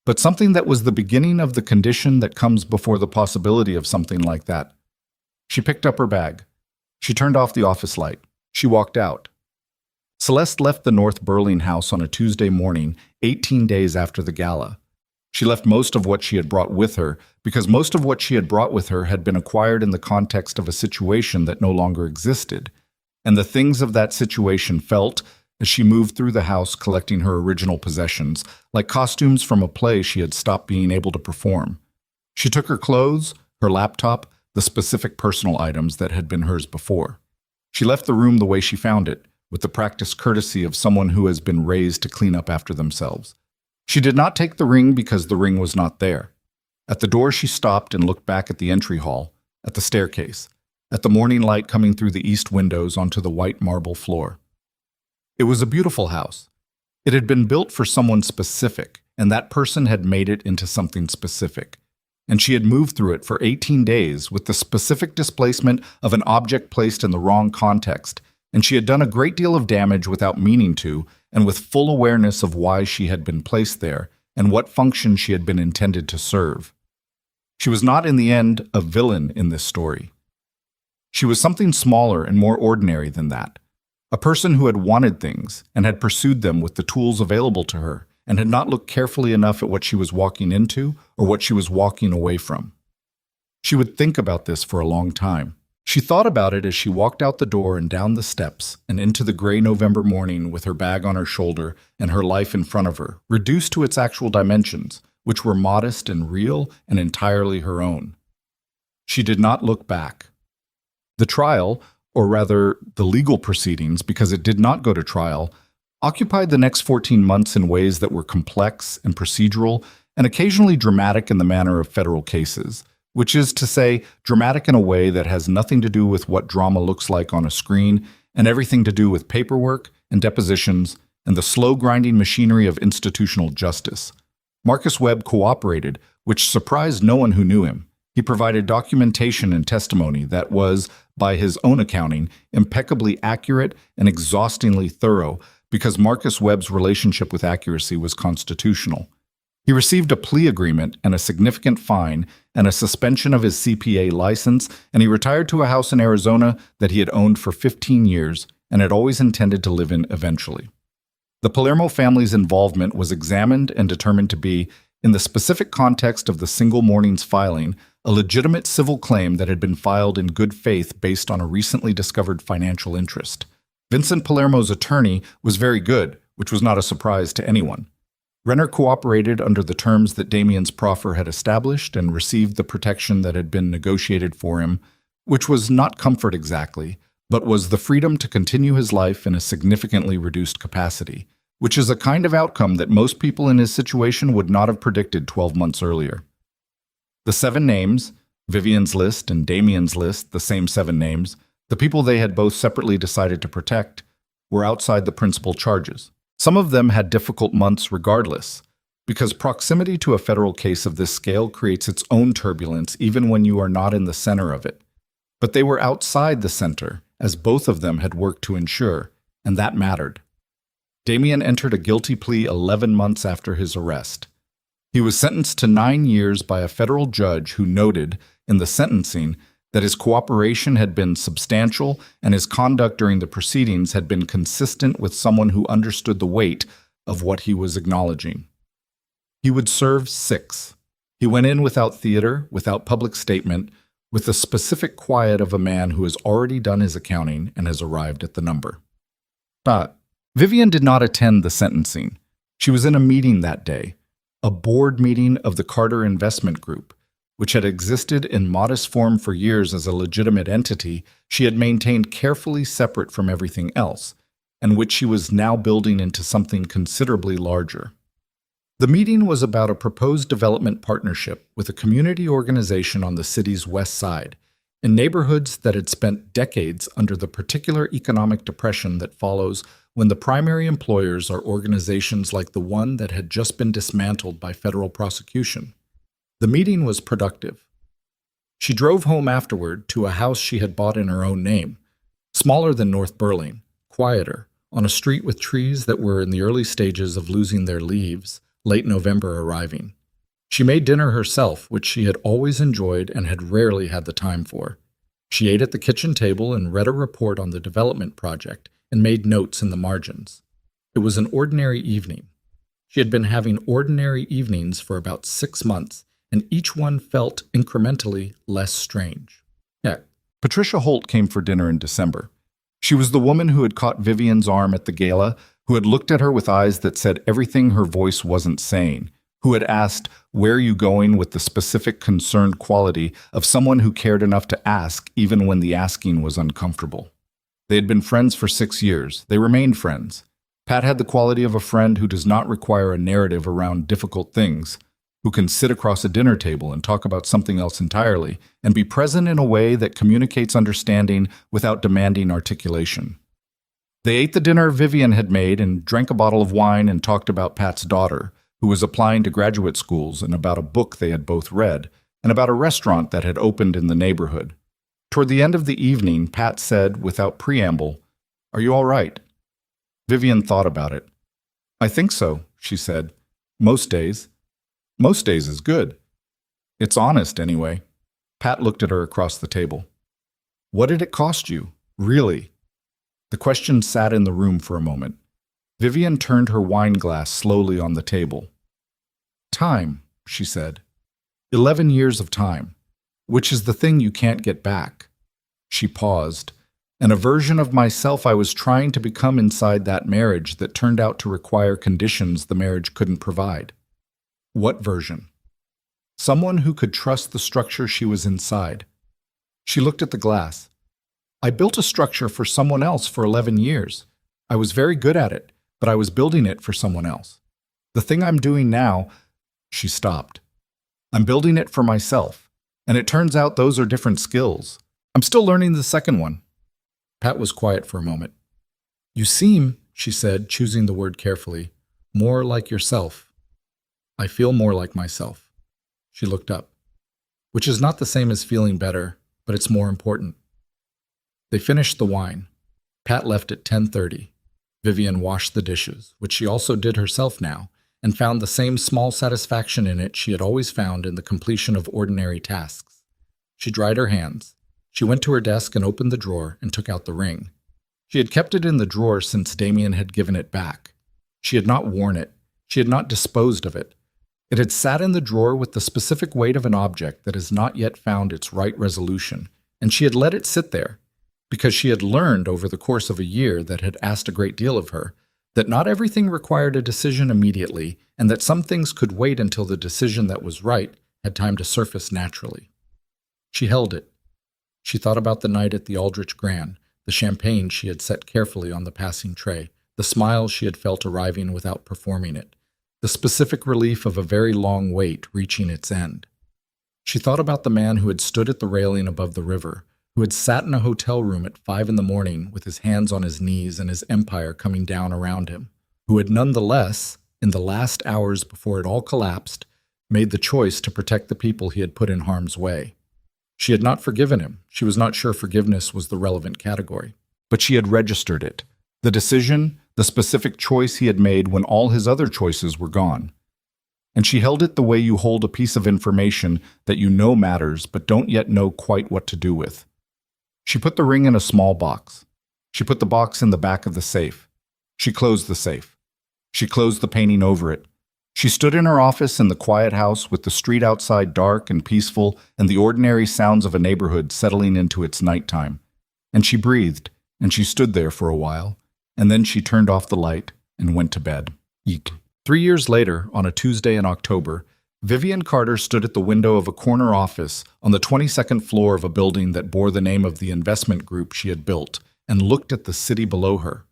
but something that was the beginning of the condition that comes before the possibility of something like that. She picked up her bag. She turned off the office light. She walked out. Celeste left the North Burling house on a Tuesday morning, 18 days after the gala. She left most of what she had brought with her, because most of what she had brought with her had been acquired in the context of a situation that no longer existed, and the things of that situation felt, as she moved through the house collecting her original possessions, like costumes from a play she had stopped being able to perform. She took her clothes, her laptop, the specific personal items that had been hers before. She left the room the way she found it, with the practiced courtesy of someone who has been raised to clean up after themselves. She did not take the ring because the ring was not there. At the door she stopped and looked back at the entry hall, at the staircase, at the morning light coming through the east windows onto the white marble floor. It was a beautiful house. It had been built for someone specific, and that person had made it into something specific. And she had moved through it for 18 days with the specific displacement of an object placed in the wrong context, and she had done a great deal of damage without meaning to, and with full awareness of why she had been placed there and what function she had been intended to serve. She was not in the end a villain in this story. She was something smaller and more ordinary than that, a person who had wanted things and had pursued them with the tools available to her, and had not looked carefully enough at what she was walking into or what she was walking away from. She would think about this for a long time. She thought about it as she walked out the door and down the steps and into the gray November morning with her bag on her shoulder and her life in front of her, reduced to its actual dimensions, which were modest and real and entirely her own. She did not look back. The trial, or rather the legal proceedings, because it did not go to trial, occupied the next 14 months in ways that were complex and procedural and occasionally dramatic in the manner of federal cases, which is to say, dramatic in a way that has nothing to do with what drama looks like on a screen and everything to do with paperwork and depositions and the slow grinding machinery of institutional justice. Marcus Webb cooperated, which surprised no one who knew him. He provided documentation and testimony that was, by his own accounting, impeccably accurate and exhaustingly thorough because Marcus Webb's relationship with accuracy was constitutional. He received a plea agreement and a significant fine and a suspension of his CPA license, and he retired to a house in Arizona that he had owned for 15 years and had always intended to live in eventually. The Palermo family's involvement was examined and determined to be, in the specific context of the single morning's filing, a legitimate civil claim that had been filed in good faith based on a recently discovered financial interest. Vincent Palermo's attorney was very good, which was not a surprise to anyone. Renner cooperated under the terms that Damien's proffer had established and received the protection that had been negotiated for him, which was not comfort exactly, but was the freedom to continue his life in a significantly reduced capacity, which is a kind of outcome that most people in his situation would not have predicted 12 months earlier. The 7 names, Vivian's list and Damien's list, the same 7 names, the people they had both separately decided to protect, were outside the principal charges. Some of them had difficult months regardless, because proximity to a federal case of this scale creates its own turbulence even when you are not in the center of it. But they were outside the center, as both of them had worked to ensure, and that mattered. Damien entered a guilty plea 11 months after his arrest. He was sentenced to 9 years by a federal judge who noted, in the sentencing, that his cooperation had been substantial and his conduct during the proceedings had been consistent with someone who understood the weight of what he was acknowledging. He would serve 6. He went in without theater, without public statement, with the specific quiet of a man who has already done his accounting and has arrived at the number. But Vivian did not attend the sentencing. She was in a meeting that day, a board meeting of the Carter Investment Group, which had existed in modest form for years as a legitimate entity she had maintained carefully separate from everything else, and which she was now building into something considerably larger. The meeting was about a proposed development partnership with a community organization on the city's west side, in neighborhoods that had spent decades under the particular economic depression that follows when the primary employers are organizations like the one that had just been dismantled by federal prosecution. The meeting was productive. She drove home afterward to a house she had bought in her own name, smaller than North Burling, quieter, on a street with trees that were in the early stages of losing their leaves, late November arriving. She made dinner herself, which she had always enjoyed and had rarely had the time for. She ate at the kitchen table and read a report on the development project and made notes in the margins. It was an ordinary evening. She had been having ordinary evenings for about 6 months, and each one felt incrementally less strange. Patricia Holt came for dinner in December. She was the woman who had caught Vivian's arm at the gala, who had looked at her with eyes that said everything her voice wasn't saying, who had asked, "Where are you going?" with the specific concerned quality of someone who cared enough to ask even when the asking was uncomfortable. They had been friends for 6 years. They remained friends. Pat had the quality of a friend who does not require a narrative around difficult things, who can sit across a dinner table and talk about something else entirely, and be present in a way that communicates understanding without demanding articulation. They ate the dinner Vivian had made and drank a bottle of wine and talked about Pat's daughter, who was applying to graduate schools, and about a book they had both read, and about a restaurant that had opened in the neighborhood. Toward the end of the evening, Pat said, without preamble, "Are you all right?" Vivian thought about it. "I think so," she said. "Most days." "Most days is good." "It's honest, anyway." Pat looked at her across the table. "What did it cost you? Really?" The question sat in the room for a moment. Vivian turned her wine glass slowly on the table. "Time," she said. 11 years of time, which is the thing you can't get back." She paused. "And a version of myself I was trying to become inside that marriage that turned out to require conditions the marriage couldn't provide." "What version?" "Someone who could trust the structure she was inside." She looked at the glass. I built a structure for someone else for 11 years. I was very good at it, but I was building it for someone else. The thing I'm doing now, she stopped. I'm building it for myself, and it turns out those are different skills. I'm still learning the second one." Pat was quiet for a moment. "You seem," she said, choosing the word carefully, "more like yourself." "I feel more like myself." She looked up. "Which is not the same as feeling better, but it's more important." They finished the wine. Pat left at 10:30. Vivian washed the dishes, which she also did herself now, and found the same small satisfaction in it she had always found in the completion of ordinary tasks. She dried her hands. She went to her desk and opened the drawer and took out the ring. She had kept it in the drawer since Damien had given it back. She had not worn it. She had not disposed of it. It had sat in the drawer with the specific weight of an object that has not yet found its right resolution, and she had let it sit there, because she had learned over the course of a year that had asked a great deal of her, that not everything required a decision immediately, and that some things could wait until the decision that was right had time to surface naturally. She held it. She thought about the night at the Aldrich Grand, the champagne she had set carefully on the passing tray, the smiles she had felt arriving without performing it, the specific relief of a very long wait reaching its end. She thought about the man who had stood at the railing above the river, who had sat in a hotel room at 5 a.m. with his hands on his knees and his empire coming down around him, who had nonetheless, in the last hours before it all collapsed, made the choice to protect the people he had put in harm's way. She had not forgiven him. She was not sure forgiveness was the relevant category. But she had registered it. The decision, the specific choice he had made when all his other choices were gone. And she held it the way you hold a piece of information that you know matters but don't yet know quite what to do with. She put the ring in a small box. She put the box in the back of the safe. She closed the safe. She closed the painting over it. She stood in her office in the quiet house with the street outside dark and peaceful and the ordinary sounds of a neighborhood settling into its nighttime. And she breathed, and she stood there for a while, and then she turned off the light and went to bed. Eek. 3 years later, on a Tuesday in October, Vivian Carter stood at the window of a corner office on the 22nd floor of a building that bore the name of the investment group she had built and looked at the city below her.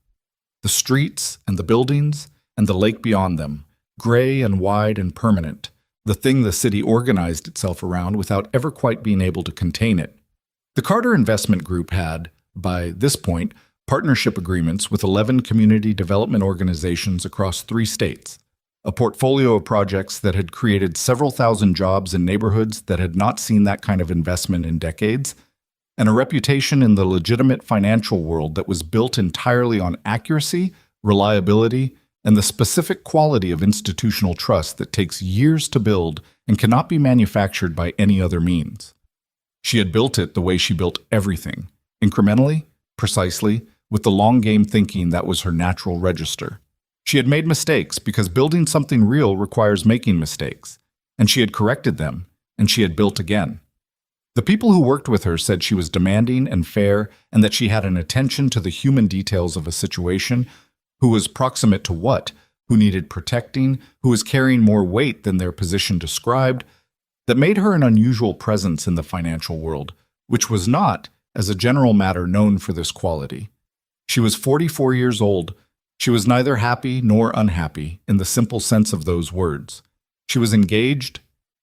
The streets and the buildings and the lake beyond them, gray and wide and permanent, the thing the city organized itself around without ever quite being able to contain it. The Carter Investment Group had, by this point, partnership agreements with 11 community development organizations across 3 states. A portfolio of projects that had created several thousand jobs in neighborhoods that had not seen that kind of investment in decades, and a reputation in the legitimate financial world that was built entirely on accuracy, reliability, and the specific quality of institutional trust that takes years to build and cannot be manufactured by any other means. She had built it the way she built everything, incrementally, precisely, with the long game thinking that was her natural register. She had made mistakes because building something real requires making mistakes, and she had corrected them, and she had built again. The people who worked with her said she was demanding and fair, and that she had an attention to the human details of a situation, who was proximate to what, who needed protecting, who was carrying more weight than their position described, that made her an unusual presence in the financial world, which was not, as a general matter, known for this quality. She was 44 years old. She was neither happy nor unhappy in the simple sense of those words. She was engaged,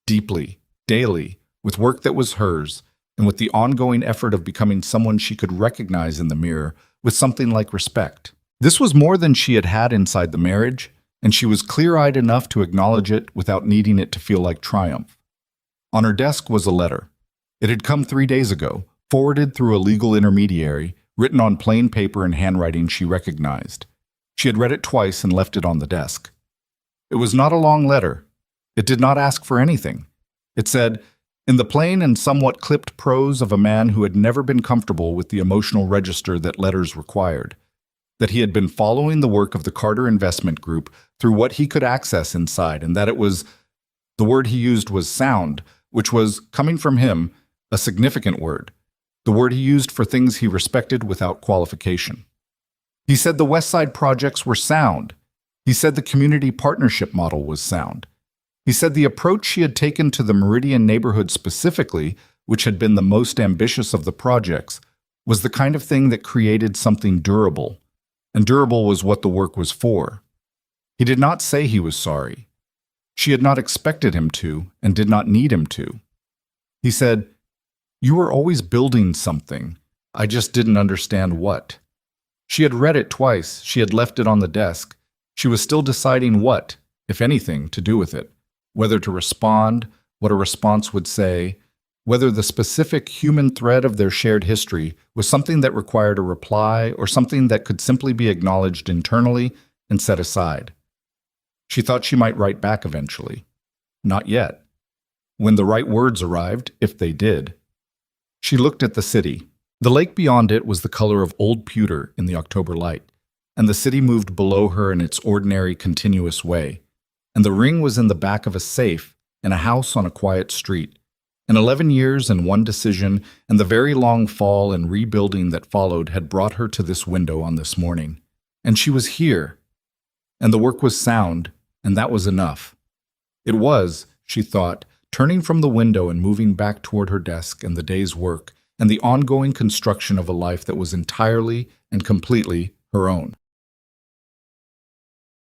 deeply, daily, with work that was hers, and with the ongoing effort of becoming someone she could recognize in the mirror with something like respect. This was more than she had had inside the marriage, and she was clear-eyed enough to acknowledge it without needing it to feel like triumph. On her desk was a letter. It had come 3 days ago, forwarded through a legal intermediary, written on plain paper and handwriting she recognized. She had read it twice and left it on the desk. It was not a long letter. It did not ask for anything. It said, in the plain and somewhat clipped prose of a man who had never been comfortable with the emotional register that letters required, that he had been following the work of the Carter Investment Group through what he could access inside, and that it was, the word he used was sound, which was, coming from him, a significant word, the word he used for things he respected without qualification. He said the West Side projects were sound. He said the community partnership model was sound. He said the approach she had taken to the Meridian neighborhood specifically, which had been the most ambitious of the projects, was the kind of thing that created something durable, and durable was what the work was for. He did not say he was sorry. She had not expected him to and did not need him to. He said, "You were always building something. I just didn't understand what." She had read it twice. She had left it on the desk. She was still deciding what, if anything, to do with it, whether to respond, what a response would say, whether the specific human thread of their shared history was something that required a reply or something that could simply be acknowledged internally and set aside. She thought she might write back eventually. Not yet. When the right words arrived, if they did. She looked at the city. The lake beyond it was the color of old pewter in the October light, and the city moved below her in its ordinary, continuous way. And the ring was in the back of a safe in a house on a quiet street. And 11 years and one decision and the very long fall and rebuilding that followed had brought her to this window on this morning. And she was here. And the work was sound, and that was enough. It was, she thought, turning from the window and moving back toward her desk and the day's work and the ongoing construction of a life that was entirely and completely her own.